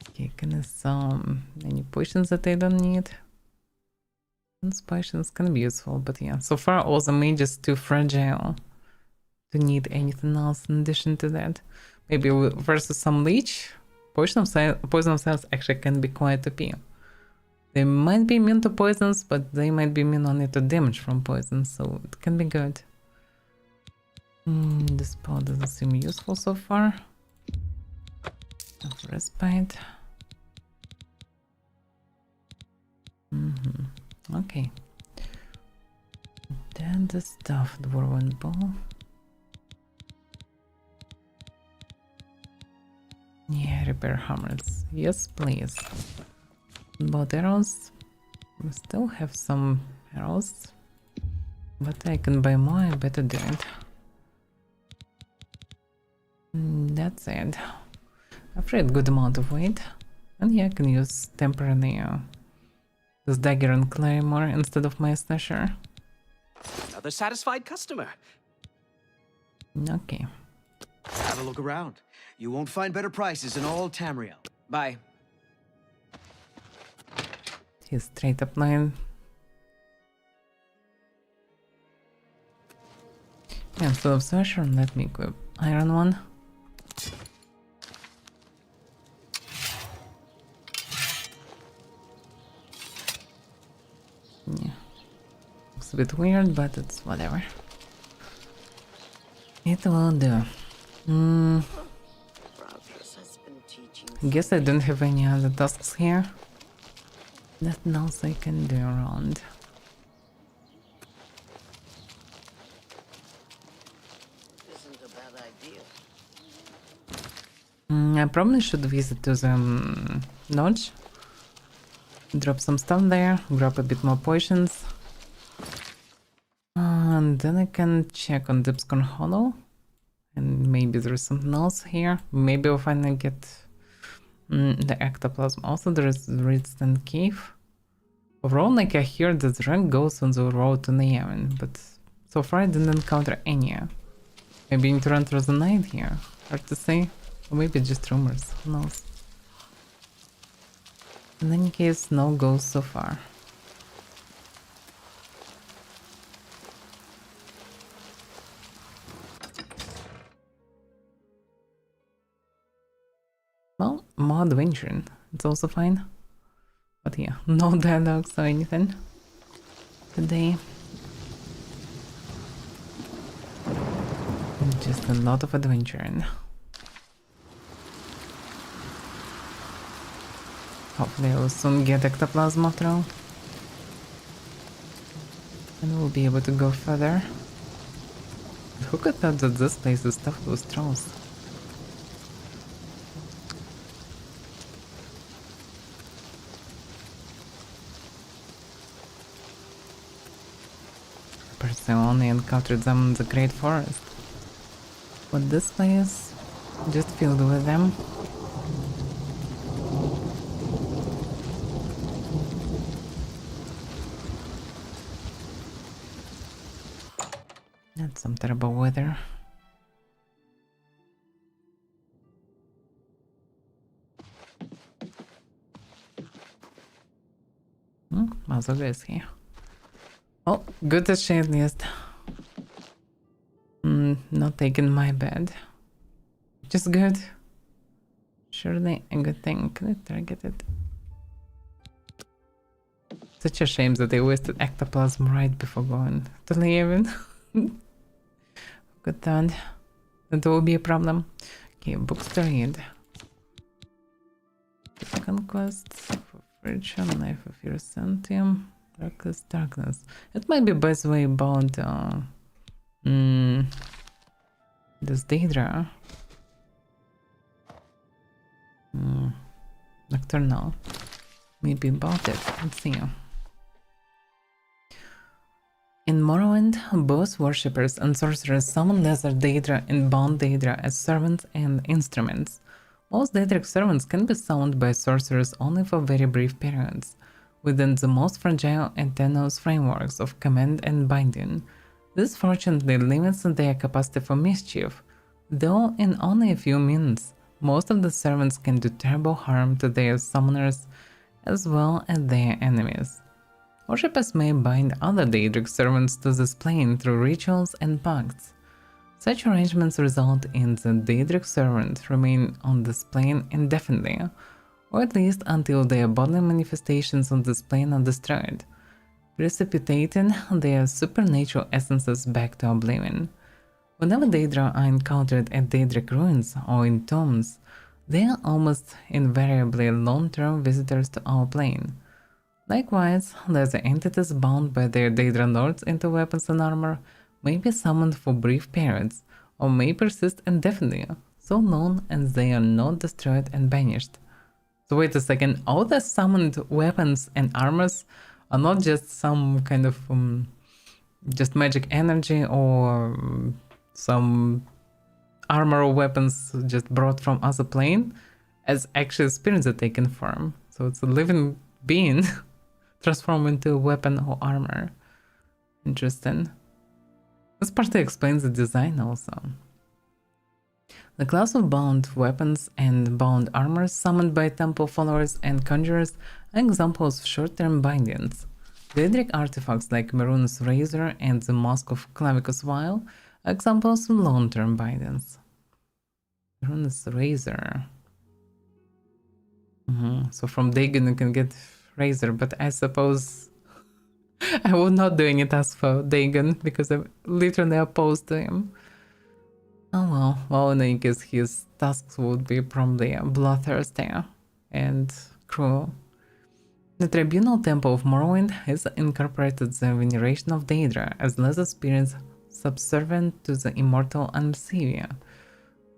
Okay, can I sell any potions that I don't need? These potions can be useful, but yeah, so far all the mages too fragile to need anything else in addition to that. Maybe versus some leech, poison of science actually can be quite OP. They might be immune to poisons, but they might be immune only to damage from poison, so it can be good. This spell doesn't seem useful so far. Respite. Okay. Then the stuff, the whirlwind ball. Yeah, repair hammers. Yes, please. About arrows, we still have some arrows, but I can buy more. I better do it. That's it. I've read good amount of weight, and yeah, I can use temporarily this dagger and claymore instead of my slasher. Another satisfied customer. Okay. Have a look around. You won't find better prices in all Tamriel. Bye. He's straight up line. Yeah, instead of slasher, let me equip iron one. Yeah. Looks a bit weird, but it's whatever. It will do. Guess I don't have any other tasks here. Nothing else I can do around. Isn't a bad idea. I probably should visit to the lodge. Drop some stuff there, grab a bit more potions. And then I can check on Dipscorn Hollow. And maybe there's something else here. Maybe we'll finally get the ectoplasm. Also, there is the Redstone Cave. Overall, like I hear that rank goes on the road to Neaven, but so far I didn't encounter any. Maybe you need to run through the night here. Hard to say. Or maybe just rumors. Who knows? In any case, no goes so far. Well, more adventuring. It's also fine. But yeah, no dialogues or anything today. Just a lot of adventuring. Hopefully I will soon get ectoplasm after all. And we'll be able to go further. Who could thought that this place is stuffed with trolls? Personally only encountered them in the Great Forest. But this place just filled with them. That's some terrible weather. Muzzle is here. Oh, good that she at least not taking my bed. Just good. Surely a good thing. Can I target it? Such a shame that they wasted ectoplasm right before going to Leaven. Good thought. That will be a problem. Okay, books to read. Conquest for friction, knife of your sentium. Darkness. It might be by the way about this Daedra. Nocturnal. Maybe about it. Let's see. In Morrowind, both worshippers and sorcerers summon lesser Daedra and bound Daedra as servants and instruments. Most Daedric servants can be summoned by sorcerers only for very brief periods, within the most fragile and tenuous frameworks of command and binding. This fortunately limits their capacity for mischief, though in only a few minutes, most of the servants can do terrible harm to their summoners as well as their enemies. Worshippers may bind other Daedric servants to this plane through rituals and pacts. Such arrangements result in the Daedric servant remain on this plane indefinitely, or at least until their bodily manifestations on this plane are destroyed, precipitating their supernatural essences back to Oblivion. Whenever Daedra are encountered at Daedric ruins or in tombs, they are almost invariably long-term visitors to our plane. Likewise, lesser entities bound by their Daedra lords into weapons and armor may be summoned for brief periods, or may persist indefinitely, so long as they are not destroyed and banished. So wait a second, all the summoned weapons and armors are not just some kind of just magic energy or some armor or weapons just brought from other plane, as actual spirits that they can form. So it's a living being transformed into a weapon or armor. Interesting. This partly explains the design also. The class of bound weapons and bound armor summoned by temple followers and conjurers are examples of short-term bindings. Daedric artifacts like Maroon's Razor and the Mask of Clavicus Vile are examples of long-term bindings. Maroon's Razor. So from Dagon you can get Razor, but I suppose I will not do any task for Dagon because I'm literally opposed to him. Oh well, in any case his tasks would be probably bloodthirsty and cruel. The Tribunal Temple of Morrowind has incorporated the veneration of Daedra as lesser spirits subservient to the immortal Almsivia,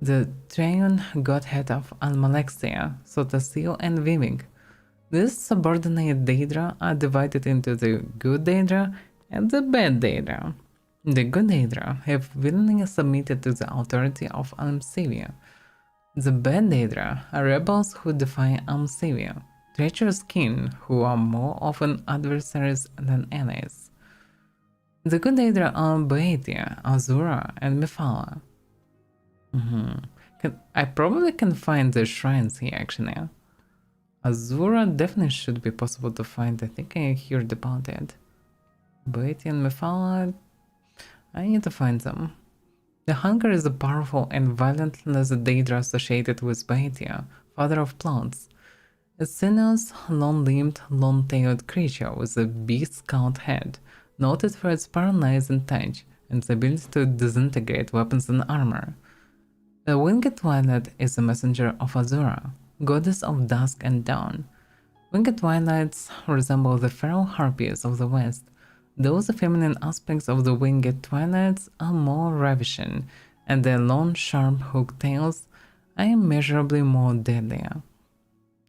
the triune godhead of Almalexia, Sotasil and Vivig. These subordinate Daedra are divided into the good Daedra and the bad Daedra. The good Daedra have willingly submitted to the authority of Almsevia. The bad Daedra are rebels who defy Almsevia, treacherous kin who are more often adversaries than allies. The good Daedra are Boetia, Azura, and Mephala. I probably can find the shrines here actually. Azura definitely should be possible to find. I think I heard about it. Boetia and Mephala, I need to find them. The Hunger is a powerful and violent-less Daedra associated with Boetia, father of plants. A sinuous, long-limbed, long-tailed creature with a beast-skulled head, noted for its paralyzing touch and its ability to disintegrate weapons and armor. The Winged Twilight is a messenger of Azura, goddess of dusk and dawn. Winged Twilights resemble the feral harpies of the West. Those feminine aspects of the Winged Twilights are more ravishing, and their long, sharp hooked tails are immeasurably more deadly.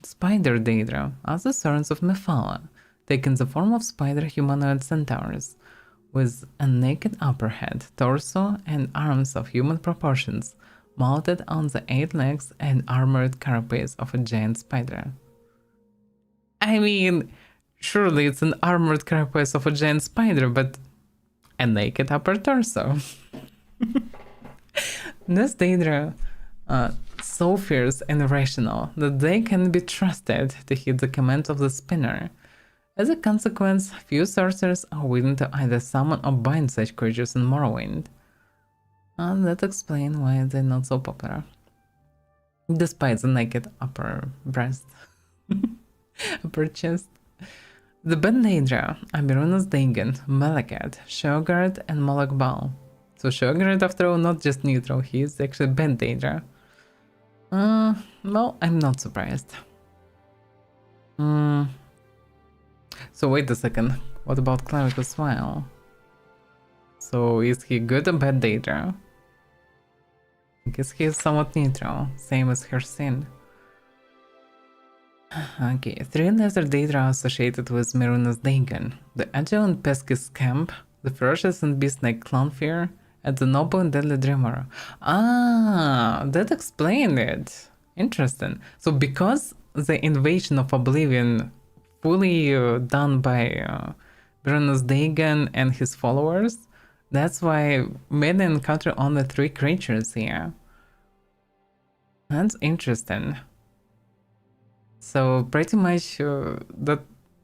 Spider Daedra are the sons of Mephala, taking the form of spider humanoid centaurs, with a naked upper head, torso, and arms of human proportions, mounted on the 8 legs and armored carapace of a giant spider. I mean, surely it's an armored carapace of a giant spider, but a naked upper torso. This Daedra are so fierce and irrational that they can be trusted to heed the commands of the spinner. As a consequence, few sorcerers are willing to either summon or bind such creatures in Morrowind. And that explains why they're not so popular. Despite the naked upper breast. Upper chest. The bad Daedra are Miruna's Dagon, Malakat, Shogard, and Moloch Baal. So Shogard, after all, not just neutral, he is actually bad Daedra. Well, I'm not surprised. So wait a second, what about Cleric as well? So is he good or bad Daedra? I guess he is somewhat neutral, same as Hersin. Okay, 3 lesser Daedra are associated with Miruna's Dagon: the agile and pesky Scamp, the ferocious and beast-like Clownfear, and the noble and deadly Dreamer. Ah, that explained it. Interesting. So because the invasion of Oblivion fully done by Miruna's Dagon and his followers, that's why men encounter only 3 creatures here. That's interesting. So pretty much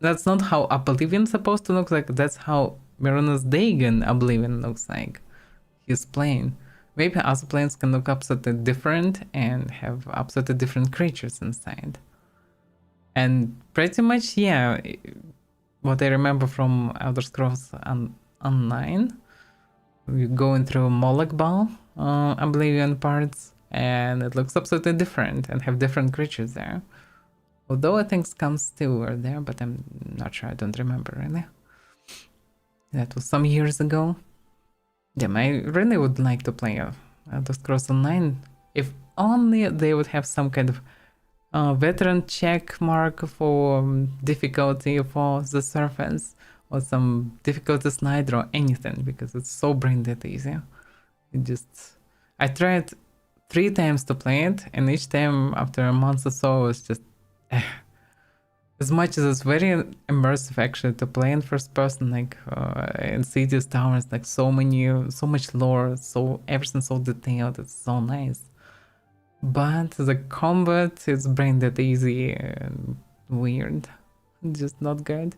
that's not how Oblivion's supposed to look like, that's how Miruna's Dagon Oblivion looks like. He's plain. Maybe other planes can look absolutely different and have absolutely different creatures inside. And pretty much, yeah, what I remember from Elder Scrolls Online, we're going through Moloch Baal Oblivion parts, and it looks absolutely different and have different creatures there. Although I think scums still were there, but I'm not sure, I don't remember really. That was some years ago. Damn, I really would like to play Elder Scrolls Online. If only they would have some kind of veteran check mark for difficulty for the surface, or some difficulty slider or anything, because it's so brain dead easy. I tried 3 times to play it, and each time after a month or so, it was just as much as it's very immersive actually to play in first person, like in Cities Towers, like so much lore, so everything's so detailed, it's so nice. But the combat is brain dead easy and weird, just not good.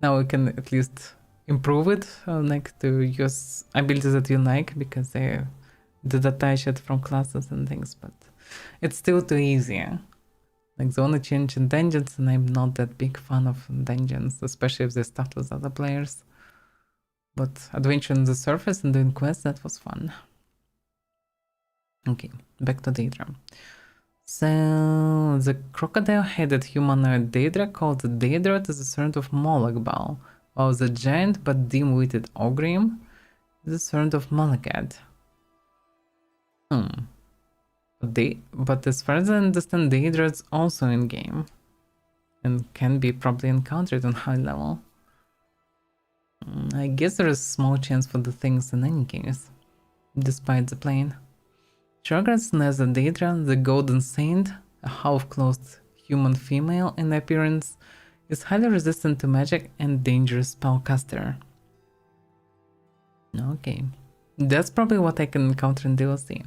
Now we can at least improve it, like to use abilities that you like, because they detach it from classes and things, but it's still too easy. Like the only change in dungeons, and I'm not that big fan of dungeons, especially if they start with other players. But adventure on the surface and doing quests, that was fun. Okay, back to Daedra. So the crocodile-headed humanoid Daedra called Daedra is the servant of Moloch Baal, while the giant but dim-witted Ogrim is the servant of Malakat. But as far as I understand, Daedra is also in game and can be probably encountered on high level. I guess there is small chance for the things in any case, despite the plane. Shogras Neza Daedra, the Golden Saint, a half-clothed human female in appearance, is highly resistant to magic and dangerous spellcaster. Okay, that's probably what I can encounter in DLC.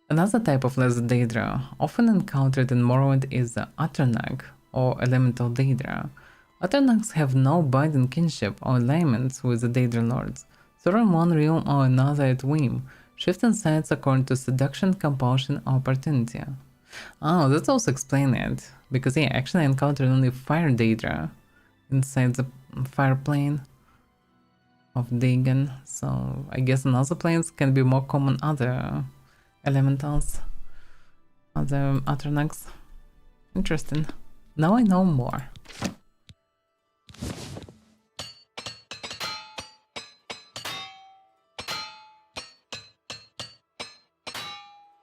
Another type of Neza Daedra, often encountered in Morrowind, is the Atronach, or Elemental Daedra. Atronachs have no binding kinship or alignments with the Daedra Lords, so run one realm or another at whim, shifting sides according to seduction, compulsion, or opportunity. Oh, that's also explain it, because yeah, actually I encountered only Fire Daedra inside the Fire Plane of Dagon, so I guess in other planes can be more common other elementals, other Atronachs. Interesting. Now I know more.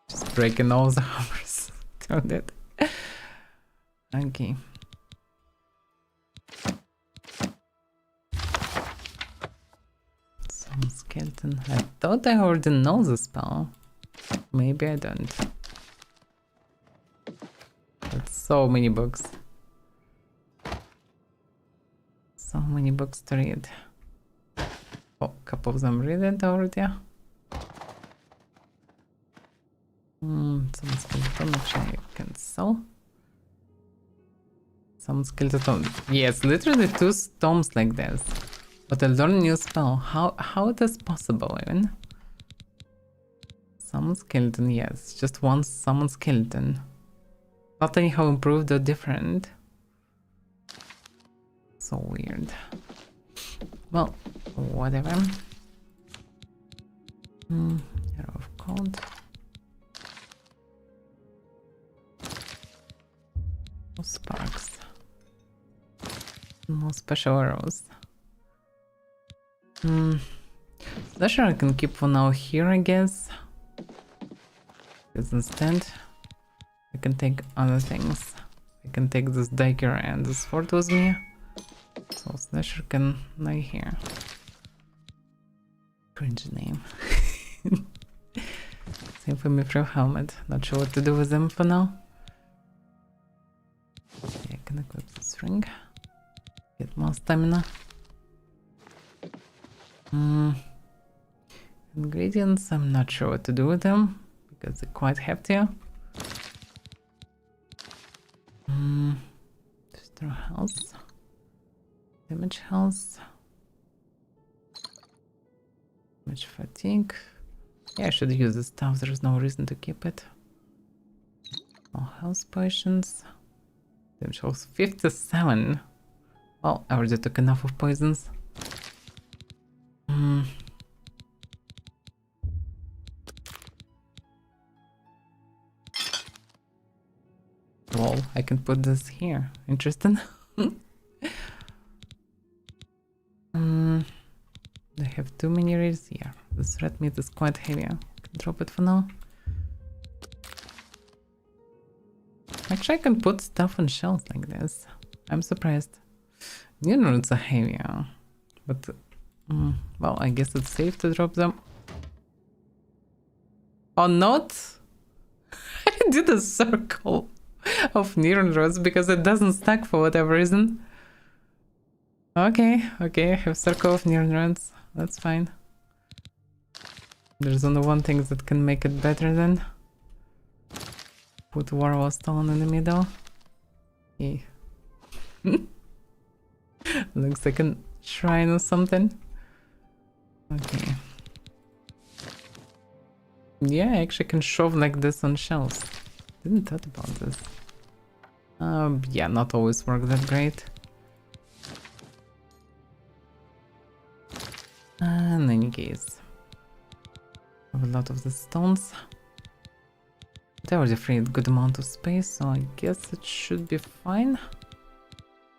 Just breaking all the hammers. Don't it. Okay. Some skeleton. I thought I already know the spell. Maybe I don't. That's so many books. So many books to read. Oh, a couple of them read it already. Some skeleton which I can sell. Some skeleton. Yes, literally 2 tomes like this. But I learn a new spell. How it is possible even? Summon skeleton, yes. Just one summon skeleton. Not anyhow improved or different. So weird. Well, whatever. Arrow of Cold. No sparks. No special arrows. Slasher I can keep for now here, I guess. Because instead I can take other things. I can take this dagger and this sword with me. So Slasher can lie here. Cringe name. Same for me for helmet. Not sure what to do with them for now. Okay, I can equip this ring. Get more stamina. Ingredients, I'm not sure what to do with them because they're quite hefty. Destroy health. Damage health. Damage fatigue. Yeah, I should use this stuff, there's no reason to keep it. More health potions. Damage health 57. Well, I already took enough of poisons. Well, I can put this here. Interesting. I have too many rays here. This red meat is quite heavy. I can drop it for now. Actually, I can put stuff on shelves like this. I'm surprised. New roots are heavier, but well, I guess it's safe to drop them. Or not? I did a circle of neon rods because it doesn't stack for whatever reason. Okay, I have circle of neon rods. That's fine. There's only one thing that can make it better then. Put Warwall Stone in the middle. Okay. Looks like a shrine or something. Okay. Yeah, I actually can shove like this on shelves. Didn't thought about this. Yeah, not always work that great. In any case, I have a lot of the stones. They already freed a good amount of space, so I guess it should be fine.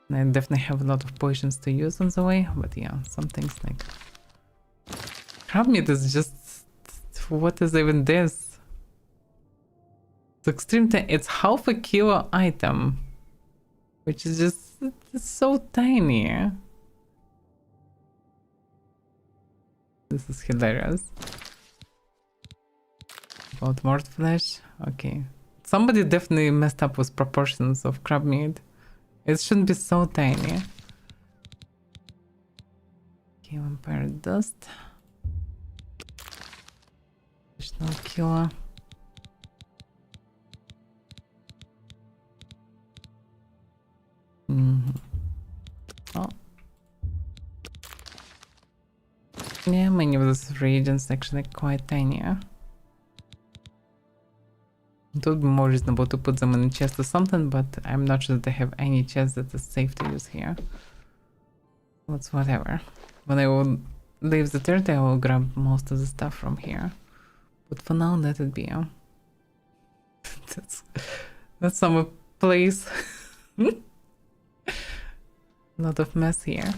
And I definitely have a lot of potions to use on the way, but yeah, some things like crab meat is just, what is even this? It's extreme. It's half a kilo item, which is just, it's so tiny. This is hilarious. About more flesh. Okay. Somebody definitely messed up with proportions of crab meat. It shouldn't be so tiny. Okay, vampire dust. Additional killer. Oh. Yeah, many of those reagents actually quite tiny. It would be more reasonable to put them in a chest or something, but I'm not sure that I have any chest that is safe to use here. What's whatever. When I will leave the dirt, I will grab most of the stuff from here. But for now, let it be. That's some place. Lot of mess here.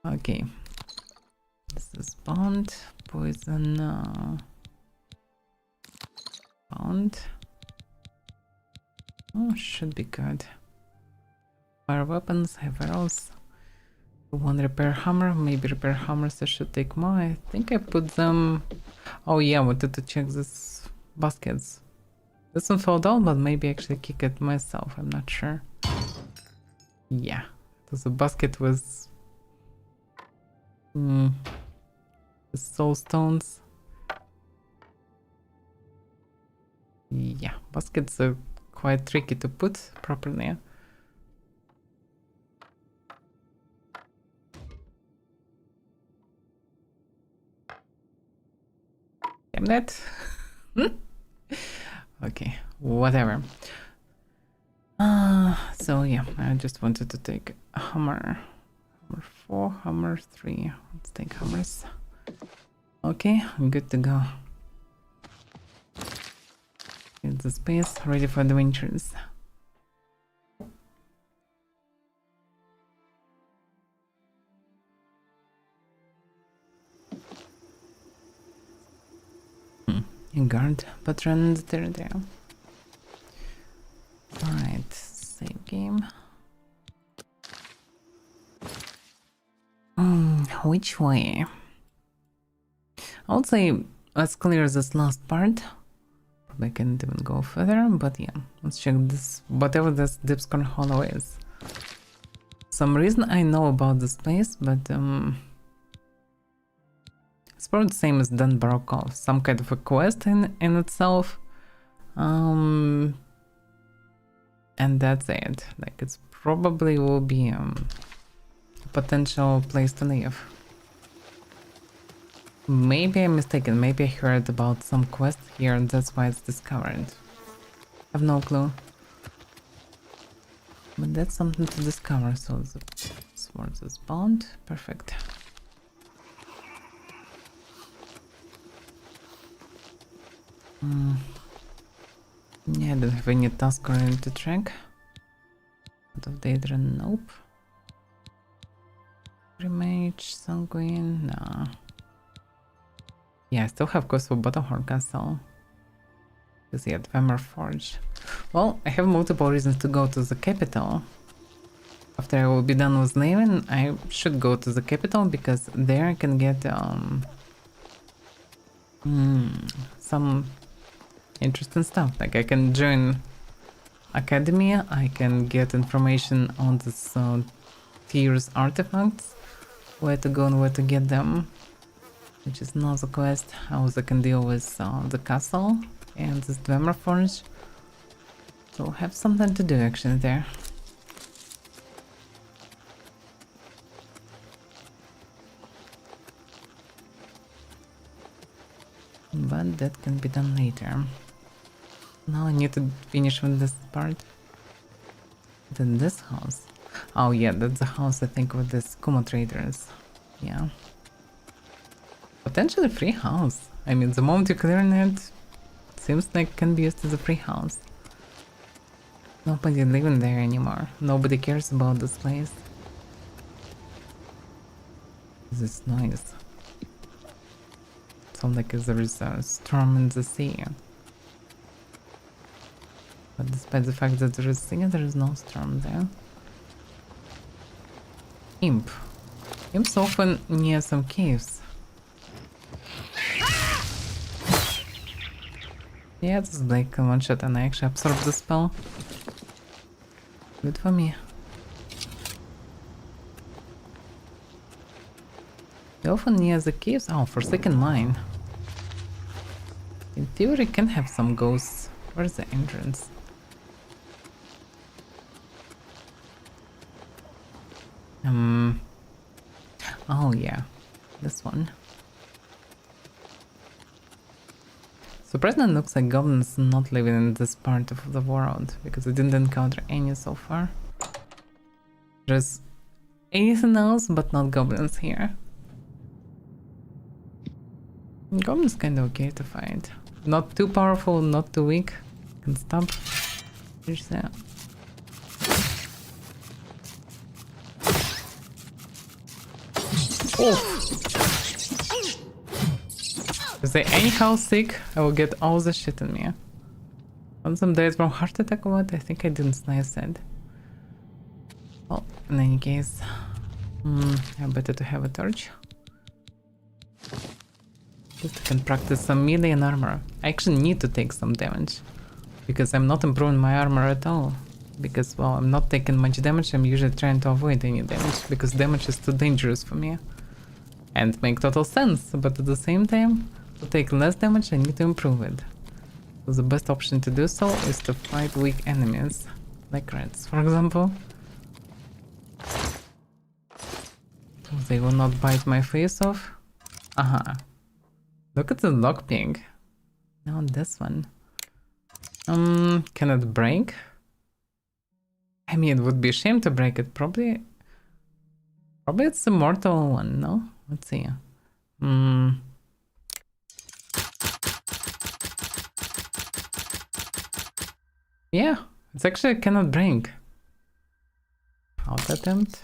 Okay. This is bond, poison, bond. Oh, should be good. Fire weapons, have arrows. One repair hammer, maybe repair hammers I should take more. I think I put them. Oh yeah, I wanted to check this baskets. This one fell down, but maybe actually kick it myself, I'm not sure. Yeah, there's a basket with soul stones. Yeah, baskets are quite tricky to put properly. Damn that. Okay, whatever. So yeah, I just wanted to take a hammer. Hammer 4, hammer 3. Let's take hammers. Okay, I'm good to go. Get the space, ready for adventures. Guard patron in the territory. Alright, save game. Which way? I would say let's clear this last part. Probably can't even go further, but yeah, let's check this, whatever this Dipscorn Hollow is. Some reason I know about this place, but it's probably the same as Dan Barokov, some kind of a quest in itself. And that's it. Like, it's probably will be a potential place to live. Maybe I'm mistaken, maybe I heard about some quest here and that's why it's discovered. I have no clue. But that's something to discover, so the sword is bound. Perfect. Yeah, I don't have any task or anything to track. Out of Daedra, nope. Remage, Sanguine, nah. Yeah, I still have quest for Bottomhorn Castle. Because yeah, Dwemer Forge. Well, I have multiple reasons to go to the capital. After I will be done with Levin, I should go to the capital because there I can get some interesting stuff. Like I can join Academy, I can get information on this Tears artifacts, where to go and where to get them, which is another quest. I also can deal with the castle and this Dwemer Forge. So I have something to do actually there. But that can be done later. Now I need to finish with this part. Then this house. Oh yeah, that's the house I think with the Kuma traders. Yeah. Potentially free house. I mean, the moment you clear it, seems like it can be used as a free house. Nobody living there anymore. Nobody cares about this place. This is nice. Sounds like there is a storm in the sea. But despite the fact that there is no storm there. Imp. Seems often near some caves. Yeah, this is like a one shot and I actually absorb the spell. Good for me. They often near the caves. Oh, Forsaken Mine. In theory, can have some ghosts. Where's the entrance? Oh yeah, this one. Surprisingly, looks like goblins not living in this part of the world because I didn't encounter any so far. There's anything else but not goblins here. Goblins kinda okay to fight. Not too powerful, not too weak. Can stop. There's that. Oh! If they anyhow sick, I will get all the shit in me. Want some days from heart attack or what? I think I didn't slice that. Well, in any case, better to have a torch. Just I can practice some melee and armor. I actually need to take some damage. Because I'm not improving my armor at all. Because, well, I'm not taking much damage, I'm usually trying to avoid any damage. Because damage is too dangerous for me. And make total sense, but at the same time, to take less damage I need to improve it. So the best option to do so is to fight weak enemies. Like rats, for example. They will not bite my face off. Look at the lockpick. Now this one. Can it break? I mean, it would be a shame to break it. Probably it's the mortal one, no? Let's see. Yeah, it's actually cannot break. Out attempt.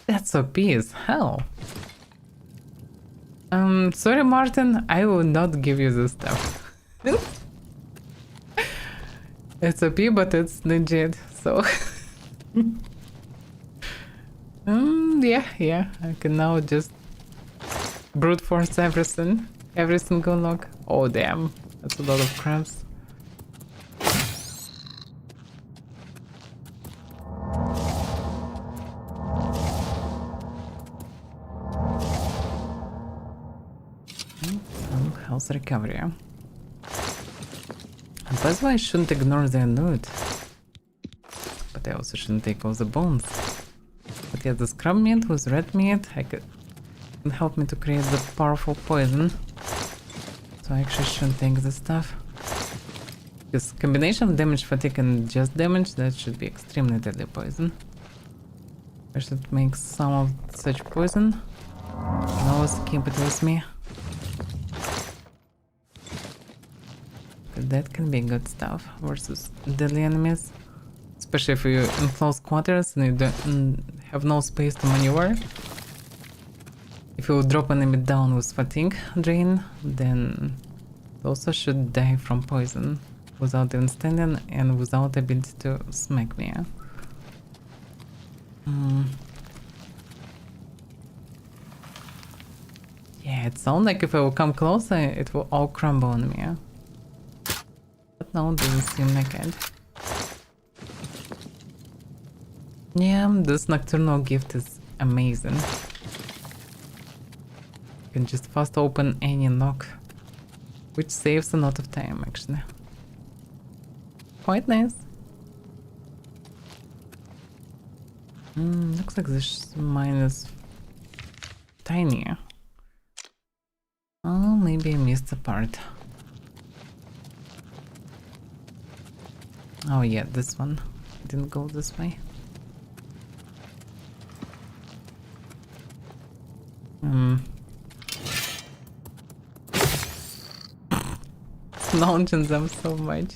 That's OP as hell. Sorry Martin, I will not give you this stuff. It's OP, but it's legit, so... yeah, I can now just brute force everything. Every single lock. Oh damn, that's a lot of crabs. Some health recovery. And that's why I shouldn't ignore their loot. But I also shouldn't take all the bones. But yeah, the scrub meat with red meat can help me to create the powerful poison. So I actually shouldn't take this stuff. Because combination of damage, fatigue and just damage, that should be extremely deadly poison. I should make some of such poison. And always keep it with me. That can be good stuff versus deadly enemies. Especially if you're in close quarters and you don't have no space to maneuver. If you drop an enemy down with fatigue drain, then you also should die from poison without even standing and without ability to smack me. Yeah, it sounds like if I will come closer, it will all crumble on me. But no, it doesn't seem like it. Yeah, this nocturnal gift is amazing. You can just fast open any lock, which saves a lot of time actually. Quite nice. Looks like this mine is tiny. Oh, maybe I missed a part. Oh yeah, this one didn't go this way. Launching them so much.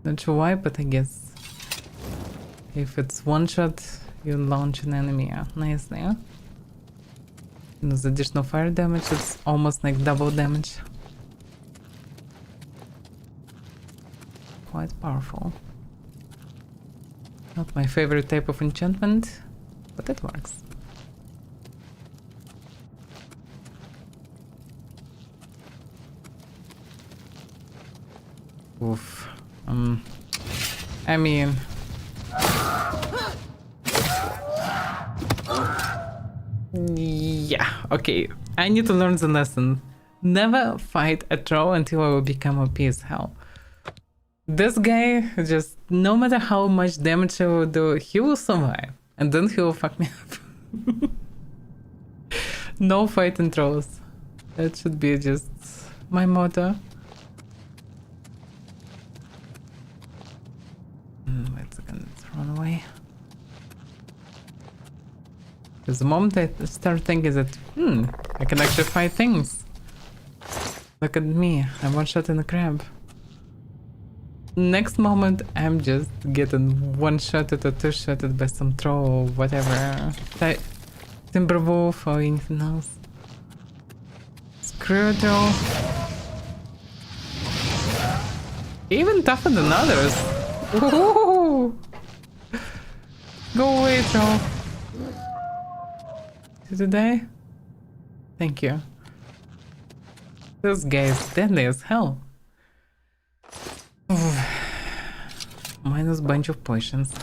Not sure why, but I guess if it's one shot, you launch an enemy nicely. And with additional fire damage, it's almost like double damage. Quite powerful. Not my favorite type of enchantment, but it works. Oof. I mean... Yeah, okay. I need to learn the lesson. Never fight a troll until I will become OP as hell. This guy, just no matter how much damage I will do, he will survive. And then he will fuck me up. No fighting trolls. That should be just my motto. Wait a second, let's run away. Because the moment I start thinking that, I can actually fight things. Look at me, I'm one-shot in a crab. Next moment, I'm just getting one-shotted or two-shotted by some troll or whatever. Timberwolf or anything else. Screw troll. Even tougher than others. Ooh. Go away, troll. Did you die? Thank you. This guy is deadly as hell. Minus bunch of potions.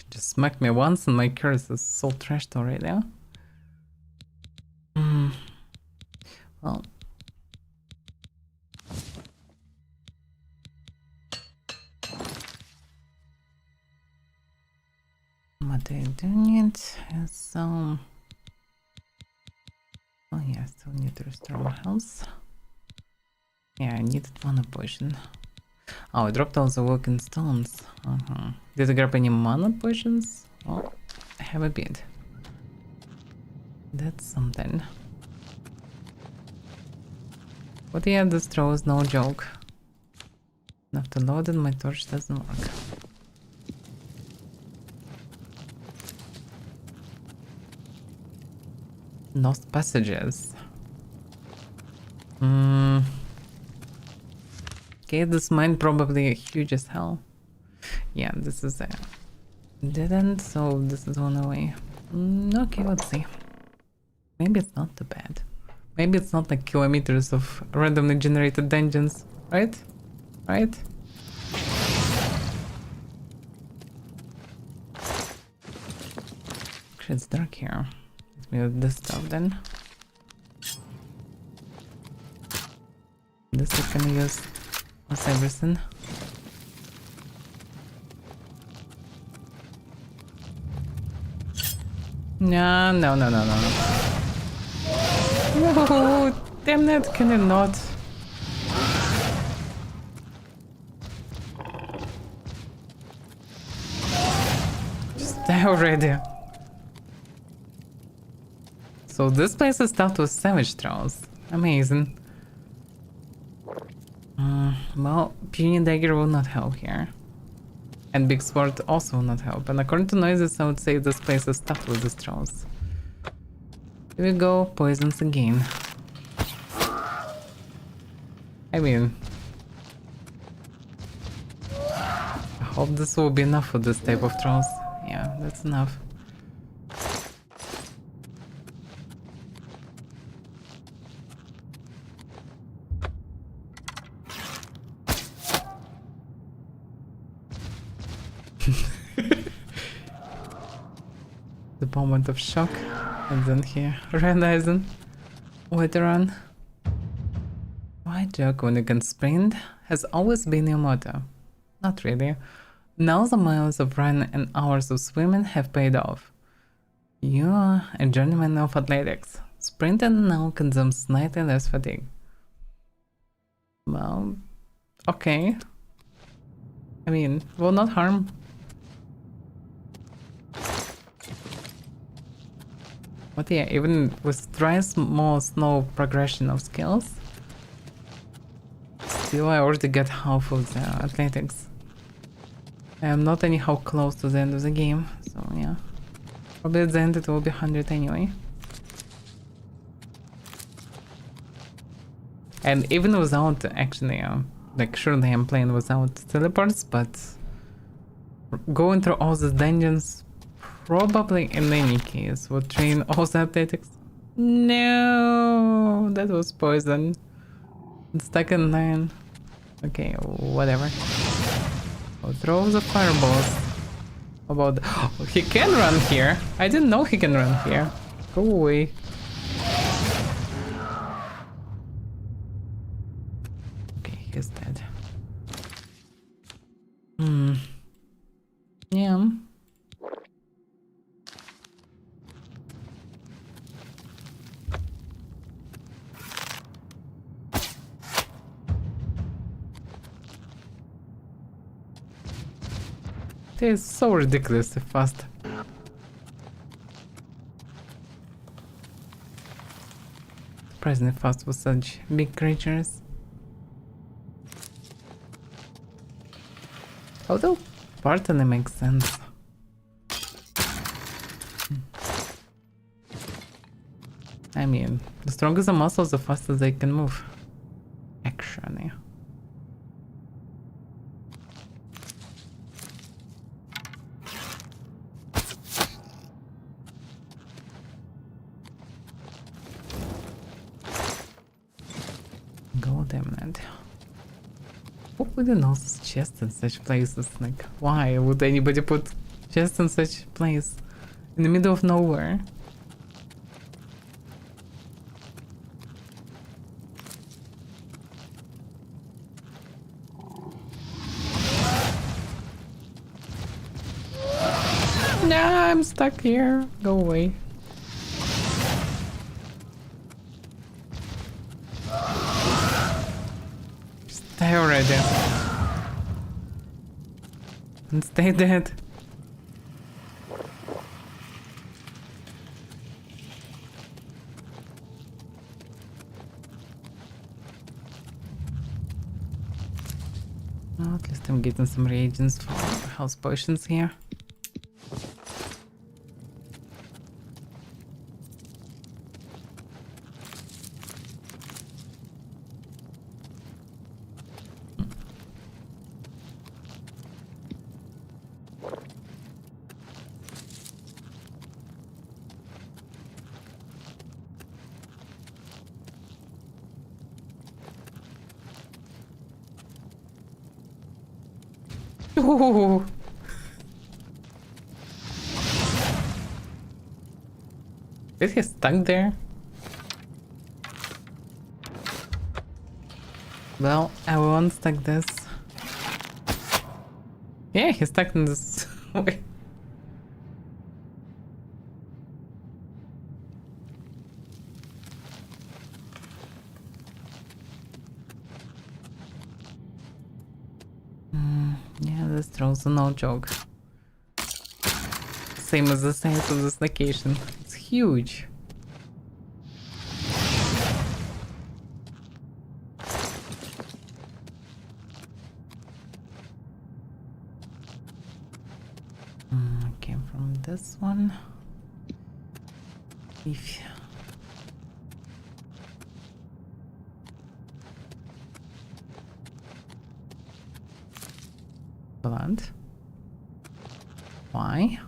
Just smacked me once and my curse is so trashed already. Well. What I do need is some... Oh yeah, still need to restore my health. Yeah, I needed mana potion. Oh, I dropped all the working stones. Did I grab any mana potions? Well, I have a bit. That's something. But yeah, this throw is no joke. After loading, my torch doesn't work. Lost passages. Okay, this mine probably huge as hell. Yeah, this is a dead end, so this is one away. Okay, let's see. Maybe it's not too bad. Maybe it's not like kilometers of randomly generated dungeons, right? Right? Actually, it's dark here. Let me do this stuff then. This is gonna use everything. No. No, damn it, can it not? Just die already. So this place is stuffed with savage trolls. Amazing. Well, puny dagger will not help here. And big sword also will not help. And according to noises, I would say this place is stuffed with these trolls. Here we go, poisons again. I mean... I hope this will be enough for this type of trolls. Yeah, that's enough. The moment of shock, and then he realizing later on. Why joke when you can sprint has always been your motto. Not really. Now the miles of run and hours of swimming have paid off. You are a journeyman of athletics. Sprinting now consumes slightly less fatigue. Well, okay. I mean, will not harm. But yeah, even with twice more slow progression of skills, still I already get half of the athletics. I am not anyhow close to the end of the game, so yeah. Probably at the end it will be 100 anyway. And even without actually, like surely I'm playing without teleports, but going through all these dungeons probably in any case would train all the athletics. No, that was poison. It's stuck in line. Okay, whatever. Oh, throw the fireballs. How about oh, he can run here. I didn't know he can run here. Go away. Okay, he's dead. Yeah. It is so ridiculously fast. Surprisingly fast with such big creatures. Although, partly makes sense. I mean, the stronger the muscles, the faster they can move. Actually. God damn it. What would an also chest in such places? Like, why would anybody put chest in such place? In the middle of nowhere? Nah, I'm stuck here. Go away. Stay already. And stay dead. Well, at least I'm getting some reagents for health potions here. Ooh. Is he stuck there? Well, I will unstuck this. Yeah, he's stuck in this way. Yeah, this throws a no joke. Same as the size of this location. It's huge. Came from this one. If blood. Why?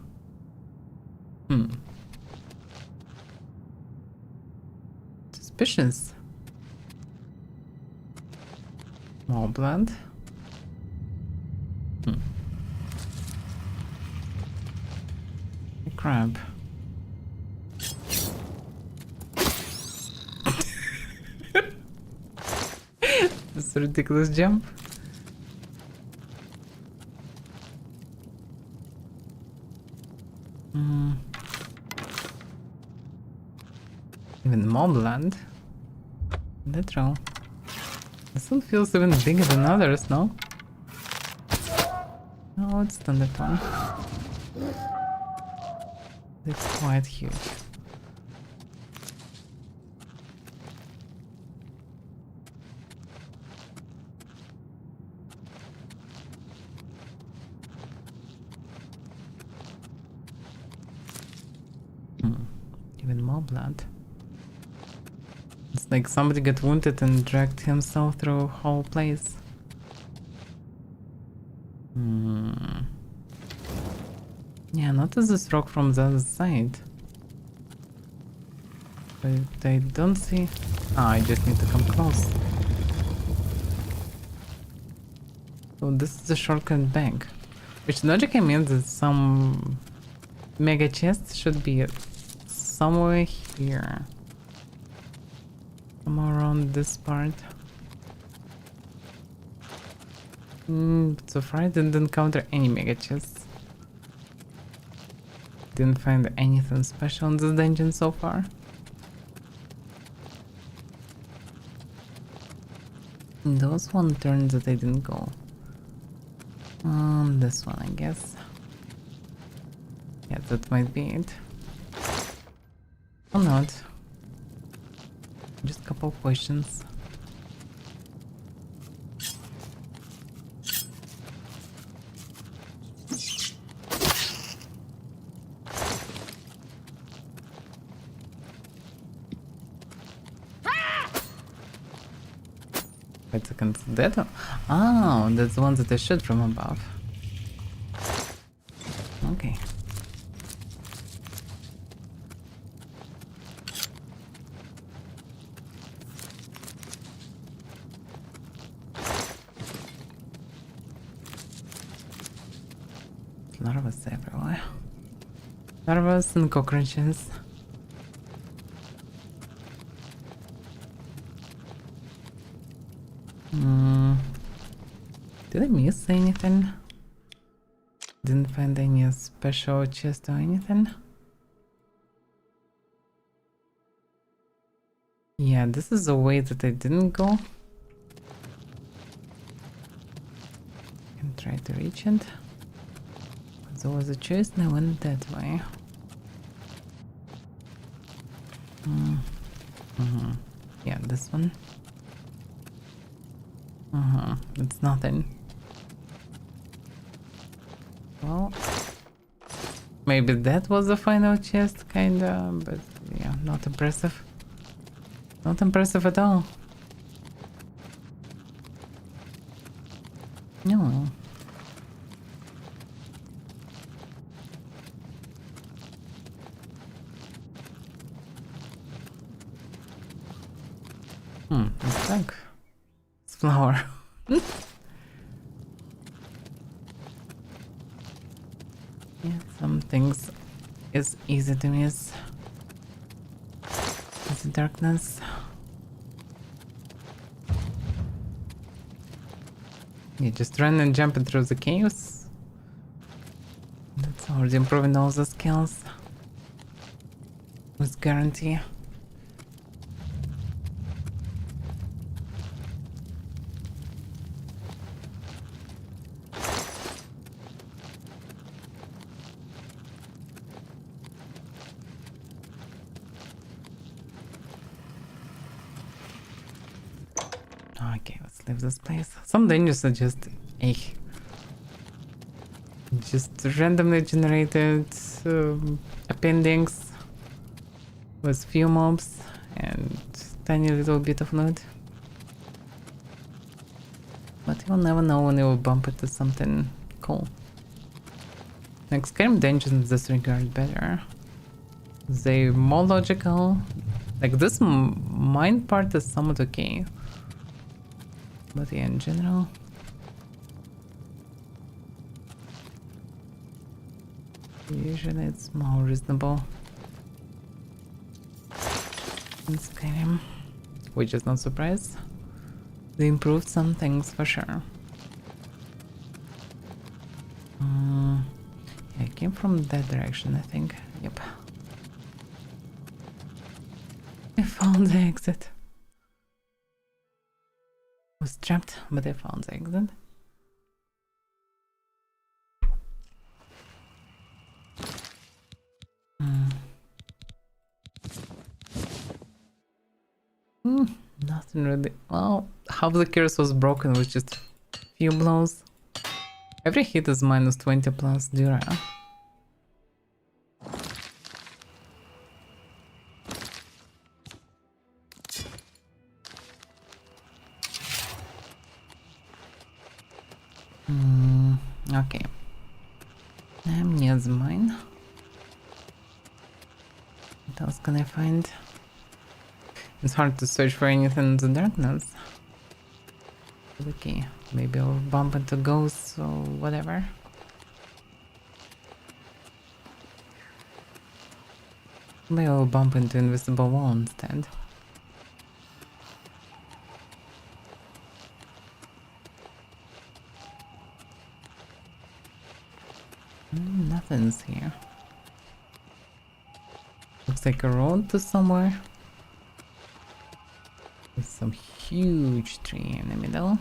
Suspicious. More blood. Crap. This ridiculous jump. Even more blood. That's wrong. This one feels even bigger than others, no? No, it's not that one. It's quite huge. Even more blood. It's like somebody got wounded and dragged himself through a whole place. Yeah, notice this rock from the other side. But I don't see... Ah, I just need to come close. So this is the shortcut back. Which logically means that some mega chest should be somewhere here. Somewhere around this part. So far I didn't encounter any mega chests. Didn't find anything special in this dungeon so far. Those one turns that I didn't go. This one, I guess. Yeah, that might be it. Or not. Just a couple of questions. Wait a second, that one? Oh, that's the one that I shot from above. Okay. Larvas everywhere. Larvas and cockroaches. Did I miss anything? Didn't find any special chest or anything? Yeah, this is a way that I didn't go. Can try to reach it. There was a choice and I went that way. Yeah, this one. It's nothing. Well, maybe that was the final chest, kinda, but yeah, not impressive. Not impressive at all. No. It's like it's flower. Yeah, some things is easy to miss. It's the darkness. You just run and jump through the chaos. That's already improving all the skills. With guarantee. Okay, let's leave this place. Some dangers are just just randomly generated appendix with few mobs and tiny little bit of loot. But you'll never know when you will bump into something cool. Like Skyrim dungeons in this regard better. They're more logical. Like this mine part is somewhat okay. But yeah, in general, usually it's more reasonable in Skyrim, which is not surprise. They improved some things for sure. Yeah, it came from that direction, I think. Yep. I found the exit. Was trapped, but I found the exit. Nothing really. Well, half the curse was broken with just few blows. Every hit is minus 20 plus Dura. Okay. Amnia's mine. What else can I find? It's hard to search for anything in the darkness. Okay, maybe I'll bump into ghosts or whatever. Maybe I'll bump into invisible wall instead. Nothing's here. Looks like a road to somewhere. With some huge tree in the middle.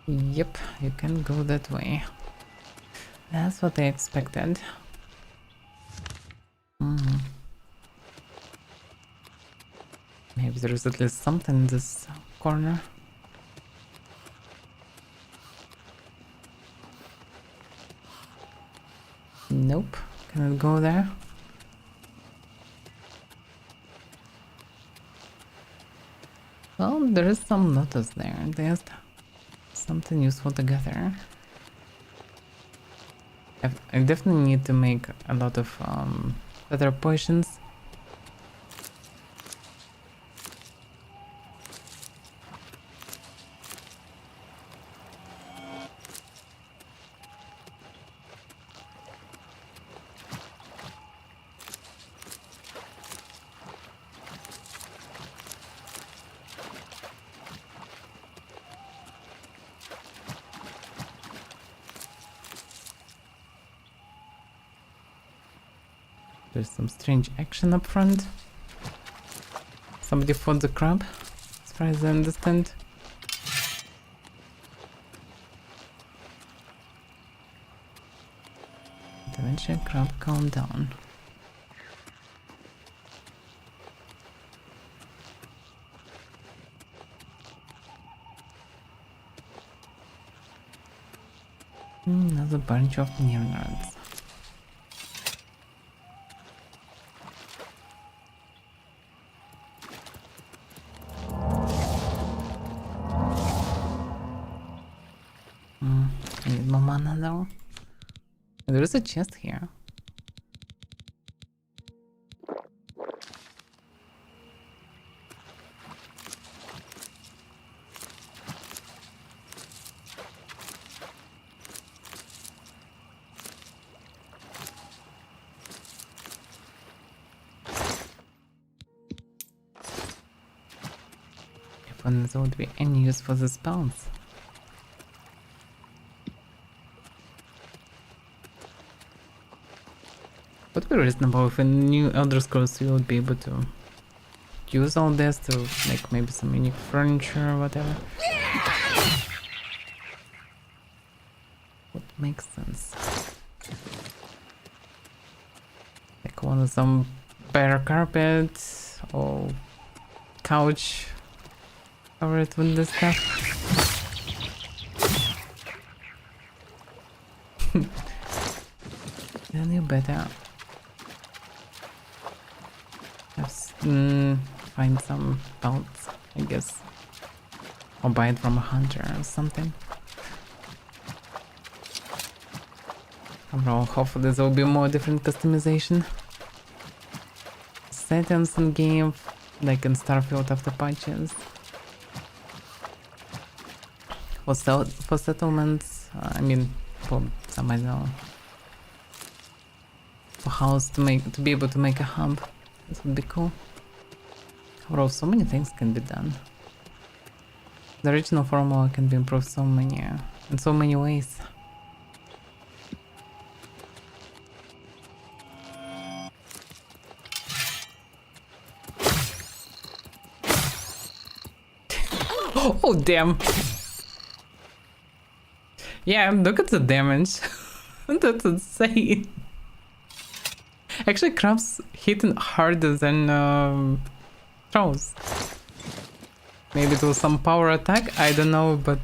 Yep, you can go that way. That's what I expected. Maybe there's at least something in this corner. Nope, cannot go there. Well, there is some lotus there. There's something useful to gather. I definitely need to make a lot of better potions. There's some strange action up front. Somebody fought the crab, as far as I understand. But eventually crab calmed down. Another bunch of neonids. I need more mana though. There is a chest here. If only there would be any use for the spells. Would be reasonable if in new Elder Scrolls you would be able to use all this to make maybe some unique furniture or whatever. Would make sense. Like one of some better carpet or couch, cover it with this stuff. Then you better find some belts, I guess. Or buy it from a hunter or something. Overall, hopefully there will be more different customization settings in game, like in Starfield after patches. For settlements, I mean, for some, I don't know, for house to be able to make a hub. This would be cool. Overall, so many things can be done. The original formula can be improved in so many ways. Oh damn! Yeah, look at the damage. That's insane. Actually, crabs hitting harder than throws. Maybe it was some power attack, I don't know, but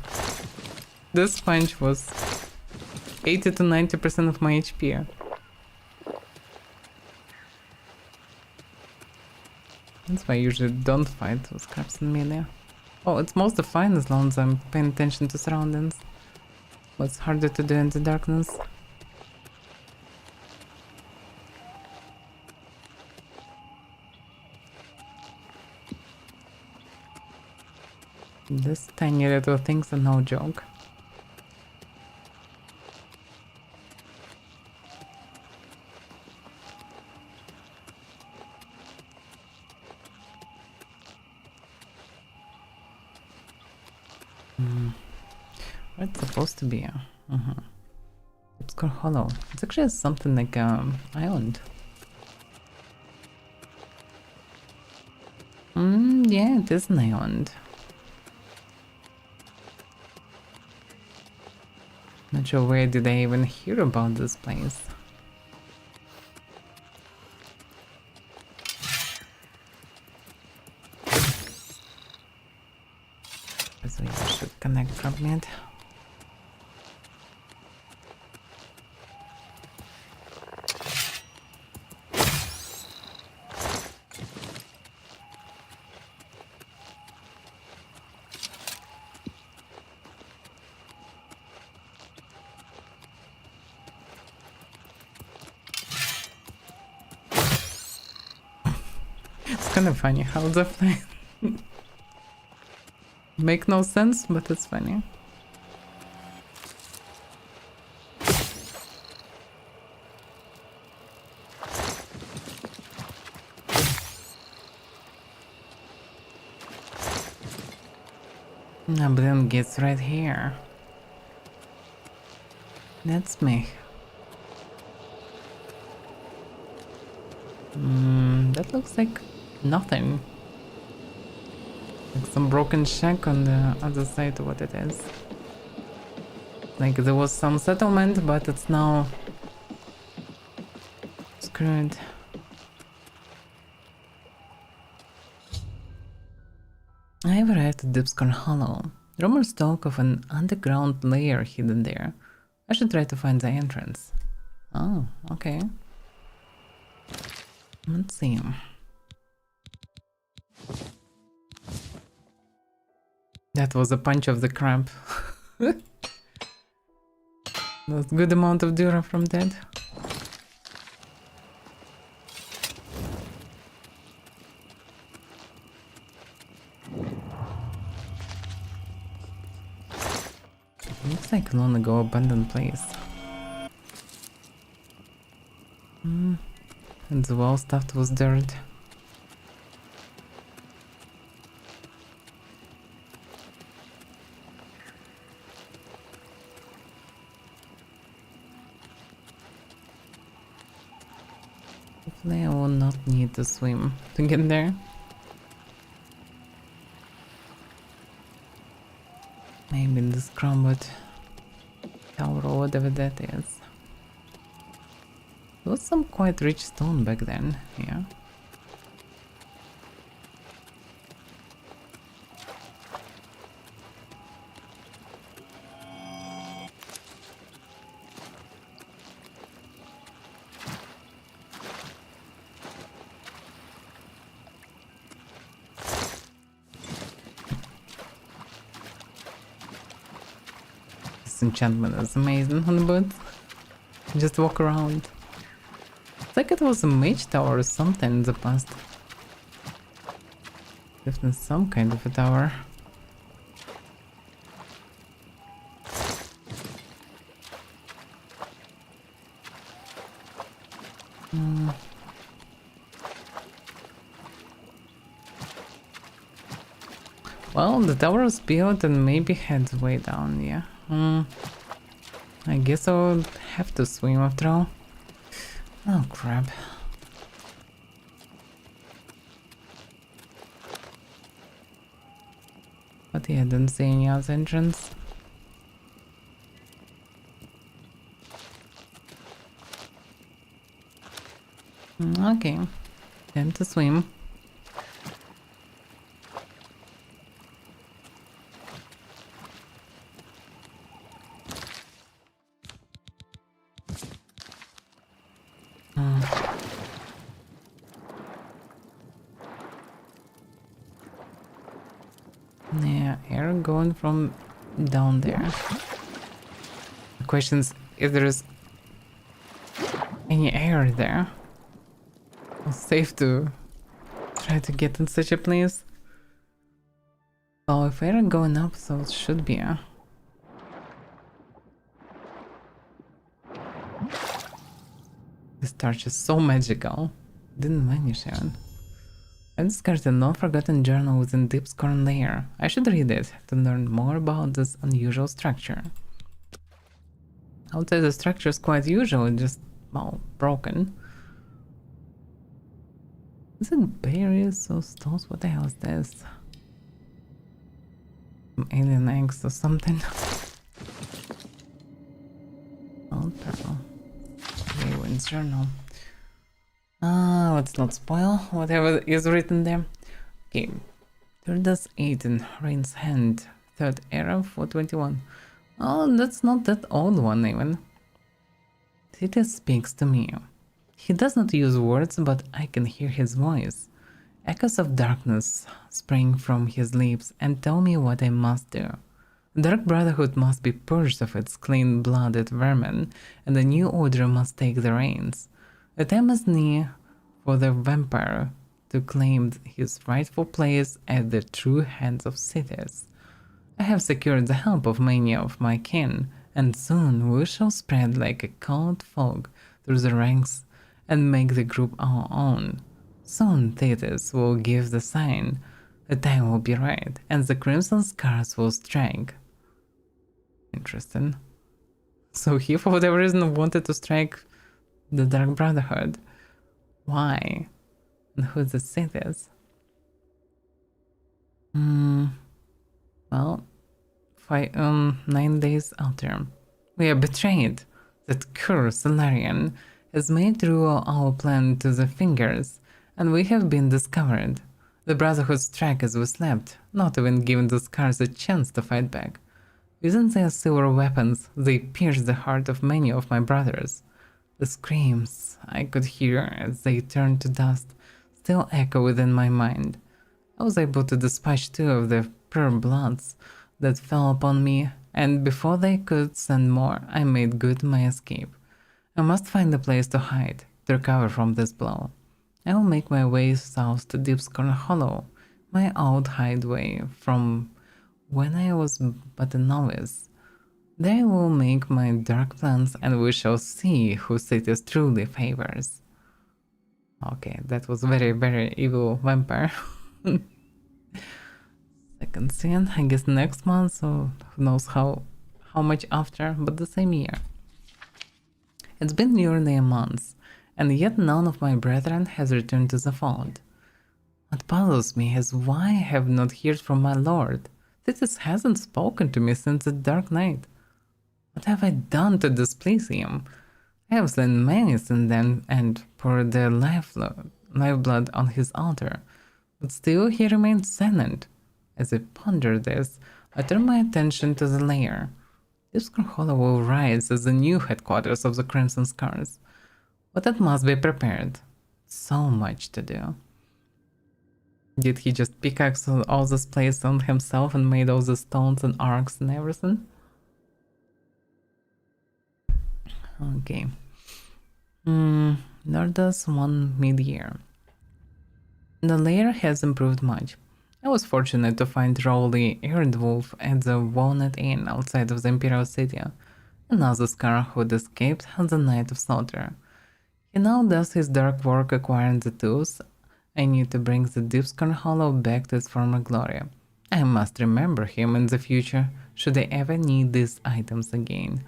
this punch was 80 to 90% of my HP. That's why I usually don't fight with crabs in melee. Oh, it's mostly fine as long as I'm paying attention to surroundings. But it's harder to do in the darkness. These tiny little things are no joke. Where it's supposed to be? It's called Hollow. It's actually something like island. Yeah, it is an island. Not sure where did I even hear about this place. So you should connect from it. It's kind of funny how the fly make no sense, but it's funny. Oblivion gets right here. That's me. That looks like nothing. Like some broken shack on the other side of what it is. Like there was some settlement, but it's now screwed. I have arrived at Dipscorn Hollow. Rumors talk of an underground lair hidden there. I should try to find the entrance. Oh, okay. Let's see. That was a punch of the cramp. That's good amount of Dura from that. Looks like a long ago abandoned place. And the wall stuffed with dirt. Hopefully I will not need to swim to get there. Maybe in this crumbled tower or whatever that is. There was some quite rich stone back then, yeah. This enchantment is amazing on the boat. Just walk around. It's like it was a mage tower or something in the past. Definitely some kind of a tower. Well, the tower was built and maybe heads way down, yeah. I guess I'll have to swim after all. Oh crap. But yeah, I didn't see any other entrance. Okay, time to swim. Yeah. Yeah, air going from down there. The question is if there's any air there. It's safe to try to get in such a place. So if air going up, so it should be. This torch is so magical. Didn't vanish even. I discovered a non-forgotten journal within Deep's Corn layer. I should read it to learn more about this unusual structure. I would say the structure is quite usual, just, well, broken. Is it berries or stones? What the hell is this? Some alien eggs or something? Oh, purple. Raven's journal. Let's not spoil whatever is written there. Okay. Turdas 18, Rain's Hand, 3rd era, 421. Oh, that's not that old one even. TES speaks to me. He does not use words, but I can hear his voice. Echoes of darkness spring from his lips and tell me what I must do. The Dark Brotherhood must be purged of its clean-blooded vermin, and a new order must take the reins. The time is near for the vampire to claim his rightful place at the true hands of cities. I have secured the help of many of my kin, and soon we shall spread like a cold fog through the ranks and make the group our own. Soon TES will give the sign, the time will be right, and the Crimson Scars will strike. Interesting. So he, for whatever reason, wanted to strike the Dark Brotherhood. Why? And who the Sith is? Well, 9 days after, we are betrayed. That curse, Solarian, has made through our plan to the fingers, and we have been discovered. The Brotherhood struck as we slept, not even giving the Scars a chance to fight back. Using their silver weapons, they pierced the heart of many of my brothers. The screams I could hear as they turned to dust still echo within my mind. I was able to dispatch 2 of the pure bloods that fell upon me, and before they could send more, I made good my escape. I must find a place to hide, to recover from this blow. I will make my way south to Deep's Corn Hollow, my old hideaway from when I was but a novice. There I will make my dark plans, and we shall see who Cities truly favors. Okay, that was very, very evil vampire. Second scene, I guess next month, so who knows how much after, but the same year. It's been nearly a month, and yet none of my brethren has returned to the fold. What puzzles me is why I have not heard from my lord. Titus hasn't spoken to me since the Dark Night. What have I done to displease him? I have slain many since then and poured their lifeblood on his altar, but still he remains silent. As I ponder this, I turn my attention to the lair. This Hollow will rise as the new headquarters of the Crimson Scars, but it must be prepared. So much to do. Did he just pickaxe all this place on himself and made all the stones and arcs and everything? Okay. Nordas 1 mid-year. The lair has improved much. I was fortunate to find Rowley Eardwolf at the Walnut Inn outside of the Imperial City, another Scar who had escaped on the night of slaughter. He now does his dark work acquiring the tools I need to bring the Deepscorn Hollow back to its former glory. I must remember him in the future, should I ever need these items again.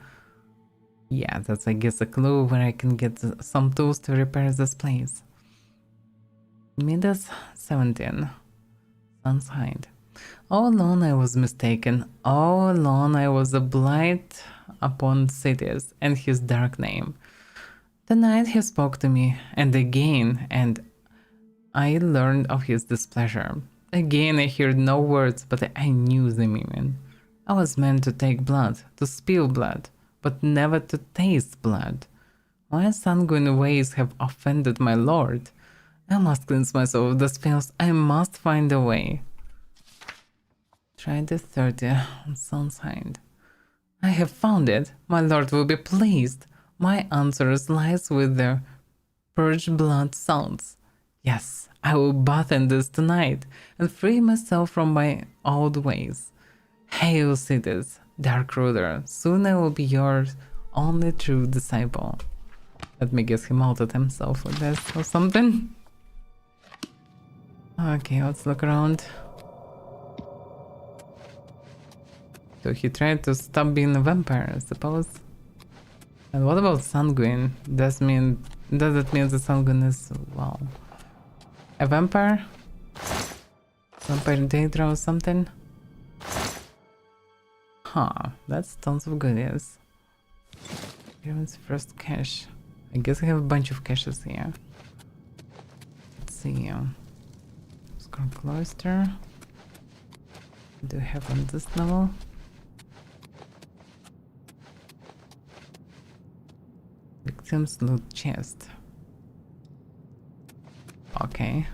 Yeah, that's I guess a clue where I can get some tools to repair this place. Midas 17. Sun's Hide. All along I was mistaken. All along I was a blight upon cities and his dark name. Tonight he spoke to me, and again, and I learned of his displeasure. Again I heard no words, but I knew the meaning. I was meant to take blood, to spill blood, but never to taste blood. My sanguine ways have offended my lord. I must cleanse myself of this filth. I must find a way. Try the 30 on Sunside. I have found it. My lord will be pleased. My answer lies with the purge blood salts. Yes, I will bath in this tonight and free myself from my old ways. Hail, cities, dark ruler. Soon I will be yours only true disciple. Let me guess he mounted himself with this or something. Okay, let's look around. So he tried to stop being a vampire, I suppose. And what about Sanguine? Does it mean the Sanguine is, well, a vampire? Vampire Daedra or something? Huh, that's tons of goodies. Here's first cache. I guess I have a bunch of caches here. Let's see. Scar Cloister. What do I have on this level? Victims loot chest. Okay.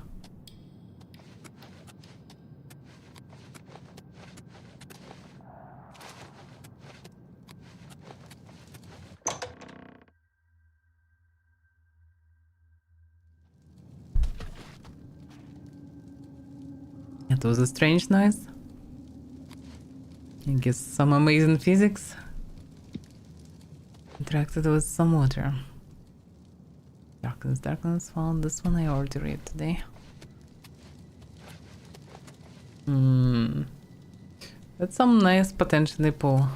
It was a strange noise. I guess some amazing physics. Interacted with some water. Darkness, darkness found. This one I already read today. That's some nice potentially pull.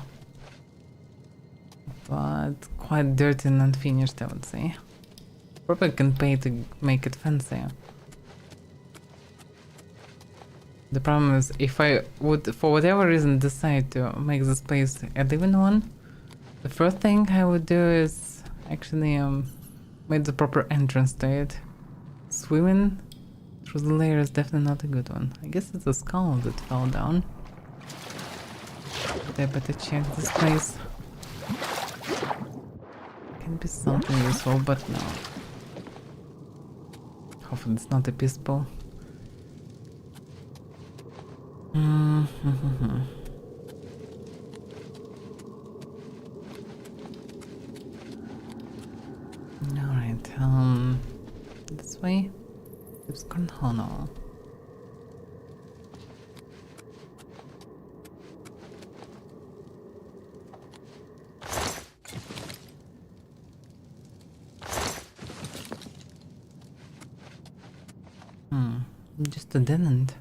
But quite dirty and unfinished, I would say. Probably can pay to make it fancier. The problem is, if I would, for whatever reason, decide to make this place a living one, the first thing I would do is actually make the proper entrance to it. Swimming through the layer is definitely not a good one. I guess it's a skull that fell down. But I better check this place. Can be something useful, but no. Hopefully it's not a peaceful. Alright, this way? It's Cornhono. Just a dead end.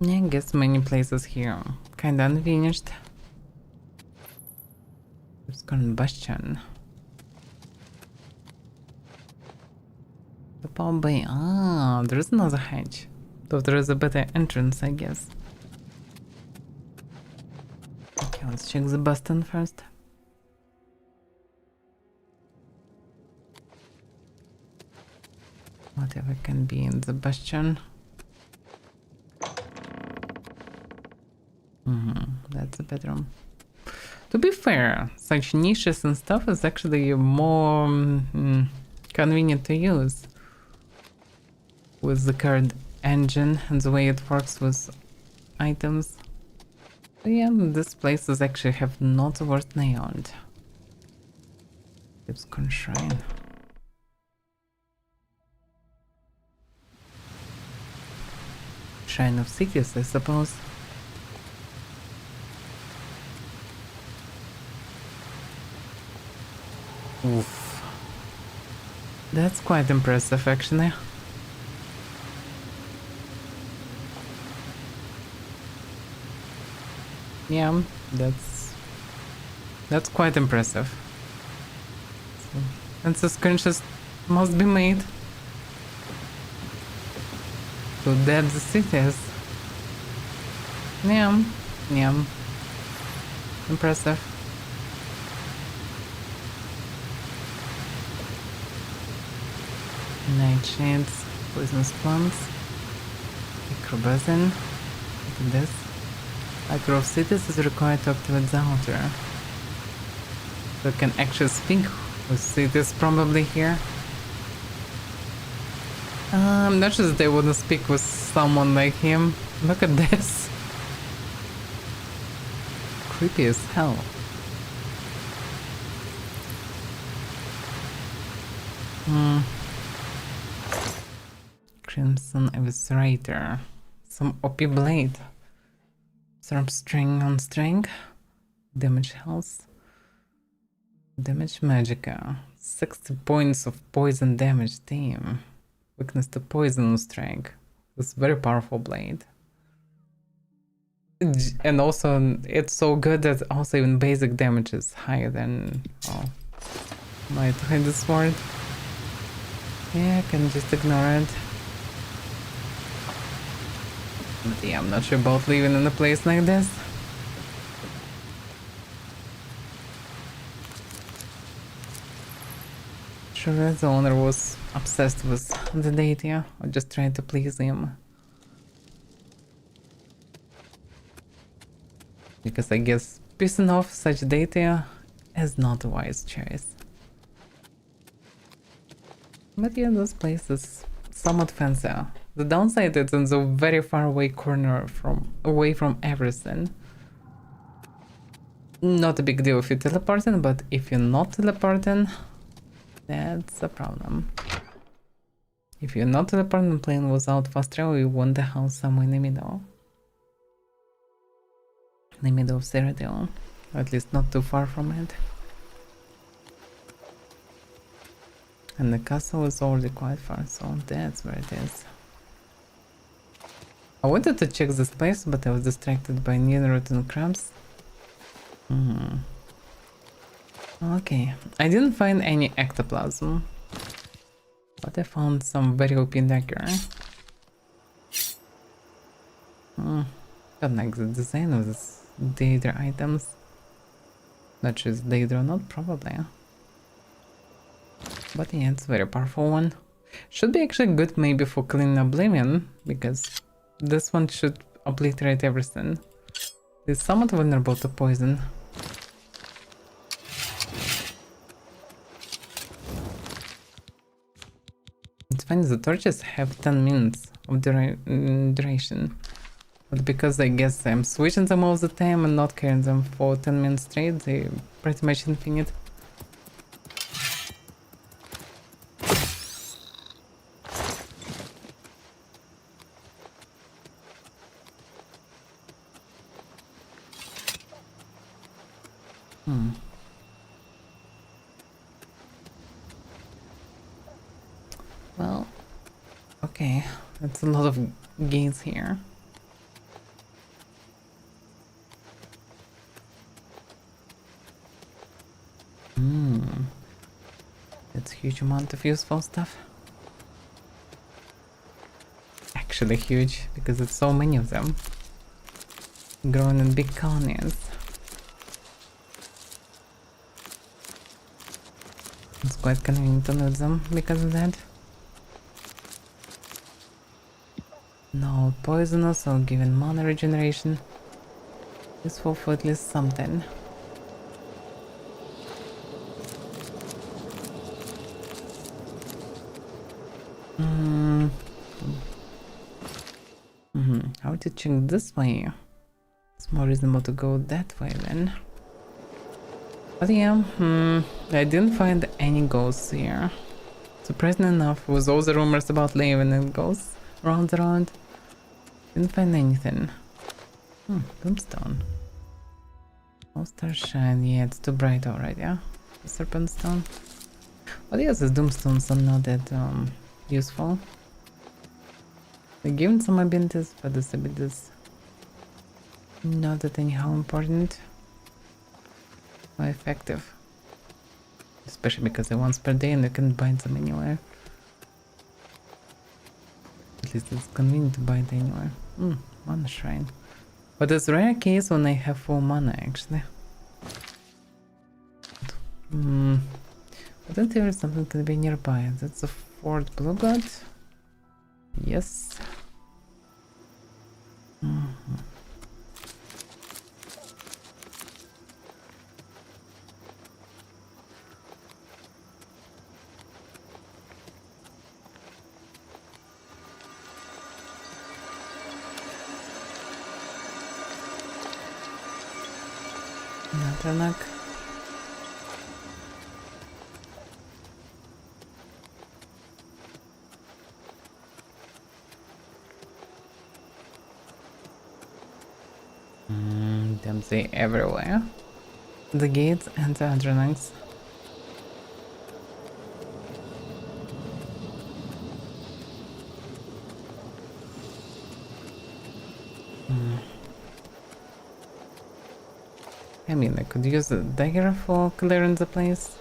I guess many places here kinda unfinished. It's called Bastion. The Palm Bay. Ah, there is another hatch. So there is a better entrance, I guess. Okay, let's check the Bastion first. Whatever can be in the Bastion. That's a bedroom. To be fair, such niches and stuff is actually more convenient to use with the current engine and the way it works with items. So yeah, this place is actually have not the worst layout. Lipscon Shrine. Shrine of Cities, I suppose. Oof. That's quite impressive, actually. Yeah, that's quite impressive. So, and the screenshots must be made to depth the cities. Yeah, impressive. Nightshades, poisonous plants, microbasin. Look at this. Actor of cities is required to activate the altar. So I can actually speak with cities probably here. Not just they wouldn't speak with someone like him. Look at this. Creepy as hell. Crimson Eviscerator. Some OP blade. Sharp string on string. Damage health. Damage magicka. 60 points of poison damage. Damn. Weakness to poison on strength. This very powerful blade. And also, it's so good that also even basic damage is higher than... Oh. Might hide the sword. Yeah, I can just ignore it. But yeah, I'm not sure about living in a place like this. Sure, the owner was obsessed with the deity, or just trying to please him. Because I guess pissing off such deity is not a wise choice. But yeah, this place is somewhat fancy. The downside is in the very far away corner away from everything. Not a big deal if you're teleporting, but if you're not teleporting, that's a problem. If you're not teleporting and playing without fast travel, you want the house somewhere in the middle. In the middle of Cyrodiil. Or at least not too far from it. And the castle is already quite far, so that's where it is. I wanted to check this place, but I was distracted by near-rotten crabs. Okay, I didn't find any ectoplasm, but I found some very OP dagger. Don't like the design of this Daedra items. Not just Daedra or not, probably. But yeah, it's a very powerful one. Should be actually good maybe for cleaning Oblivion, because this one should obliterate everything. It's somewhat vulnerable to poison. It's funny, the torches have 10 minutes of duration. But because I guess I'm switching them all the time and not carrying them for 10 minutes straight, they're pretty much infinite. Well, okay, that's a lot of gates here. That's a huge amount of useful stuff. Actually huge, because it's so many of them. Growing in big colonies. It's quite convenient to loot them because of that. No poisonous or given mana regeneration. Useful for at least something. How to check this way? It's more reasonable to go that way then. But yeah, I didn't find any ghosts here. Surprisingly enough, with all the rumors about Leaving and ghosts around, didn't find anything. Tombstone. All stars shine, yeah, it's too bright already, yeah? The serpent stone. But yes, the doomstones are not that useful. They're given some abilities, but this abilities not that anyhow important or effective. Especially because they're once per day and you can bind them anywhere. At least it's convenient to bind anywhere. Mana shrine. But it's a rare case when I have full mana actually. I don't think something could be nearby. That's a Fort Blueblood. Yes. Atronak. Dempsey everywhere. The gates and the Adronaks. I mean, I could use a dagger for clearing the place.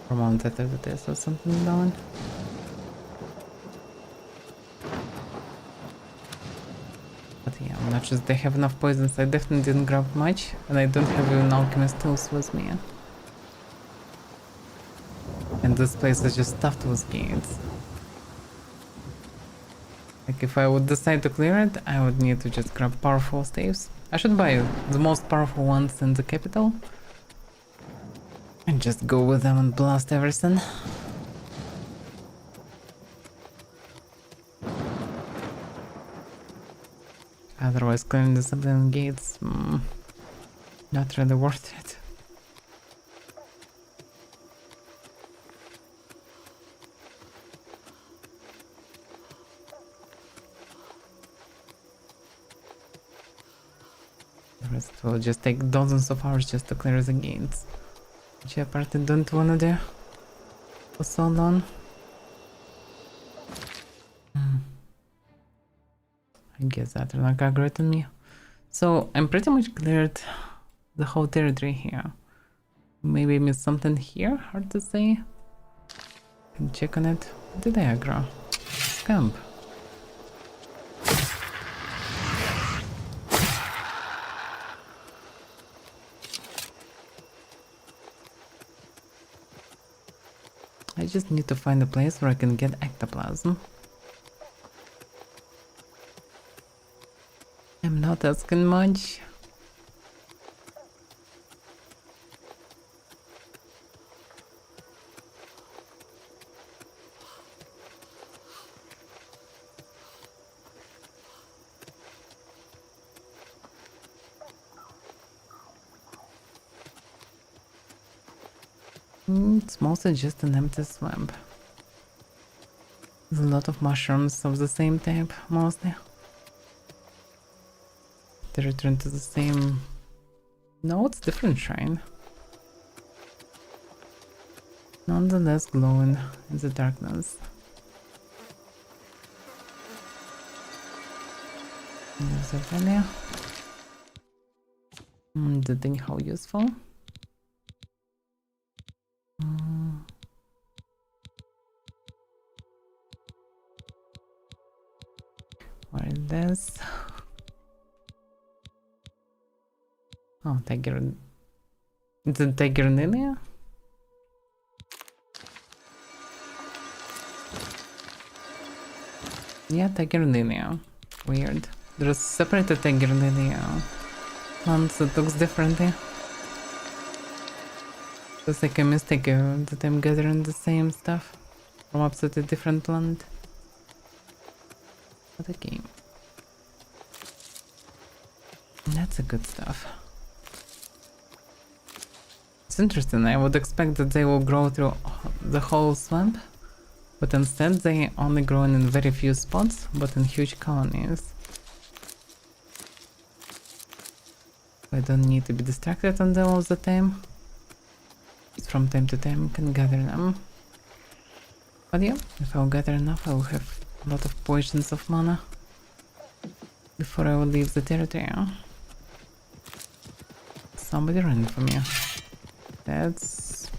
Or mount that as a test or something down. But yeah, I'm not sure they have enough poisons. I definitely didn't grab much, and I don't have even alchemist tools with me. And this place is just stuffed with gates. Like if I would decide to clear it, I would need to just grab powerful staves. I should buy the most powerful ones in the capital. And just go with them and blast everything. Otherwise clearing the subliminal gates, not really worth it. The rest will just take dozens of hours just to clear the gates, which I apparently don't wanna do for so long. I guess that will not aggravate me. So I'm pretty much cleared the whole territory here. Maybe I missed something here, hard to say. Can check on it. What did I aggro? Scamp. I just need to find a place where I can get ectoplasm. I'm not asking much. It's mostly just an empty swamp. There's a lot of mushrooms of the same type, mostly. They return to the same... No, it's different shrine. Nonetheless glowing in the darkness. There's a valley. The thing how useful. What is this? Oh, tiger. It's a tiger lilia? Yeah, tiger lilia. Weird. There's separated tiger lilia plants that looks differently. It's like a mistake that I'm gathering the same stuff from absolutely different plant. What a game. That's a good stuff. It's interesting, I would expect that they will grow through the whole swamp, but instead they only grow in very few spots, but in huge colonies. I don't need to be distracted on them all the time. Just from time to time I can gather them. But yeah, if I'll gather enough I will have a lot of potions of mana before I will leave the territory. Somebody ran for me. That's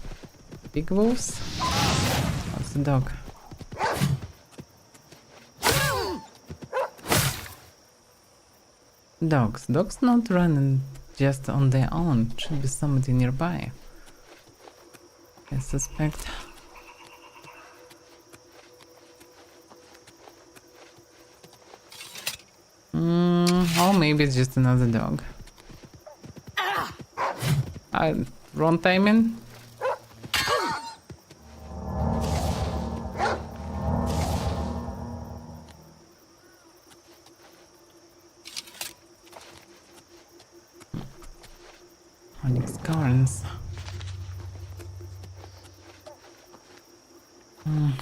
big wolves. What's the dog? Dogs not running just on their own. Should be somebody nearby, I suspect. Or maybe it's just another dog. Wrong timing.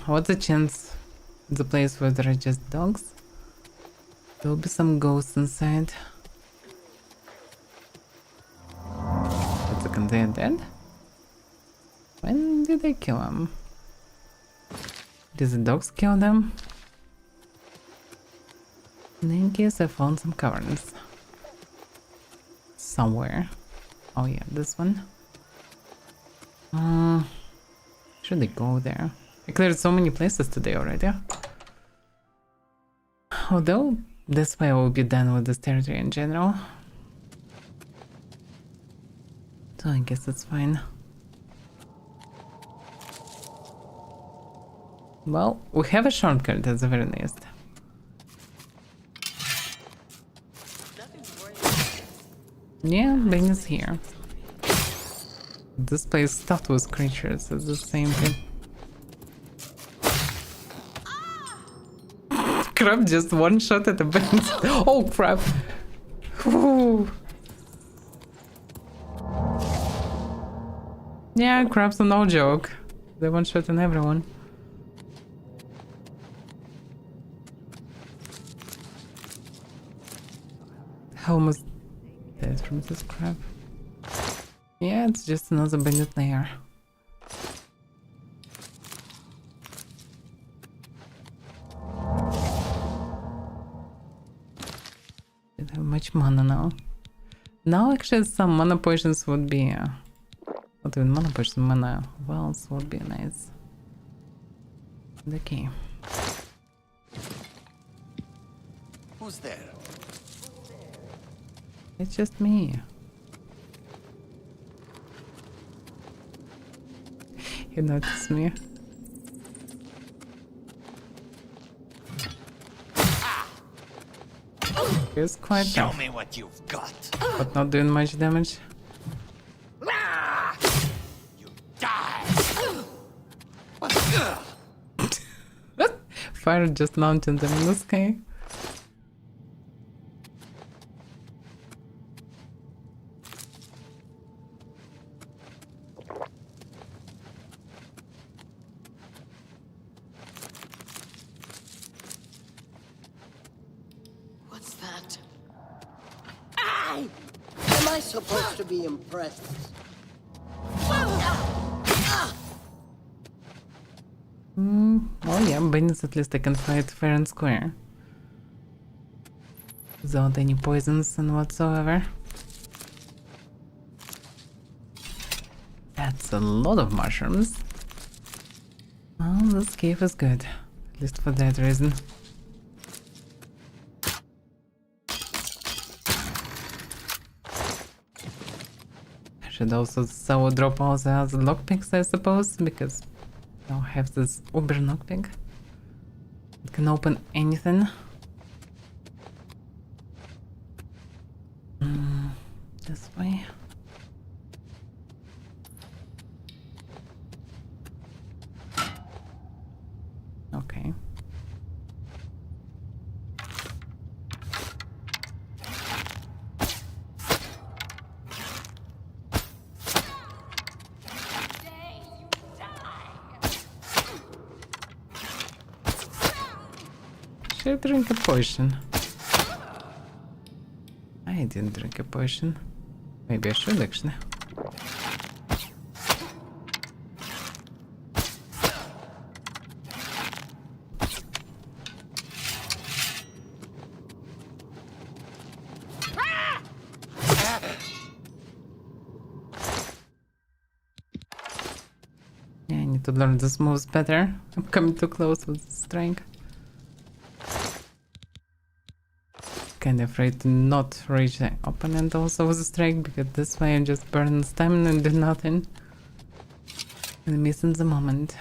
What's the chance the place where there are just dogs? There'll be some ghosts inside. Wait a second, they're dead? When did they kill them? Did the dogs kill them? In any case, I found some caverns. Somewhere. Oh yeah, this one. Should they go there? I cleared so many places today already. Although, this way I will be done with this territory in general. So I guess that's fine. Well, we have a shortcut, that's the very least. Yeah, Ben is here. This place is stuffed with creatures, it's the same thing. Crap just one shot at the Ben. Oh crap! Whew. Yeah, crabs are no joke. They one shot on everyone. Almost dead from this crab. Yeah, it's just another bandit layer. Don't have much mana now. Now actually some mana potions would be... not even mana potions, mana wells would be nice. Okay. Who's there? It's just me. You noticed me. It's quite Show tough, me what you've got. but not doing much damage. You die. Fire just mounted them in the sky. What's that? Am I supposed to be impressed? Oh yeah, bandits at least I can fight fair and square. Without any poisons and whatsoever. That's a lot of mushrooms. Well, this cave is good. At least for that reason. I should also so drop all the other lockpicks, I suppose, because now I have this uber lockpick. It can open anything. This way. Okay. Should I drink a potion? I didn't drink a potion. Maybe I should actually. Yeah, I need to learn these moves better. I'm coming too close with the strength. Kinda afraid to not reach the opponent also with the strike, because this way I just burn stamina and do nothing. And missing the moment.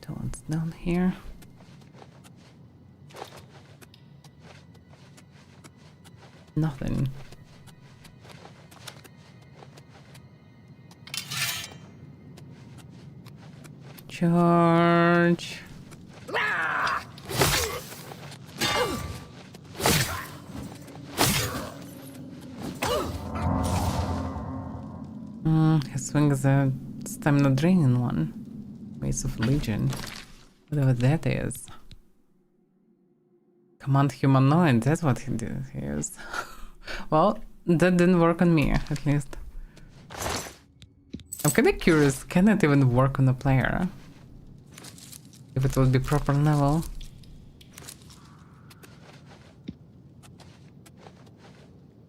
So what's down here? Nothing. Charge. His swing is a stamina draining one. Ways of Legion. Whatever that is. Command humanoid, that's what he did. He is. Well, that didn't work on me, at least. I'm kinda curious, can it even work on a player? If it would be proper level.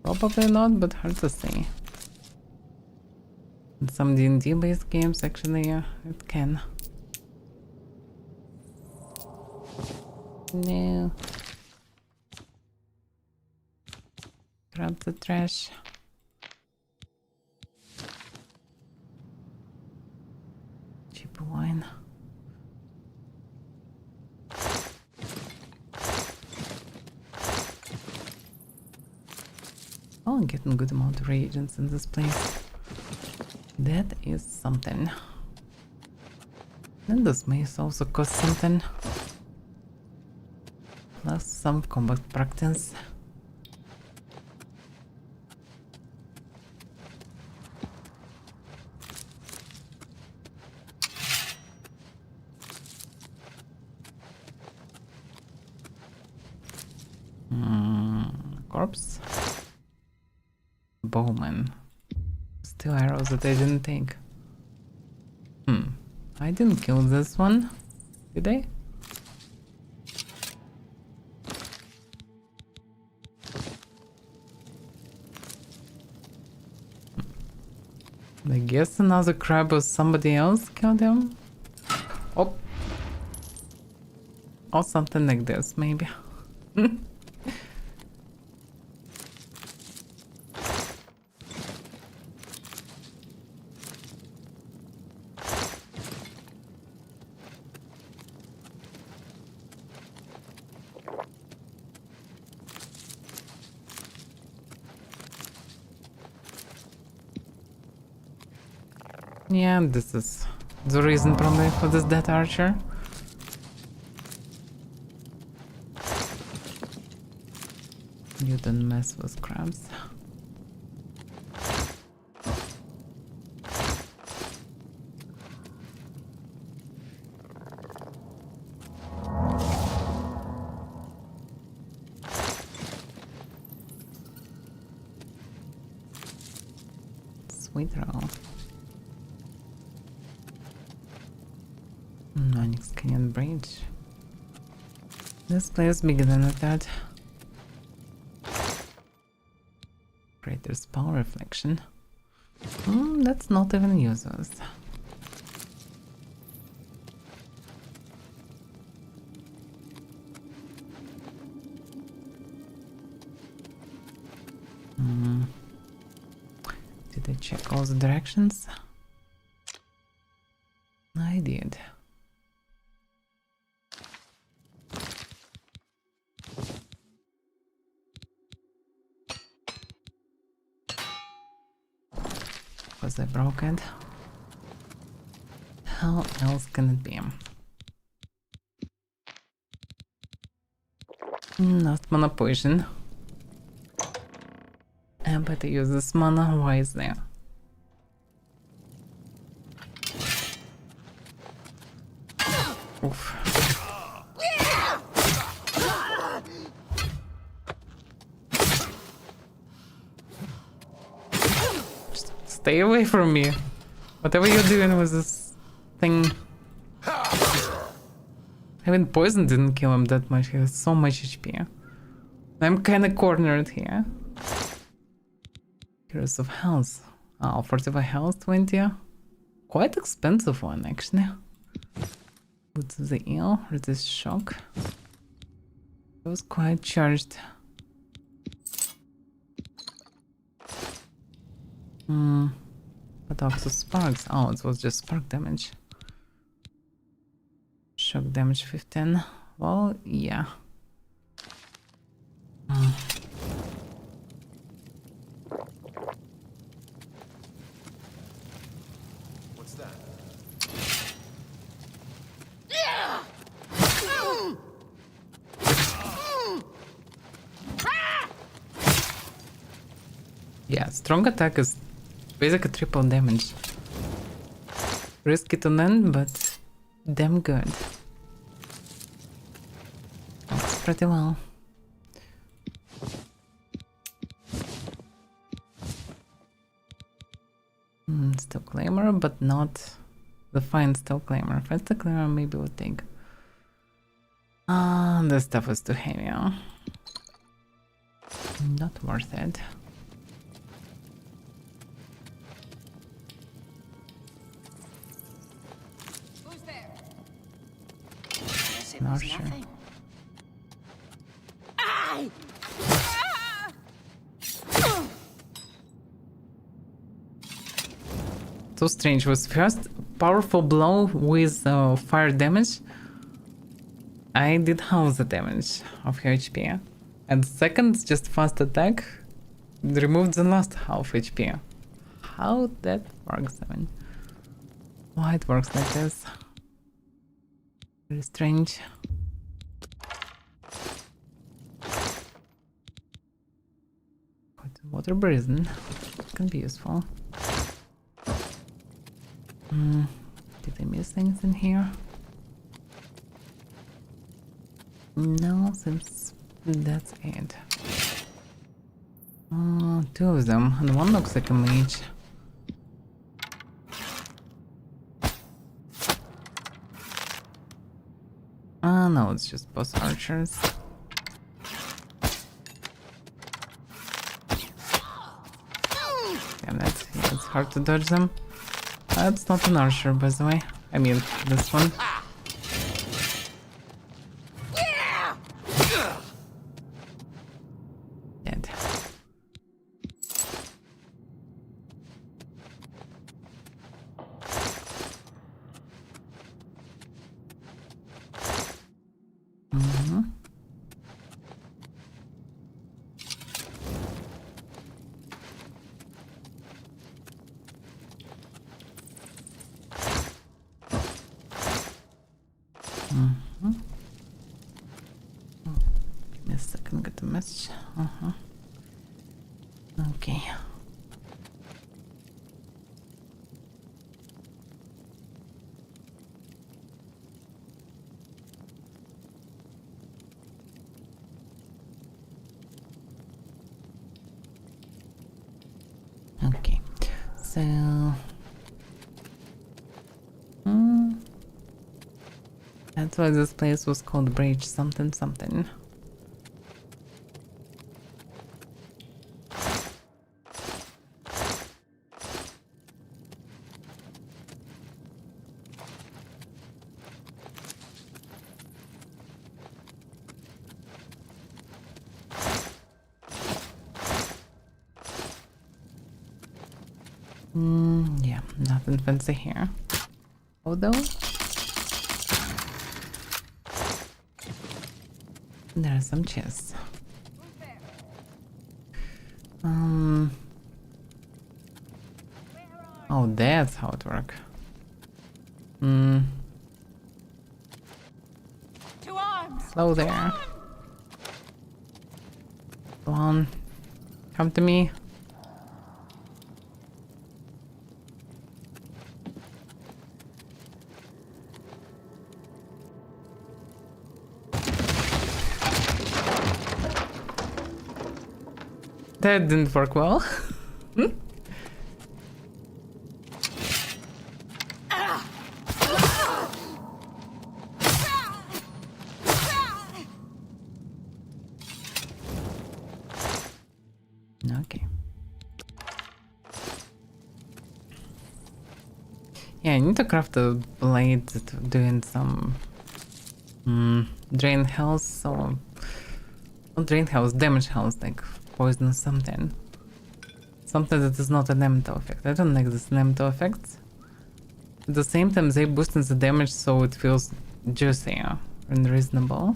Probably not, but hard to say. In some D&D based games, actually, it can. No. Grab the trash. Cheap wine. Oh, I'm getting good amount of reagents in this place. That is something. And this mace also costs something. Plus some combat practice. Corpse. Bowman. Still arrows that I didn't take. I didn't kill this one, did I? I guess another crab or somebody else killed him. Oh. Or something like this, maybe. Yeah, this is the reason probably for this dead archer. You don't mess with crabs. Sweet roll. Onyx Canyon Bridge. This place bigger than I thought. Crater's power reflection. That's not even useless. Did I check all the directions? I did. Was I broken? How else can it be? Not mana poison. I better use this mana wisely. Oof. Just stay away from me. Whatever you're doing with this thing. Even poison didn't kill him that much. He has so much HP. I'm kinda cornered here. Heroes of Health. Oh, 45 health, 20. Quite expensive one, actually. What's the eel? Resist shock. It was quite charged. But also sparks. Oh, it was just spark damage. Shock damage 15. Well, yeah. What's that? Yeah, strong attack is basically triple damage. Risky to land, but damn good. Works pretty well. Still Claymore, but not the fine Still Claymore. If it's the Claymore, maybe we'll take. This stuff is too heavy. Huh? Not worth it. Who's there? Not sure. So strange. Was first powerful blow with fire damage. I did half the damage of her HP. And second, just fast attack, removed the last half HP. How that works? I mean, why it works like this? Very strange. Water breathing can be useful. Did I miss anything here? No, since that's it. Two of them, and one looks like a mage. No, it's just boss archers. Yeah, it's hard to dodge them. That's not an archer, by the way. I mean, this one. Dead. Give me a second, get the message. Okay. Okay, so that's why this place was called Bridge something something. Yeah, nothing fancy here. Although there are some chests. Oh, that's how it works. Slow there. Go on. Come to me. That didn't work well. Okay. Yeah, I need to craft a blade doing some drain health, so not drain health, damage health, like poison or something. Something that is not a Nemto effect. I don't like this Nemto effects. At the same time, they boosting the damage so it feels juicier and reasonable.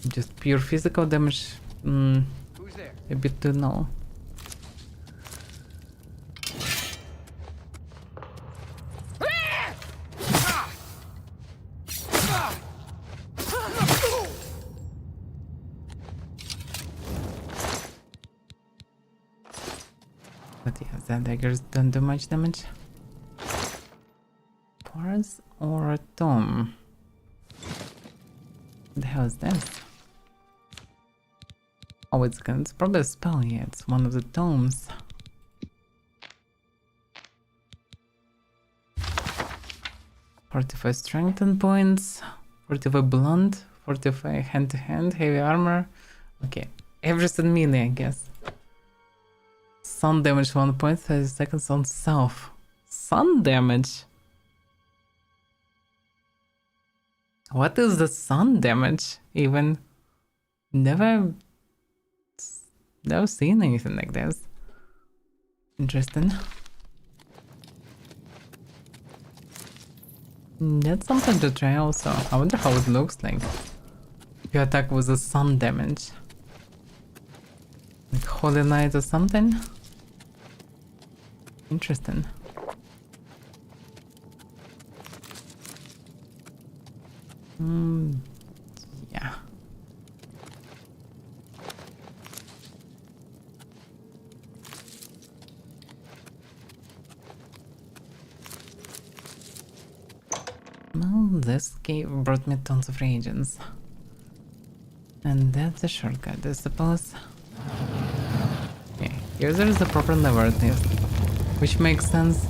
Just pure physical damage, a bit too low. the daggers don't do much damage. Pars or a tome? What the hell is this? Oh, it's probably a spell, yeah, it's one of the tomes. Fortify strength points, fortify blunt, fortify hand to hand, heavy armor. Okay, everything melee, I guess. Sun damage 1 point, 30 seconds on self. Sun damage? What is the sun damage? Even never seen anything like this. Interesting. That's something to try also. I wonder how it looks like. You attack with the sun damage. Like Holy Knight or something? Interesting. Yeah. Well, this cave brought me tons of reagents. And that's a shortcut, I suppose. Okay, here there is a proper lever at least, which makes sense.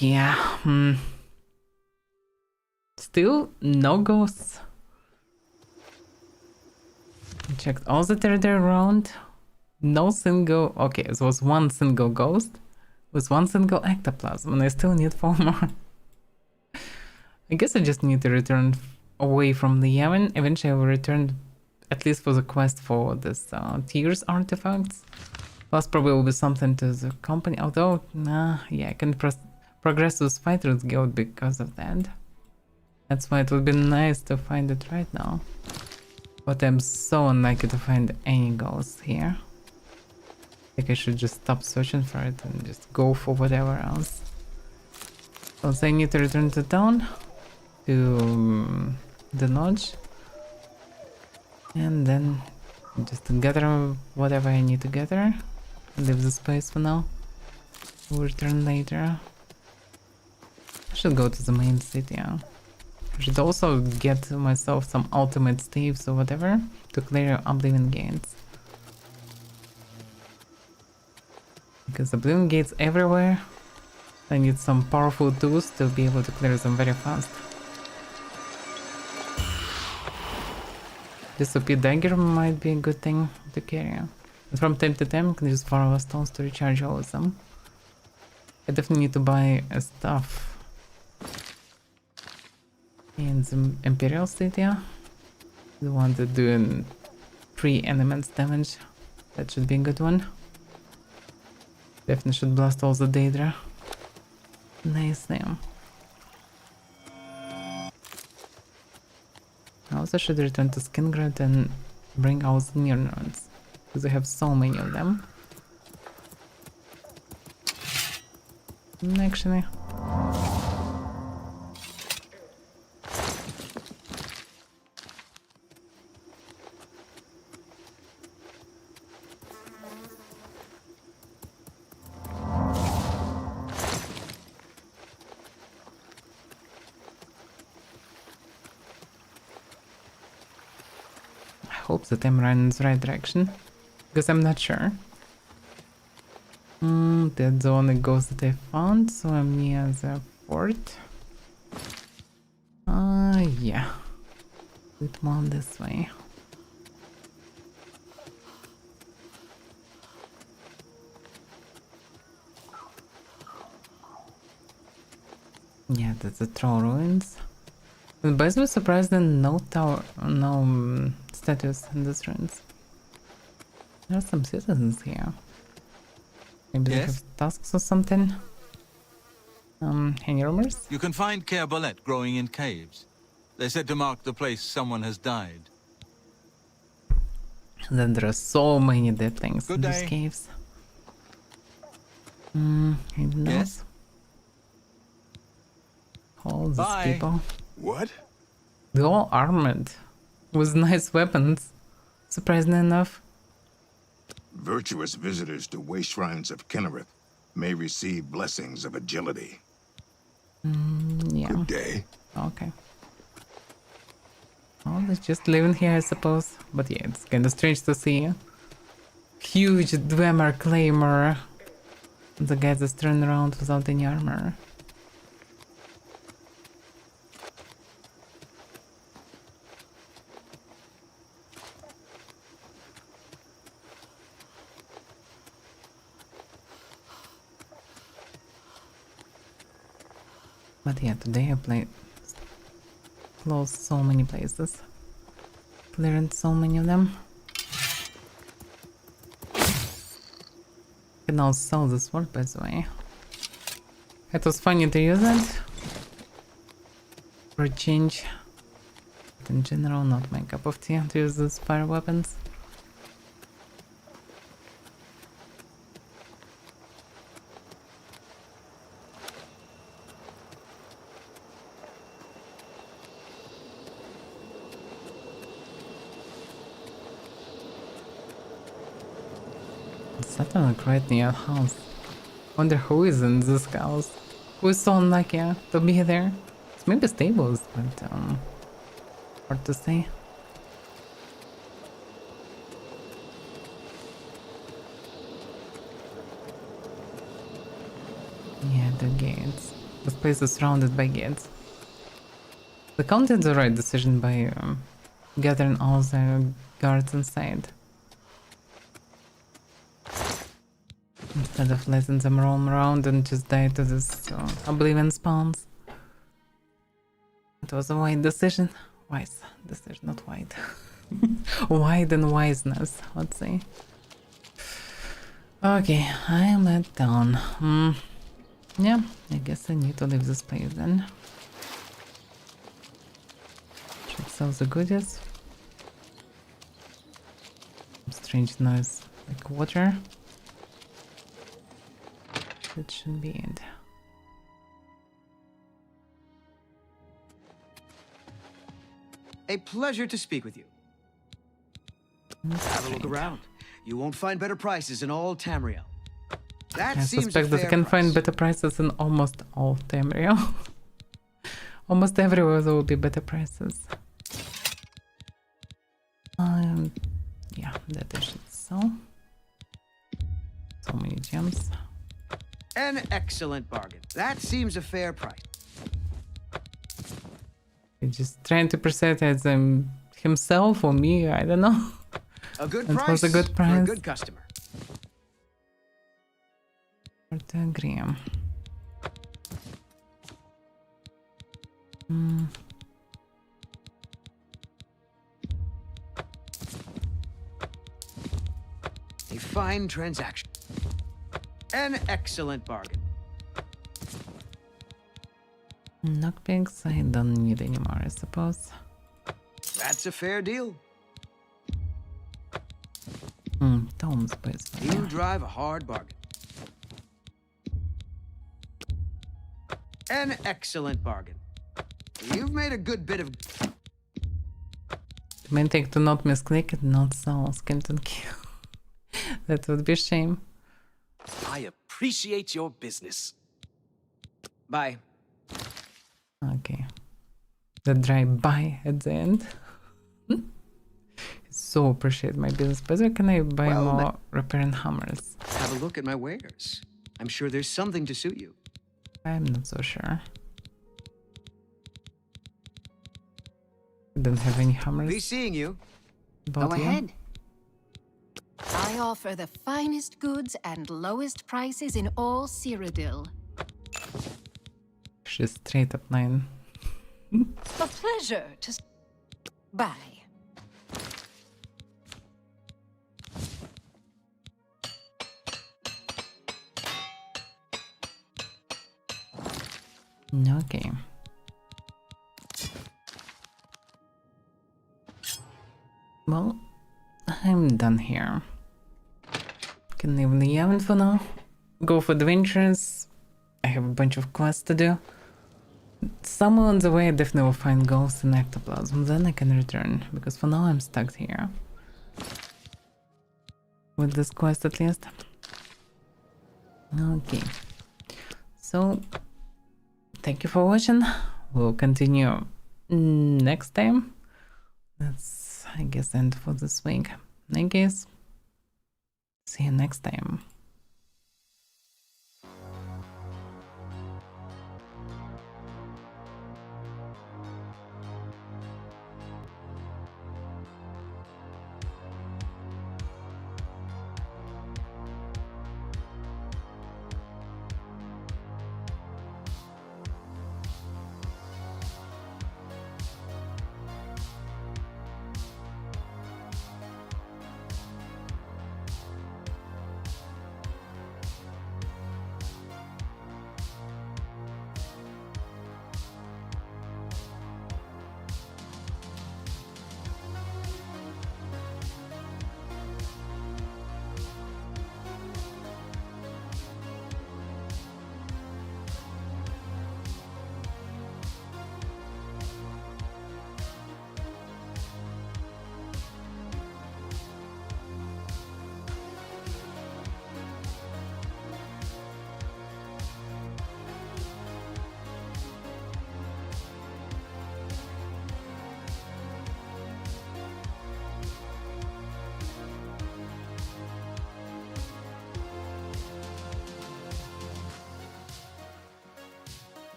Yeah, Still no ghosts. I checked all the territory around. No single... Okay, it was one single ghost with one single ectoplasm, and I still need 4 more. I guess I just need to return away from the Yavin. Eventually I will return at least for the quest for this Tears artifacts. Plus probably will be something to the company, although, nah, yeah, I can progress with Fighter's Guild because of that. That's why it would be nice to find it right now. But I'm so unlikely to find any ghosts here. I think I should just stop searching for it and just go for whatever else. Also I need to return to town, to the lodge. And then just gather whatever I need to gather. Leave the space for now. We'll return later. I should go to the main city. I should also get myself some ultimate staves or whatever to clear Oblivion gates. Because Oblivion gates everywhere. I need some powerful tools to be able to clear them very fast. This OP dagger might be a good thing to carry. And from time to time, I can use Varroa stones to recharge all of them. I definitely need to buy stuff in the Imperial City. The one that doing 3 elements damage. That should be a good one. Definitely should blast all the Daedra. Nice name. I also should return to Skingrad and bring out the near nodes, because I have so many of them. Actually. Hope that I'm running in the right direction, because I'm not sure. That's the only ghost that I found, so I'm near the fort. Yeah. Bit more this way. Yeah, that's the troll ruins. But by the way, surprised that no tower, no statues in these ruins. There are some citizens here. Maybe they have tasks or something. Any rumors? You can find Kerbolet growing in caves. They're said to mark the place someone has died. Then there are so many dead things in these caves. Anything else? All these people. What? They're all armored with nice weapons. surprisingly enough. Virtuous visitors to waste shrines of Kennereth may receive blessings of agility. Yeah. Good day. Okay. Well, let's just living here, I suppose. But yeah, it's kind of strange to see a huge Dwemer claimer. The guy that's turning around without any armor. But yeah, today I closed so many places. Clearing so many of them. Can now sell this sword, by the way. It was funny to use it. For a change. But in general, not my cup of tea to use these fire weapons. Suddenly right near a house. Wonder who is in this house. Who is so unlucky to be there. It's maybe stables, but hard to say. Yeah, the gates. This place is surrounded by gates. We counted the right decision by gathering all the guards inside. Instead of letting them roam around and just die to this Oblivion spawns. It was a wise decision. Wise decision, not wide. Wide and wiseness, let's say. Okay, I am let down. Yeah, I guess I need to leave this place then. Should sell the goodies. Strange noise, like water. That should be it. A pleasure to speak with you. Have a look around. You won't find better prices in all Tamriel. That I seems suspect a that fair you can find price. better prices in almost all Tamriel. Almost everywhere there will be better prices. Yeah, that I should sell. So many gems. An excellent bargain. That seems a fair price. He's just trying to present as himself or me, I don't know. A good It price was a good for a price. good customer. Hard to agree. A fine transaction. An excellent bargain. Knockpicks I don't need anymore, I suppose. That's a fair deal. Tomes, please. You drive a hard bargain. An excellent bargain. You've made a good bit of... The main thing to not misclick and not sell skeleton kill. That would be a shame. I appreciate your business. Bye. Okay. The drive-by at the end. So appreciate my business. But where can I buy Well, more repairing hammers? Have a look at my wares. I'm sure there's something to suit you. I'm not so sure. I don't have any hammers. Be seeing you. About Go you? ahead. I offer the finest goods and lowest prices in all Cyrodiil. She's straight up 9. A pleasure to buy. Okay. Well, I'm done here. Can leave the Yavin for now. Go for adventures. I have a bunch of quests to do. Somewhere on the way I definitely will find ghosts and ectoplasm, then I can return, because for now I'm stuck here. with this quest at least. Okay, so thank you for watching. We'll continue next time. That's, I guess, end for this week. I guess see you next time.